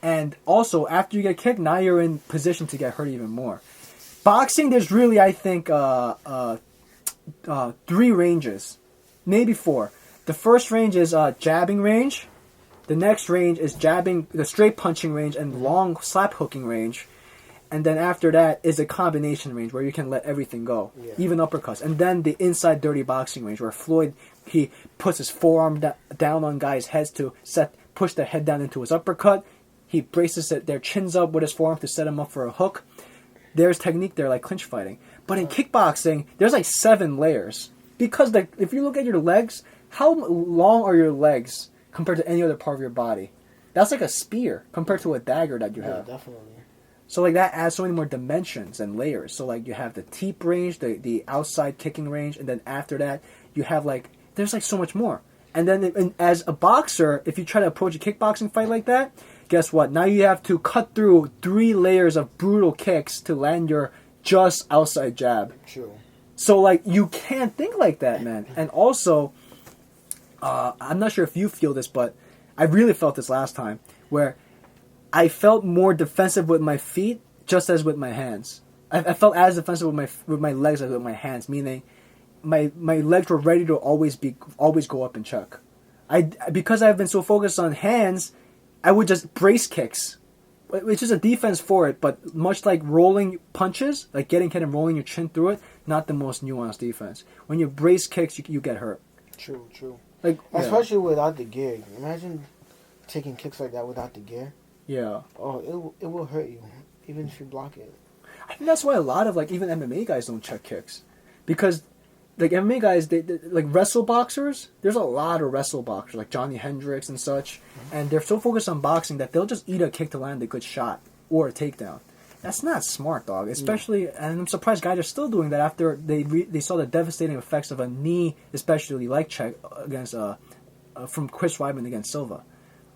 And also, after you get kicked, now you're in position to get hurt even more. Boxing, there's really, I think, 3 ranges. Maybe 4. The first range is jabbing range. The next range is jabbing, the straight punching range, and long slap hooking range. And then after that is a combination range where you can let everything go, even uppercuts. And then the inside dirty boxing range where Floyd, he puts his forearm down on guys' heads to push their head down into his uppercut. He braces their chins up with his forearm to set them up for a hook. There's technique there like clinch fighting. But in kickboxing, there's 7 layers. Because if you look at your legs, how long are your legs compared to any other part of your body? That's like a spear compared to a dagger that you have. Yeah, definitely. So that adds so many more dimensions and layers. So you have the teep range, the outside kicking range, and then after that you have there's so much more. And then as a boxer, if you try to approach a kickboxing fight like that, guess what? Now you have to cut through 3 layers of brutal kicks to land your just outside jab. True. So you can't think like that, man. And also, I'm not sure if you feel this, but I really felt this last time, where I felt more defensive with my feet just as with my hands. I felt as defensive with my legs as with my hands, meaning my legs were ready to always go up and check. Because I've been so focused on hands, I would just brace kicks, which is a defense for it, but much like rolling punches, like getting hit and rolling your chin through it, not the most nuanced defense. When you brace kicks, you get hurt. True. Yeah. Especially without the gear. Imagine taking kicks like that without the gear. Yeah. Oh, it will hurt you, even if you block it. I think that's why a lot of even MMA guys don't check kicks, because MMA guys, they wrestle boxers. There's a lot of wrestle boxers like Johnny Hendricks and such, and they're so focused on boxing that they'll just eat a kick to land a good shot or a takedown. That's not smart, dog. Especially, and I'm surprised guys are still doing that after they saw the devastating effects of a knee, especially leg check against from Chris Weidman against Silva.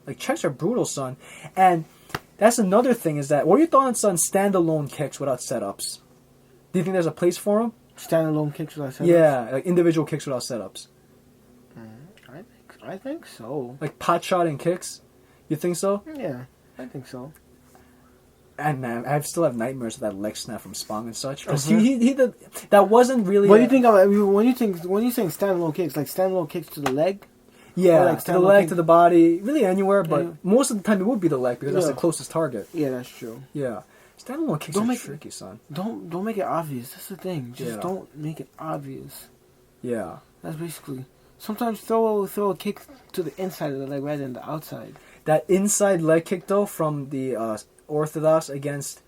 Like, checks are brutal, son. And that's another thing is that, what are your thoughts on standalone kicks without setups? Do you think there's a place for them? Standalone kicks without setups? Yeah, like individual kicks without setups. I think so. Like pot shotting kicks? You think so? Yeah, I think so. And man, I still have nightmares of that leg snap from Spong and such. Because he did, that wasn't really... What do you think of when you think standalone kicks, like standalone kicks to the leg? Yeah, like to the leg, kick? to the body, really anywhere, but Yeah. most of the time it would be the leg because that's the closest target. Yeah, that's true. Yeah. Standalone kicks are tricky, son. Don't make it obvious. That's the thing. Just Yeah. don't make it obvious. Yeah. That's basically. Sometimes throw a kick to the inside of the leg rather than the outside. That inside leg kick, though, from the Orthodox against...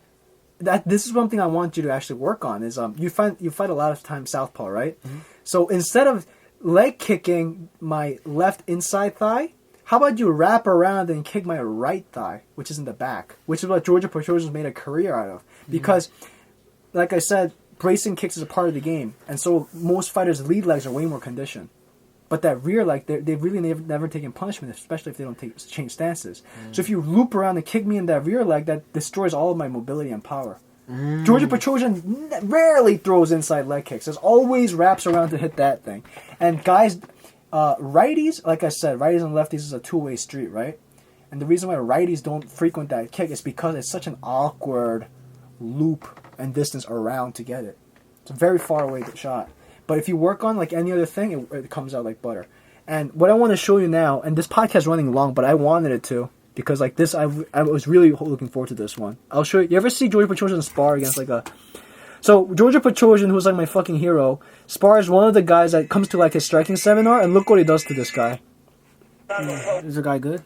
This is one thing I want you to actually work on, is you fight a lot of times southpaw, right? Mm-hmm. So instead of leg kicking my left inside thigh, how about you wrap around and kick my right thigh, which is in the back, which is what Georgia Petrosian's made a career out of. Because, like I said, bracing kicks is a part of the game, and so most fighters' lead legs are way more conditioned. But that rear leg, they've really never taken punishment, especially if they don't change stances. So if you loop around and kick me in that rear leg, that destroys all of my mobility and power. Georgia Petrosian rarely throws inside leg kicks. There's always wraps around to hit that thing. And guys, righties, like I said, righties and lefties is a two-way street, right? And the reason why righties don't frequent that kick is because it's such an awkward loop and distance around to get it. It's a very far away shot. But if you work on like any other thing, it comes out like butter. And what I want to show you now, and this podcast is running long, but I wanted it to, because like this, I was really looking forward to this one. I'll show you. You ever see Georgia Petrosian spar against like a... So Georgia Petrosian, who's like my fucking hero, spars one of the guys that comes to like his striking seminar, and look what he does to this guy. Is the guy good?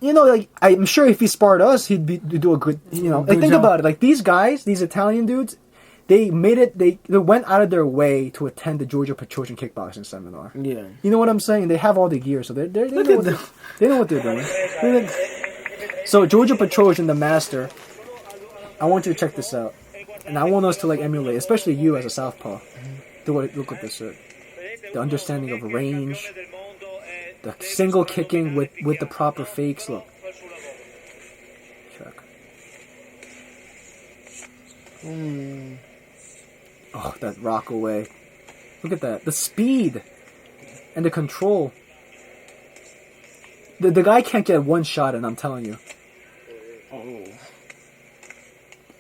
You know, like, I'm sure if he sparred us, he'd do a good, you know. Like, think about it. Like, these guys, these Italian dudes, they made it, they went out of their way to attend the Georgia Petrosian kickboxing seminar. Yeah. You know what I'm saying? They have all the gear, so they know what they're doing. So, Georgia Petrosian, the master, I want you to check this out. And I want us to, like, emulate, especially you as a southpaw. Look at this shit. The understanding of range, the single kicking with the proper fakes. Look. Check. Oh, that rock away. Look at that. The speed and the control. The guy can't get one shot in, I'm telling you. Oh.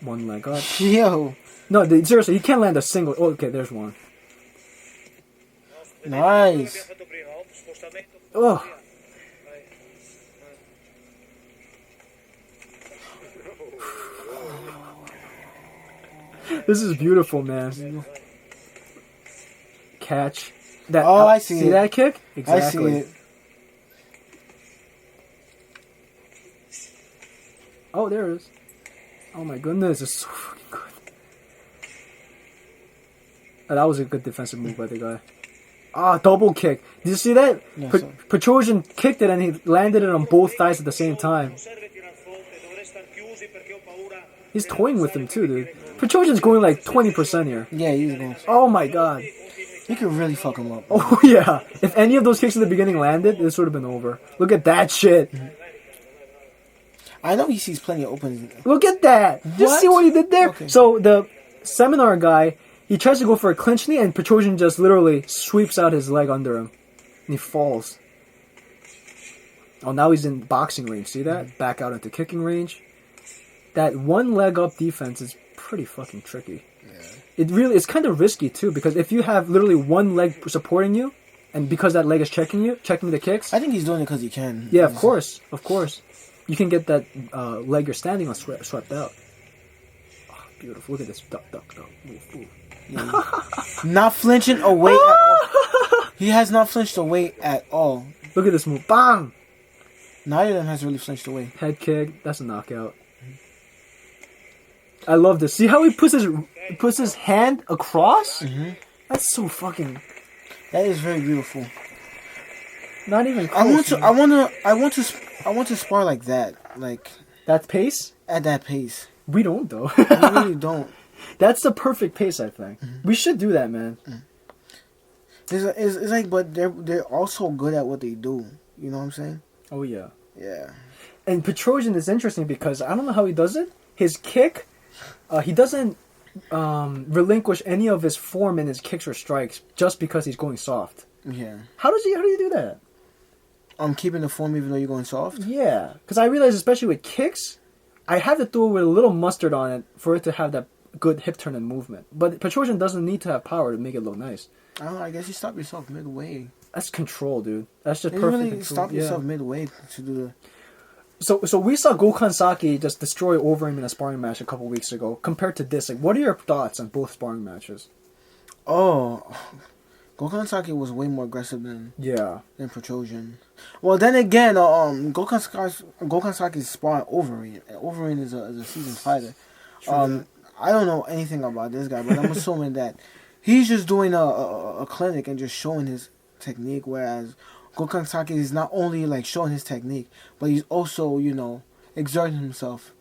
One leg up. Yo. No, seriously, he can't land a single... Oh, okay, there's one. Nice. Oh. This is beautiful, man. Catch. That, oh, I see it. See that kick? Exactly. I see it. Oh, there it is. Oh my goodness, it's so fucking good. Oh, that was a good defensive move by the guy. Ah, double kick. Did you see that? Yeah, Petrosian kicked it and he landed it on both thighs at the same time. He's toying with him too, dude. Petrosian's going like 20% here. Yeah, he's going. Oh my god. He could really fuck him up. Oh yeah. If any of those kicks at the beginning landed, this would have been over. Look at that shit. I know he sees plenty of openings. Look at that. Just see what he did there? Okay. So the seminar guy, he tries to go for a clinch knee and Petrosian just literally sweeps out his leg under him. And he falls. Oh, now he's in boxing range. See that? Back out into kicking range. That one leg up defense is pretty fucking tricky. Yeah. It's kind of risky too, because if you have literally one leg supporting you, and because that leg is checking the kicks. I think he's doing it because he can. Yeah, of course. You can get that leg you're standing on swept out. Oh, beautiful. Look at this. Duck. Move. Yeah. Not flinching away at all. He has not flinched away at all. Look at this move. Bang! Neither of them has really flinched away. Head kick. That's a knockout. I love this. See how he puts his hand across? Mm-hmm. That's so fucking... That is very beautiful. Not even close. I want to spar like that. Like that pace? At that pace. We don't though. We really don't. That's the perfect pace, I think. We should do that, man. It's like, but they're also good at what they do. You know what I'm saying? Oh yeah. Yeah. And Petrosian is interesting because I don't know how he does it. His kick, he doesn't relinquish any of his form in his kicks or strikes just because he's going soft. Yeah. How do you do that? I'm keeping the form even though you're going soft. Yeah, because I realize especially with kicks, I have to throw it with a little mustard on it for it to have that good hip turn and movement. But Petrosian doesn't need to have power to make it look nice. I don't know. I guess you stop yourself midway. That's control, dude. That's just You perfect really control. stop yourself midway to do the. So we saw Gokhan Saki just destroy Overeem in a sparring match a couple weeks ago. Compared to this, like, what are your thoughts on both sparring matches? Oh, Gokhan Saki was way more aggressive than Yeah. Petrosian. Well, then again, Gokhan Saki is sparring Overeem. And Overeem is a seasoned fighter. I don't know anything about this guy, but I'm assuming that he's just doing a clinic and just showing his technique, whereas Gokhan Saki is not only like showing his technique, but he's also, exerting himself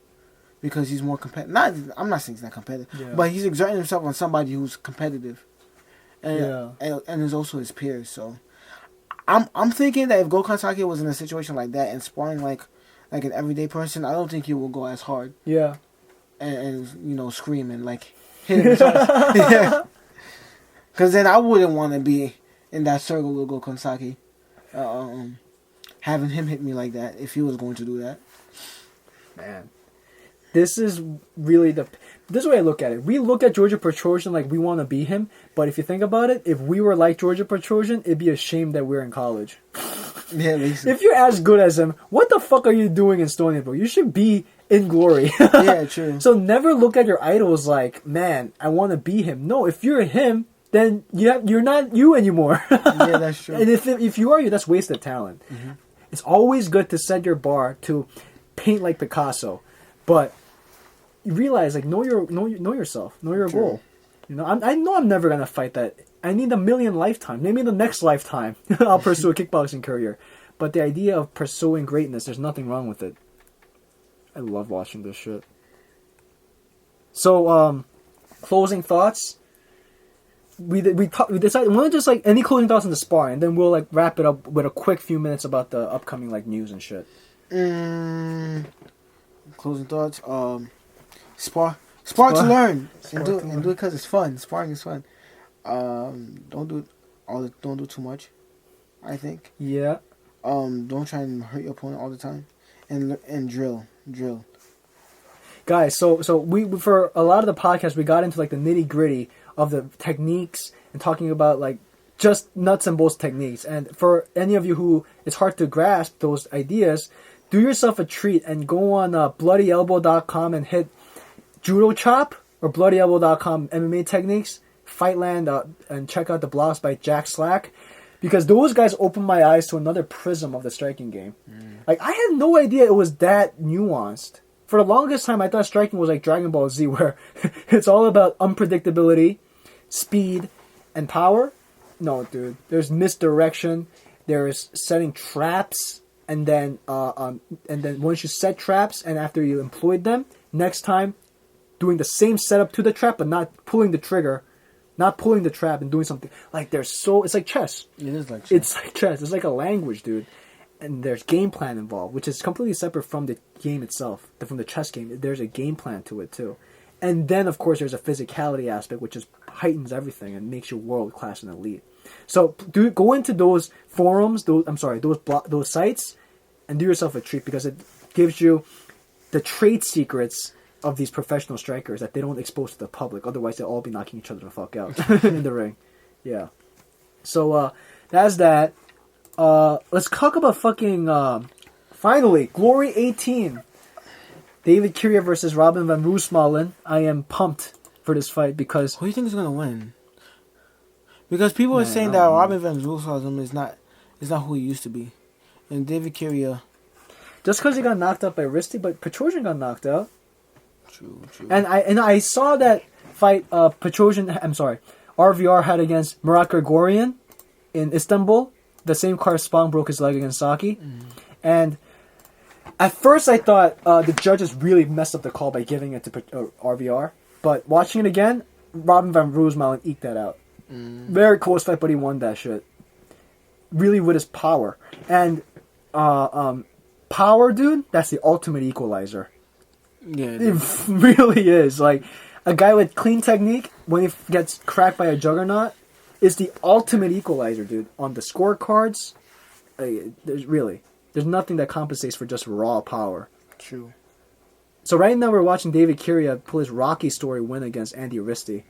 because he's more competitive. I'm not saying he's not competitive, Yeah. but he's exerting himself on somebody who's competitive, and Yeah. and is also his peers. So I'm thinking that if Gokhan Saki was in a situation like that and sparring like an everyday person, I don't think he will go as hard Yeah. and scream and like hit him. Yeah. Because then I wouldn't want to be in that circle with Gokhan Saki. Having him hit me like that if he was going to do that. Man. This is really this is the way I look at it. We look at Georgia Petrosian like we want to be him, but if you think about it, if we were like Georgia Petrosian, it'd be a shame that we're in college. Yeah, basically. If you're as good as him, what the fuck are you doing in Stony Brook? You should be in glory. Yeah, true. So never look at your idols like, man, I want to be him. No, if you're him, then you're not you anymore. Yeah, that's true. And if you are you, that's wasted talent. Mm-hmm. It's always good to set your bar to paint like Picasso, but you realize like know yourself, know your goal. I know I'm never gonna fight that. I need 1,000,000 lifetimes. Maybe the next lifetime I'll pursue a kickboxing career. But the idea of pursuing greatness, there's nothing wrong with it. I love watching this shit. So, closing thoughts. We decided want to just like any closing thoughts on the sparring, and then we'll like wrap it up with a quick few minutes about the upcoming like news and shit. Closing thoughts. Spar to learn and do it because it's fun. Sparring is fun. Don't do too much. I think. Yeah. Don't try and hurt your opponent all the time, and drill. Guys, so we for a lot of the podcast we got into like the nitty gritty of the techniques and talking about like just nuts and bolts techniques. And for any of you who it's hard to grasp those ideas, do yourself a treat and go on bloodyelbow.com and hit judo chop or bloodyelbow.com MMA techniques, Fightland, and check out the blogs by Jack Slack. Because those guys opened my eyes to another prism of the striking game. Like, I had no idea it was that nuanced. For the longest time, I thought striking was like Dragon Ball Z, where it's all about unpredictability, speed, and power. No, dude. There's misdirection. There's setting traps, and then once you set traps, and after you employed them, next time, doing the same setup to the trap, but not pulling the trigger. Not pulling the trap and doing something. Like, it's like chess. It is like chess. It's like chess. It's like a language, dude. And there's game plan involved, which is completely separate from the game itself. From the chess game, there's a game plan to it, too. And then, of course, there's a physicality aspect, which just heightens everything and makes you world-class and elite. So, go into those forums, those sites, and do yourself a treat, because it gives you the trade secrets of these professional strikers that they don't expose to the public. Otherwise, they'll all be knocking each other the fuck out in the ring. Yeah. So, that's that. Let's talk about fucking, finally, Glory 18. David Kiria versus Robin van Roosmalen. I am pumped for this fight because... Who do you think is going to win? Because people are saying that Robin van Roosmalen is not who he used to be. And David Kiria... Just because he got knocked out by Risty, but Petrosian got knocked out. True. And I saw that fight RVR had against Murat Grigorian in Istanbul. The same card Spong broke his leg against Saki. And At first, I thought the judges really messed up the call by giving it to RVR. But watching it again, Robin van Roosmalen eked that out. Very close fight, but he won that shit. Really with his power. And power, dude, that's the ultimate equalizer. Yeah, It really is. Like, a guy with clean technique, when he gets cracked by a juggernaut, is the ultimate equalizer, dude. On the scorecards, there's nothing that compensates for just raw power. true. So right now we're watching David Kiria pull his Rocky story win against Andy Aristi.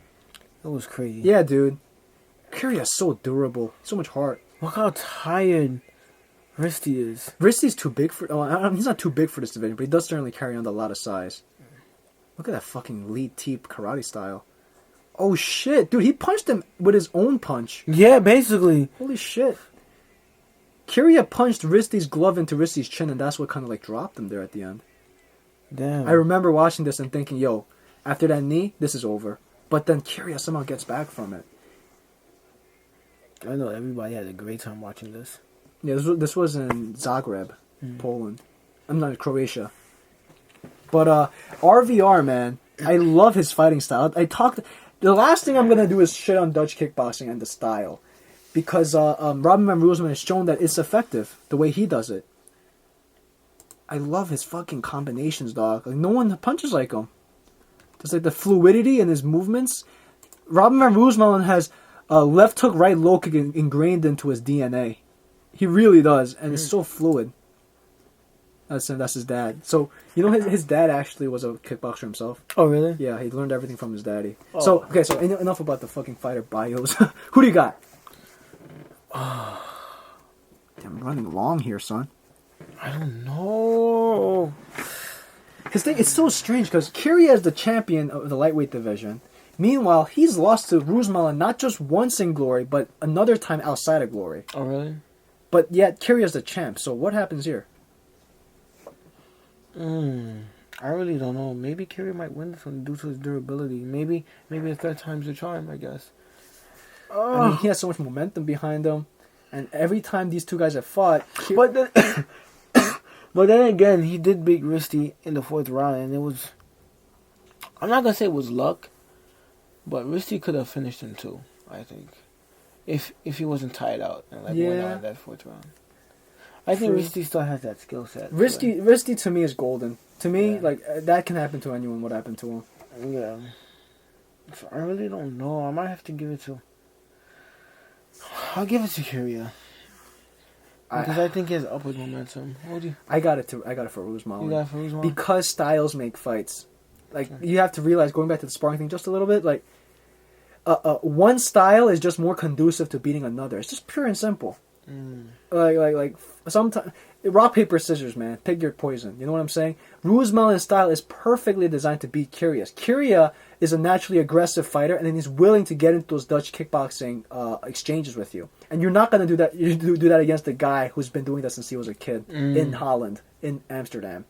That was crazy. Yeah, dude. Kiria's so durable. So much heart. Look how tired Risty is. Risti's too big for... he's not too big for this division, but he does certainly carry on a lot of size. Look at that fucking lead teep karate style. Oh, shit. Dude, he punched him with his own punch. Yeah, basically. Holy shit. Kiria punched Risti's glove into Risti's chin, and that's what kind of like dropped him there at the end. Damn. I remember watching this and thinking, yo, after that knee, this is over. But then Kiria somehow gets back from it. I know everybody had a great time watching this. Yeah, this was in Zagreb, Poland. I'm not Croatia. But RVR, man, I love his fighting style. The last thing I'm gonna do is shit on Dutch kickboxing and the style, because Robin van Roosmalen has shown that it's effective the way he does it. I love his fucking combinations, dog. Like, no one punches like him. Just like the fluidity in his movements. Robin van Roosmalen has left hook, right low kick ingrained into his DNA. He really does, and it's so fluid. That's his dad. So, you know, his dad actually was a kickboxer himself. Oh, really? Yeah, he learned everything from his daddy. Oh. So, okay, so enough about the fucking fighter bios. Who do you got? Damn, I'm running long here, son. I don't know. His thing, it's so strange, because Kiria is the champion of the lightweight division. Meanwhile, he's lost to Roosmalen not just once in Glory, but another time outside of Glory. Oh, really? But yet, Kiria's the champ, so what happens here? I really don't know. Maybe Kyrie might win this one due to his durability. Maybe a third time's the charm, I guess. I mean, he has so much momentum behind him, and every time these two guys have fought... But then, but then again, he did beat Risty in the fourth round, and it was... I'm not going to say it was luck, but Risty could have finished him too, I think. If he wasn't tied out and went out in that fourth round. I think Risty still has that skill set. Risty to me is golden. To me, that can happen to anyone. What happened to him? Yeah. So I really don't know. I might have to give it to... I'll give it to Kyria. Because I think he has upward momentum. What would you... I got it for Roosmalen. You got it for Roosmalen? Because styles make fights. Like, you have to realize, going back to the sparring thing just a little bit, like, one style is just more conducive to beating another. It's just pure and simple. Like sometimes rock paper scissors, man. Pick your poison. You know what I'm saying? Roosmalen's style is perfectly designed to beat Kyria's. Kyria is a naturally aggressive fighter, and then he's willing to get into those Dutch kickboxing exchanges with you. And you're not gonna do that. You do that against a guy who's been doing that since he was a kid in Holland, in Amsterdam.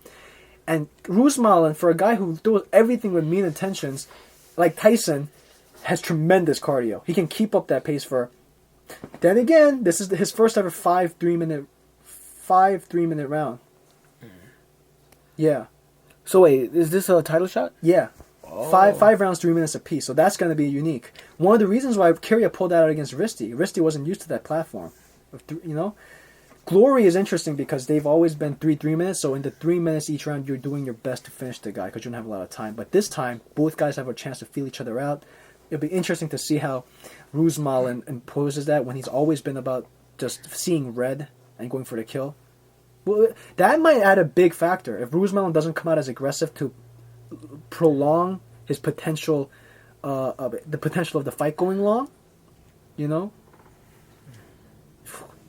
And Roosmalen, for a guy who does everything with mean intentions, like Tyson, has tremendous cardio. He can keep up that pace for. Then again, this is his first ever 5 3-minute round. Yeah. So wait, is this a title shot? Yeah. Oh. Five rounds, 3 minutes apiece. So that's going to be unique. One of the reasons why Kyria pulled out against Risty wasn't used to that platform. You know? Glory is interesting because they've always been 3 minutes. So in the 3 minutes each round, you're doing your best to finish the guy because you don't have a lot of time. But this time, both guys have a chance to feel each other out. It'll be interesting to see how Roosmalen imposes that when he's always been about just seeing red and going for the kill. Well, that might add a big factor. If Roosmalen doesn't come out as aggressive to prolong his potential, the potential of the fight going long, you know?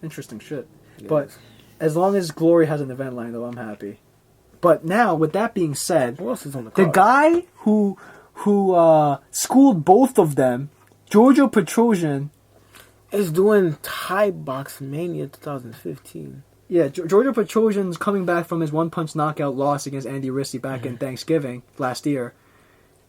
Interesting shit. Yes. But as long as Glory has an event line, though, I'm happy. But now, with that being said, who else is on the card? The guy who schooled both of them, Giorgio Petrosian, is doing Thai Box Mania 2015. Yeah, Giorgio Petrosian's coming back from his one-punch knockout loss against Andy Rissi back in Thanksgiving last year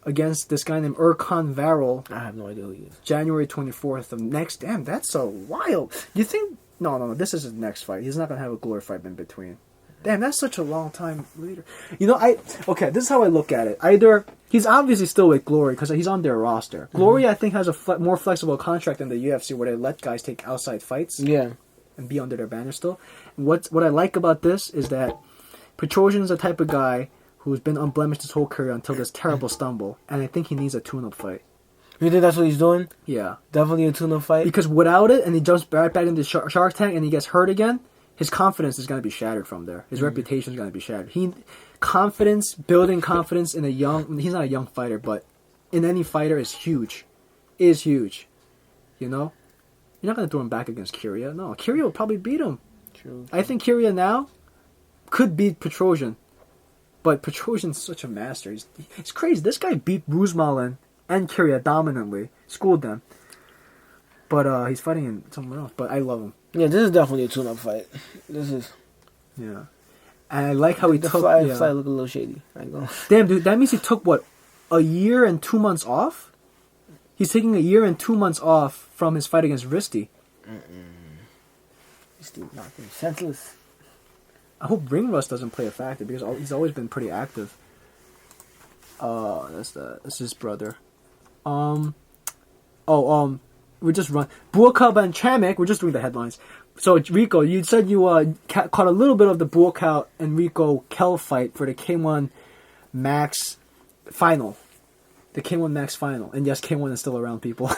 against this guy named Erkan Varol. I have no idea who he is. January 24th of next... Damn, that's so wild. You think... No, this is his next fight. He's not going to have a Glory fight in between. Damn, that's such a long time later. You know, this is how I look at it. Either he's obviously still with Glory because he's on their roster. Glory, I think, has a more flexible contract than the UFC, where they let guys take outside fights. Yeah. And be under their banner still. What I like about this is that Petrosian's the type of guy who's been unblemished his whole career until this terrible stumble, and I think he needs a tune-up fight. You think that's what he's doing? Yeah. Definitely a tune-up fight? Because without it, and he jumps right back into Shark Tank and he gets hurt again, his confidence is going to be shattered from there. His reputation is going to be shattered. Building confidence in he's not a young fighter, but in any fighter is huge. Is huge. You know? You're not going to throw him back against Kyria. No, Kyria will probably beat him. True. I think Kyria now could beat Petrosian. But Petrosian's such a master. It's crazy. This guy beat Rusmalin and Kyria dominantly. Schooled them. But he's fighting in somewhere else. But I love him. Yeah, this is definitely a tune-up fight. This is... Yeah. And I like how he the took... fly yeah. look a little shady. I ain't gonna... Damn, dude, that means he took, what, a year and 2 months off? He's taking a year and 2 months off from his fight against Risty. Risty knocked him senseless. I hope ring rust doesn't play a factor, because he's always been pretty active. That's his brother. We just run. Buakaw and Chamek, we're just doing the headlines. So, Rico, you said you caught a little bit of the Buakaw and Rico Kell fight for the K1 Max final. The K1 Max final. And yes, K1 is still around, people.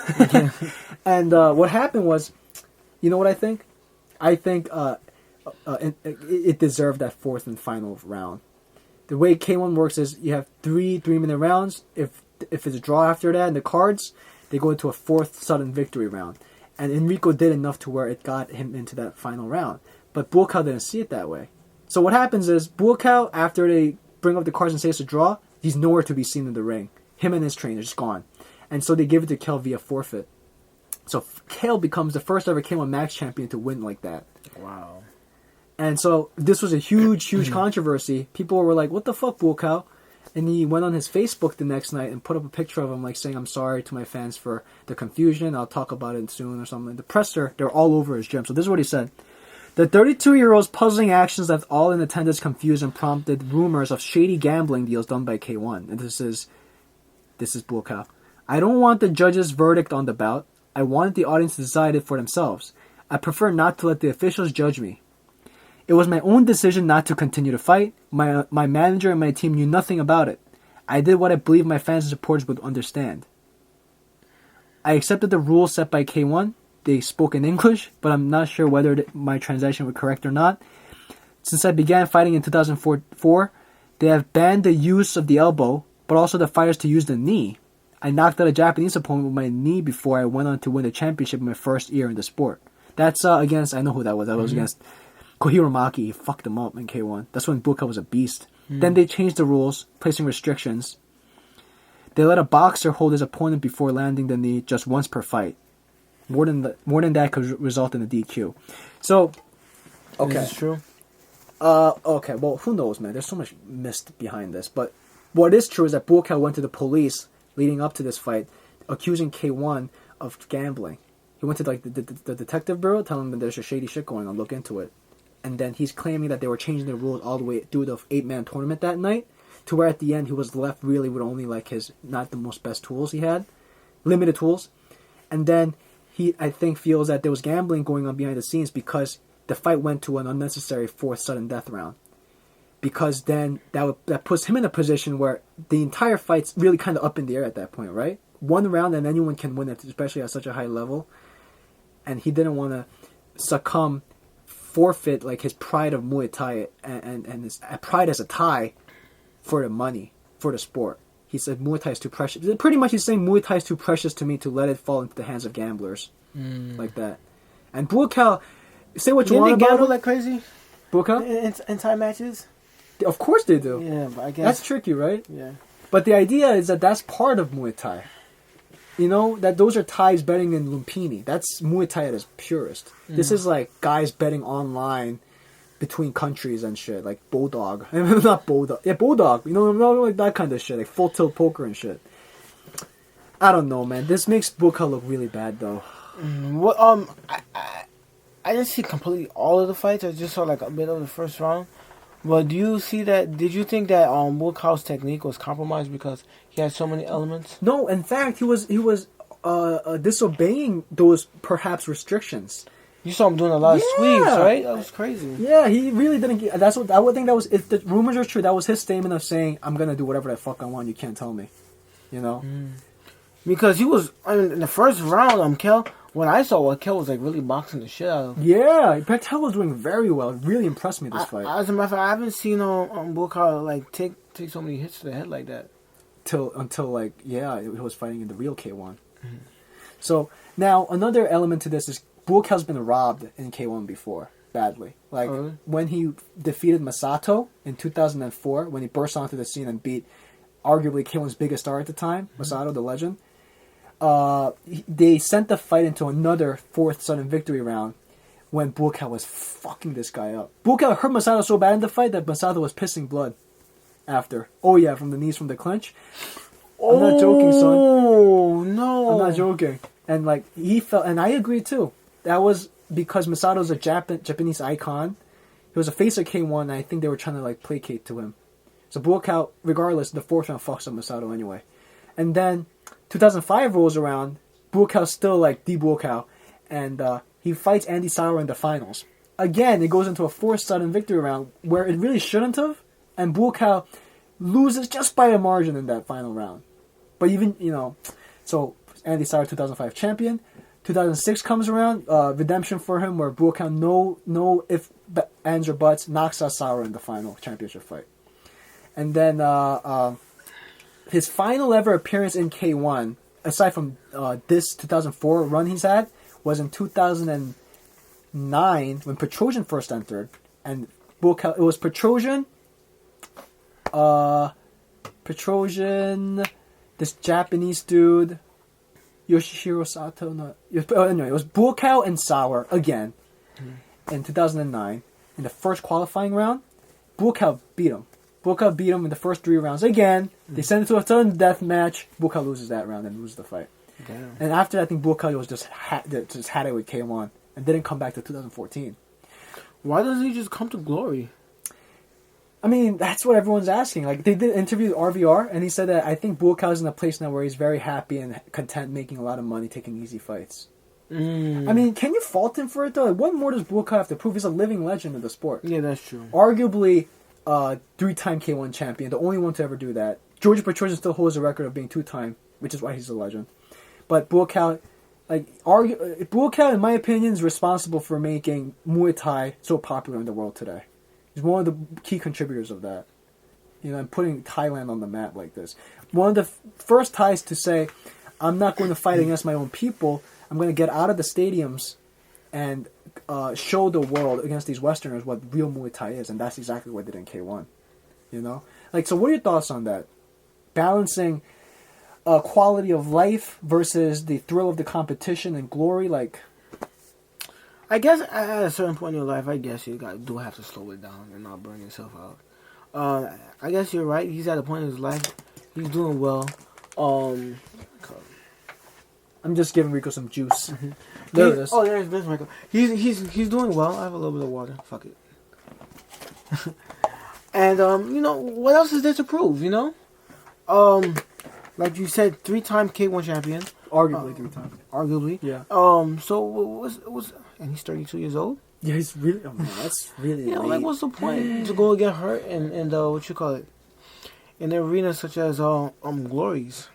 And what happened was, you know what I think? I think it deserved that fourth and final round. The way K1 works is you have 3 3-minute rounds. If it's a draw after that in the cards, they go into a fourth sudden victory round. And Enrico did enough to where it got him into that final round. But Buakaw didn't see it that way. So what happens is, Buakaw, after they bring up the cards and say it's a draw, he's nowhere to be seen in the ring. Him and his trainer just gone. And so they give it to Kell via forfeit. So Kell becomes the first ever K1 Max champion to win like that. Wow. And so this was a huge controversy. People were like, what the fuck, Buakaw? And he went on his Facebook the next night and put up a picture of him, like, saying, I'm sorry to my fans for the confusion. I'll talk about it soon or something. The presser, they're all over his gym. So this is what he said. The 32-year-old's puzzling actions left all in attendance confused and prompted rumors of shady gambling deals done by K1. And this is Buakaw. I don't want the judge's verdict on the bout. I wanted the audience to decide it for themselves. I prefer not to let the officials judge me. It was my own decision not to continue to fight. My manager and my team knew nothing about it. I did what I believe my fans and supporters would understand. I accepted the rules set by K1. They spoke in English, but I'm not sure whether my translation was correct or not. Since I began fighting in 2004, they have banned the use of the elbow, but also the fighters to use the knee. I knocked out a Japanese opponent with my knee before I went on to win the championship in my first year in the sport. That's against, I know who that was. That was against Kohiro Maki. He fucked him up in K1. That's when Buakaw was a beast. Then they changed the rules, placing restrictions. They let a boxer hold his opponent before landing the knee just once per fight. More than that could result in a DQ. So, okay. Is this true? Okay, well, who knows, man? There's so much mist behind this. But what is true is that Buakaw went to the police leading up to this fight, accusing K1 of gambling. He went to the detective bureau, telling them there's a shady shit going on, look into it. And then he's claiming that they were changing the rules all the way through the 8-man tournament that night, to where at the end he was left really with only like his, not the most best tools he had, limited tools. And then he, I think, feels that there was gambling going on behind the scenes because the fight went to an unnecessary fourth sudden death round. Because then that puts him in a position where the entire fight's really kind of up in the air at that point, right? One round and anyone can win it, especially at such a high level. And he didn't want to forfeit like his pride of Muay Thai and his pride as a Thai for the money, for the sport. He said Muay Thai is too precious. Pretty much he's saying Muay Thai is too precious to me to let it fall into the hands of gamblers. Like that. And Buakaw, say what you want Didn't they about gamble him. like crazy Buakaw? in Thai matches? Of course they do. Yeah, but I guess... That's tricky, right? Yeah. But the idea is that that's part of Muay Thai. You know, that those are Thais betting in Lumpini. That's Muay Thai at its purest. This is like guys betting online between countries and shit, like Bulldog. Not Bulldog. Yeah, Bulldog. You know, like that kind of shit, like full tilt poker and shit. I don't know, man. This makes Buakaw look really bad, though. I didn't see completely all of the fights. I just saw like a bit of the first round. But do you see that? Did you think that Woodcow's technique was compromised because he had so many elements? No, in fact, he was disobeying those perhaps restrictions. You saw him doing a lot of sweeps, right? That was crazy. Yeah, he really didn't. That's what I would think. That was, if the rumors are true, that was his statement of saying, "I'm gonna do whatever the fuck I want. You can't tell me." You know. Because he was, I mean, in the first round, Kel. What I saw, Kel was like really boxing the shit out of. Yeah, Bechtel was doing very well. It really impressed me this fight. As a matter of fact, I haven't seen Woodcow like take so many hits to the head like that. Until like, yeah, he was fighting in the real K1. So now another element to this is Buakow's been robbed in K1 before, badly. Like when he defeated Masato in 2004, when he burst onto the scene and beat arguably K1's biggest star at the time, Masato, the legend. They sent the fight into another fourth sudden victory round when Buakow was fucking this guy up. Buakow hurt Masato so bad in the fight that Masato was pissing blood after. Oh yeah, from the knees from the clinch. I'm not joking, son. Oh no, I'm not joking. And like he felt, and I agree too. That was because Masato's a Japanese icon. He was a face of K1, and I think they were trying to like placate to him. So Buakow, regardless, the fourth round fucks up Masato anyway. And then 2005 rolls around. Buakow's still like the Buakow, and he fights Andy Sauer in the finals. Again, it goes into a fourth sudden victory round where it really shouldn't have, and Buakow loses just by a margin in that final round. But even, so Andy Sauer, 2005 champion. 2006 comes around, redemption for him, where Buakow, no if ands or buts, knocks out Sauer in the final championship fight. And then his final ever appearance in K1, aside from this 2004 run he's had, was in 2009 when Petrosian first entered. And Buakow, it was Petrosian, this Japanese dude, Yoshihiro Sato. Anyway, it was Buakow and Sauer again in 2009 in the first qualifying round. Buakow beat him. Buakow beat him in the first 3 rounds again. They sent it to a sudden death match. Buakow loses that round and loses the fight. Damn. And after that, I think Buakow was just had it with K1 and didn't come back to 2014. Why doesn't he just come to glory? I mean, that's what everyone's asking. Like, they did an interview with RVR, and he said that I think Buakow's in a place now where he's very happy and content making a lot of money, taking easy fights. I mean, can you fault him for it, though? Like, what more does Buakow have to prove? He's a living legend of the sport. Yeah, that's true. Arguably, 3-time K1 champion, the only one to ever do that. George Petrosian still holds the record of being 2-time, which is why he's a legend. But Buakow, Buakow, in my opinion, is responsible for making Muay Thai so popular in the world today. He's one of the key contributors of that. And putting Thailand on the map like this. One of the first Thais to say, I'm not going to fight against my own people. I'm going to get out of the stadiums and show the world against these Westerners what real Muay Thai is. And that's exactly what they did in K1. So what are your thoughts on that? Balancing quality of life versus the thrill of the competition and glory, I guess at a certain point in your life, I guess you do have to slow it down and not burn yourself out. I guess you're right. He's at a point in his life. He's doing well. I'm just giving Rico some juice. There it is. Oh, there's Michael. He's doing well. I have a little bit of water. Fuck it. And what else is there to prove? Like you said, 3-time K1 champion. Arguably 3 times. Arguably. Yeah. So what's and he's 32 years old. Yeah, he's really. Oh man, that's really. Like what's the point to go and get hurt and what you call it in arenas such as Glories?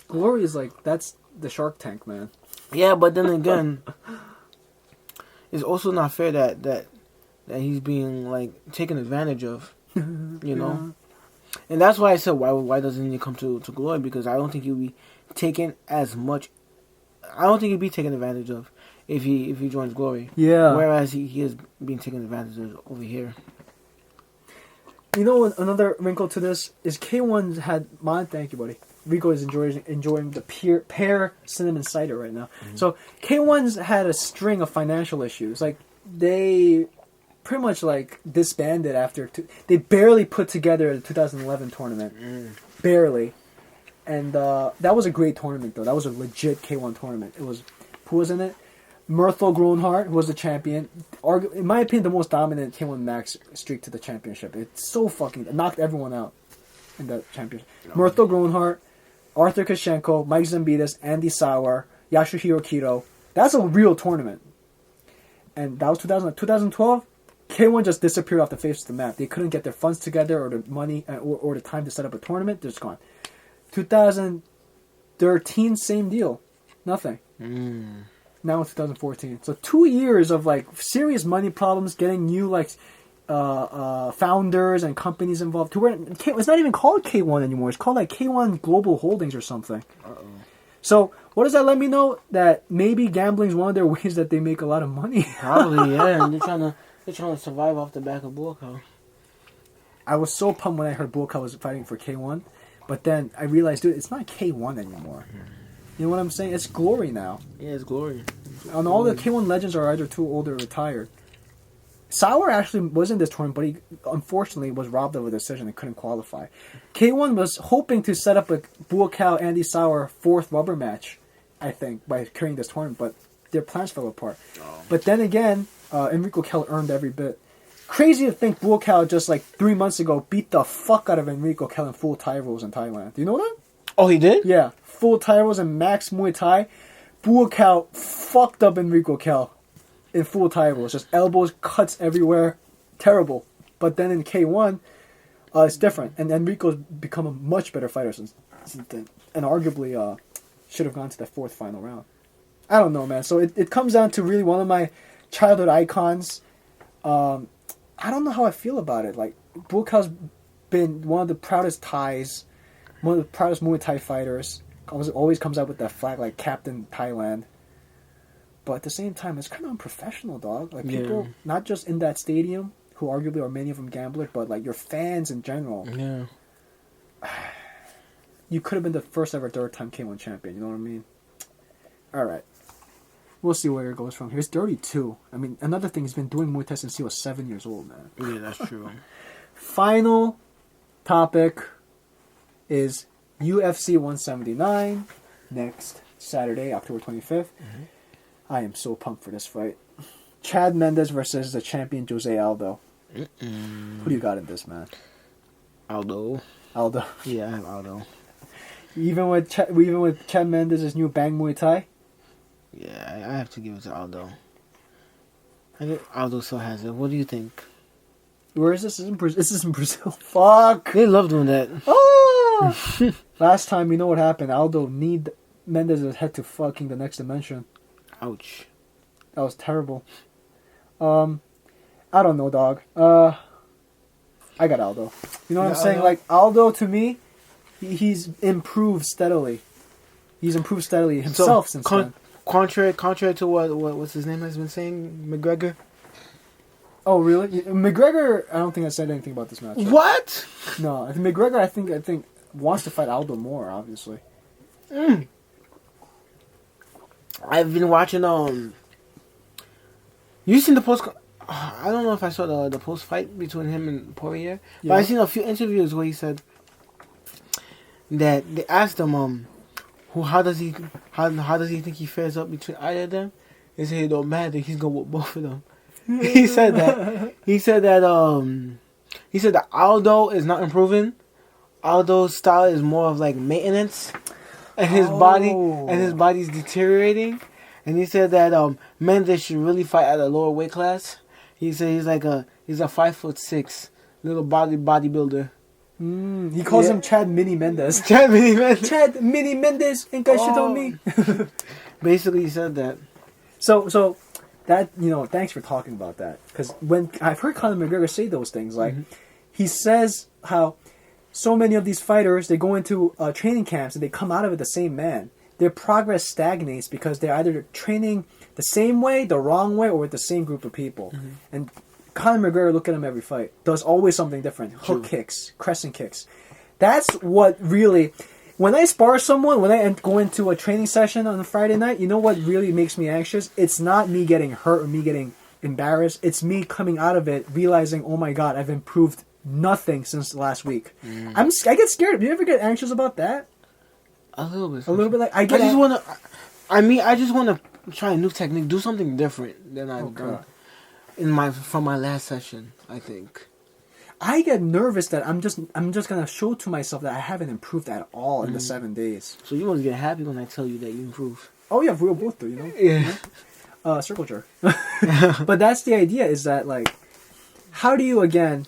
Glory is that's the Shark Tank, man. Yeah, but then again, it's also not fair that he's being taken advantage of. Yeah. And that's why I said why doesn't he come to Glory? Because I don't think he'll be taken as much. I don't think he'd be taken advantage of if he joins Glory. Yeah. Whereas he is being taken advantage of over here. Another wrinkle to this is K1's had thank you, buddy. Rico is enjoying the pear cinnamon cider right now. Mm-hmm. So K1's had a string of financial issues. They pretty much disbanded after they barely put together the 2011 tournament. Barely. And that was a great tournament though. That was a legit K1 tournament. It was, who was in it? Myrtle Groenhart, who was the champion. In my opinion, the most dominant K1 Max streak to the championship. It's so fucking... It knocked everyone out in the championship. No. Myrtle Groenhart, Arthur Kashenko, Mike Zambitas, Andy Sauer, Yasuhiro Kito. That's a real tournament. And that was 2012. K1 just disappeared off the face of the map. They couldn't get their funds together or the money or the time to set up a tournament. They're just gone. 2013, same deal. Nothing. Now it's 2014. So 2 years of like serious money problems, getting new like founders and companies involved. To where it's not even called K1 anymore. It's called like K1 Global Holdings or something. So what does that let me know? That maybe gambling is one of their ways that they make a lot of money. Probably, yeah. And they're trying to survive off the back of Buakaw. I was so pumped when I heard Buakaw was fighting for K1, but then I realized, dude, it's not K1 anymore. You know what I'm saying? It's Glory now. Yeah, it's Glory. And all the K1 legends are either too old or retired. Sauer actually was in this tournament, but he unfortunately was robbed of a decision and couldn't qualify. K1 was hoping to set up a Buakaw Andy Sauer fourth rubber match, I think, by carrying this tournament, but their plans fell apart. But then again, Enrico Kell earned every bit. Crazy to think Buakaw just like 3 months ago beat the fuck out of Enrico Kell in full Thai rules in Thailand. Do you know that? Oh, he did? Yeah, full Thai rules and max Muay Thai. Buakaw fucked up Enrico Kell in full Thai rules. Just elbows, cuts everywhere. Terrible. But then in K1, it's different. And Enrico's become a much better fighter since then. And arguably should have gone to the fourth final round. I don't know, man. So it comes down to really one of my childhood icons. I don't know how I feel about it. Like, Buakaw's been one of the proudest Thais, one of the proudest Muay Thai fighters. Always comes out with that flag like Captain Thailand. But at the same time, it's kind of unprofessional, dog. Like, people, not just in that stadium, who arguably are many of them gamblers, but like your fans in general. Yeah. You could have been the first ever third-time K1 champion, you know what I mean? Alright. We'll see where it goes from here. He's 32. I mean, another thing, he's been doing Muay Thai since he was 7 years old, man. Yeah, that's true. Final topic is UFC 179 next Saturday, October 25th. I am so pumped for this fight. Chad Mendes versus the champion Jose Aldo. Who do you got in this, man? Aldo. Yeah, I have Aldo. Even with Chad Mendes' new Bang Muay Thai? Yeah, I have to give it to Aldo. I think Aldo still has it. What do you think? Where is this? This is in Brazil. Fuck! They love doing that. Oh! Last time, you know what happened? Aldo kneed Mendes' head to fucking the next dimension. Ouch. That was terrible. I don't know, dog. I got Aldo. You know what I'm saying? Aldo? Like, Aldo, to me, he's improved steadily. He's improved steadily himself since then. Contrary to what's his name has been saying, McGregor. Oh, really? McGregor, I don't think I said anything about this match. What? No, McGregor, I think wants to fight Aldo more, obviously. I've been watching. You seen the post? I don't know if I saw the post fight between him and Poirier, but I seen a few interviews where he said that they asked him, how does he think he fares up between either of them? He said it don't matter. He's gonna whoop both of them. He said that. He said that Aldo is not improving. Aldo's style is more of like maintenance, and his body's deteriorating. And he said that Mendes should really fight at a lower weight class. He said he's a 5'6" little bodybuilder. He calls him Chad Mini Mendes. Chad Mini Mendes. Chad Mini Mendes. Ain't got shit on me. Basically, he said that. So that, thanks for talking about that. Because when I've heard Conor McGregor say those things, like he says how so many of these fighters, they go into training camps and they come out of it the same man. Their progress stagnates because they're either training the same way, the wrong way, or with the same group of people. And Conor McGregor, look at him every fight, does always something different. Hook kicks, crescent kicks. That's what really... When I spar someone, when I go into a training session on a Friday night, you know what really makes me anxious? It's not me getting hurt or me getting embarrassed. It's me coming out of it realizing, oh my God, I've improved nothing since last week. I get scared. Do you ever get anxious about that? A little bit. A little bit. Like I just try a new technique. Do something different than I've done from my last session. I think. I get nervous that I'm just gonna show to myself that I haven't improved at all in the 7 days. So you must get happy when I tell you that you improve. Oh yeah, we'll both do, you know. Yeah. Circle jerk. But that's the idea. Is that like, how do you again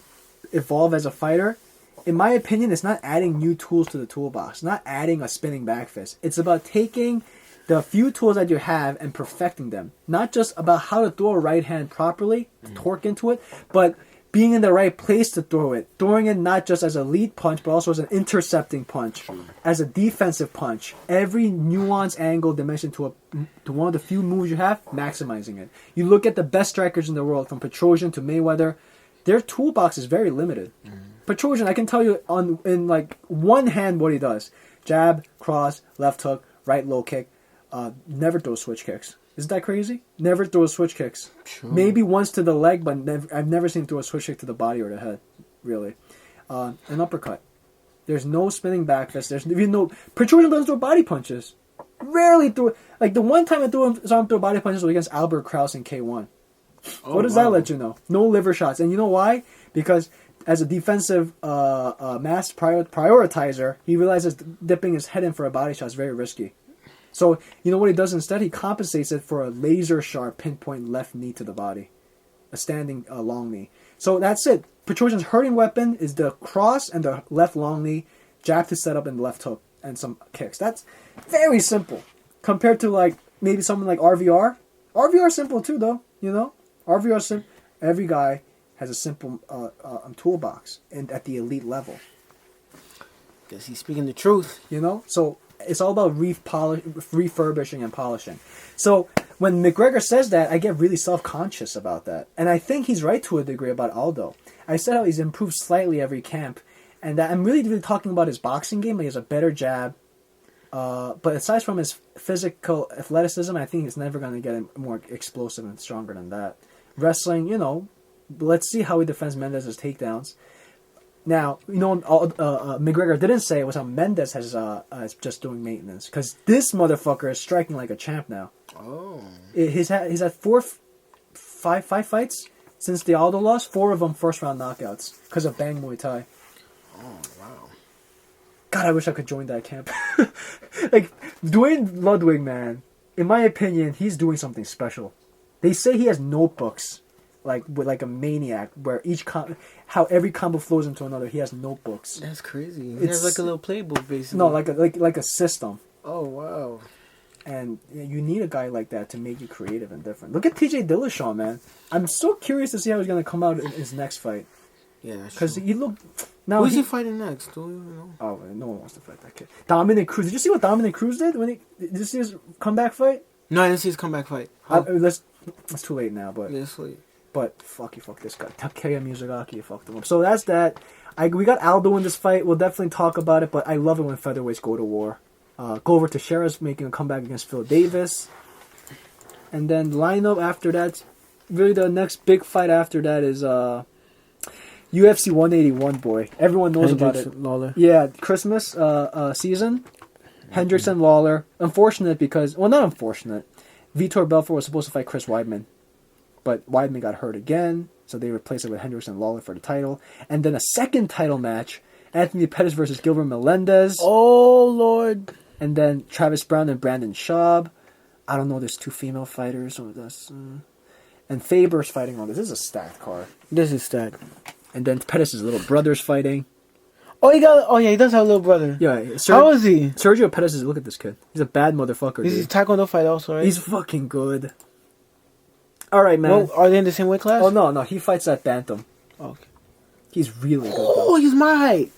evolve as a fighter? In my opinion, it's not adding new tools to the toolbox. Not adding a spinning back fist. It's about taking the few tools that you have and perfecting them. Not just about how to throw a right hand properly, torque into it, but being in the right place to throw it. Throwing it not just as a lead punch, but also as an intercepting punch, as a defensive punch. Every nuance, angle, dimension to one of the few moves you have, maximizing it. You look at the best strikers in the world, from Petrosian to Mayweather, their toolbox is very limited. Petrosian, I can tell you in like one hand what he does. Jab, cross, left hook, right low kick. Never throws switch kicks. Isn't that crazy? Never throws switch kicks. Sure. Maybe once to the leg, but I've never seen him throw a switch kick to the body or the head. Really. An uppercut. There's no spinning back fist. There's even no... Petrosian doesn't throw body punches. Rarely throw... Like, the one time I saw him throw body punches was against Albert Kraus in K1. What does that let you know? No liver shots. And you know why? Because as a defensive mass prioritizer, he realizes dipping his head in for a body shot is very risky. So, you know what he does instead? He compensates it for a laser-sharp pinpoint left knee to the body. A standing long knee. So that's it. Petrosian's hurting weapon is the cross and the left long knee, jab to set up and left hook, and some kicks. That's very simple. Compared to, like, maybe someone like RVR. RVR is simple too, though, you know? RVR is simple. Every guy has a simple toolbox and at the elite level. Guess he's speaking the truth. You know? So... it's all about refurbishing and polishing. So when McGregor says that, I get really self-conscious about that. And I think he's right to a degree about Aldo. I said how he's improved slightly every camp. And that I'm really talking about his boxing game. He has a better jab. But aside from his physical athleticism, I think he's never going to get more explosive and stronger than that. Wrestling, you know, let's see how he defends Mendez's takedowns. Now, you know, McGregor didn't say it was how Mendez is just doing maintenance. Because this motherfucker is striking like a champ now. Oh. He's had five fights since the Aldo loss. 4 of them first-round knockouts because of Bang Muay Thai. Oh, wow. God, I wish I could join that camp. Like, Dwayne Ludwig, man, in my opinion, he's doing something special. They say he has notebooks. Like a maniac, where how every combo flows into another. He has notebooks. That's crazy. He has like a little playbook, basically. No, like a system. Oh wow! And you need a guy like that to make you creative and different. Look at T.J. Dillashaw, man. I'm so curious to see how he's gonna come out in his next fight. Yeah, because he looked. Now who's he fighting next? Do you know? Oh, no one wants to fight that kid. Dominic Cruz. Did you see what Dominic Cruz did did you see his comeback fight? No, I didn't see his comeback fight. It's too late now, but yeah, it's late. But fuck this guy. Takeya Miyazaki fucked him up. So that's that. We got Aldo in this fight. We'll definitely talk about it, but I love it when featherweights go to war. Glover Teixeira's making a comeback against Phil Davis. And then lineup after that, really the next big fight after that is UFC 181, boy. Everyone knows about it. Lawler. Yeah, Christmas season. Hendrickson, Lawler. Unfortunate because... Well, not unfortunate. Vitor Belfort was supposed to fight Chris Weidman. But Weidman got hurt again, so they replaced it with Hendrickson and Lawler for the title. And then a second title match, Anthony Pettis versus Gilbert Melendez. Oh, Lord. And then Travis Brown and Brandon Schaub. I don't know, there's 2 female fighters. So that's, and Faber's fighting on this. This is a stacked card. This is stacked. And then Pettis' little brother's fighting. He does have a little brother. Yeah. How is he? Sergio Pettis look at this kid. He's a bad motherfucker, He's a taekwondo fight also, right? He's fucking good. All right, man. Well, are they in the same weight class? Oh, no. He fights at Bantam. Okay. He's really good. Oh, he's my height.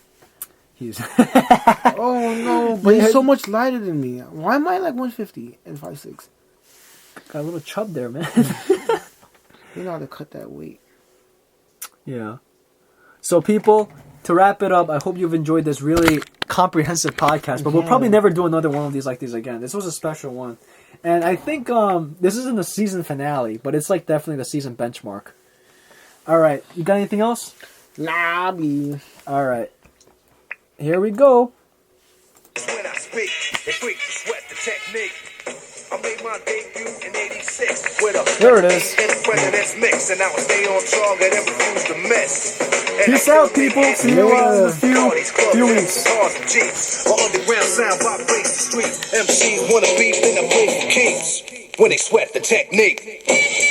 He's... Oh, no. But he's so much lighter than me. Why am I like 150 and 5'6"? Got a little chub there, man. You know how to cut that weight. Yeah. So, people, to wrap it up, I hope you've enjoyed this really comprehensive podcast. But we'll probably never do another one of these like these again. This was a special one. And I think this isn't the season finale, but it's like definitely the season benchmark. All right. You got anything else? Nah, B. All right. Here we go. When I speak, it freaks the sweat the technique. I made my debut in There it is. In the president's mix, and I will stay on target and refuse to miss. Peace out, people. See you in a few weeks. Cars and jeeps, or underground sound vibrates the street. MCs wanna beef, then I play for keeps. When they sweat the technique.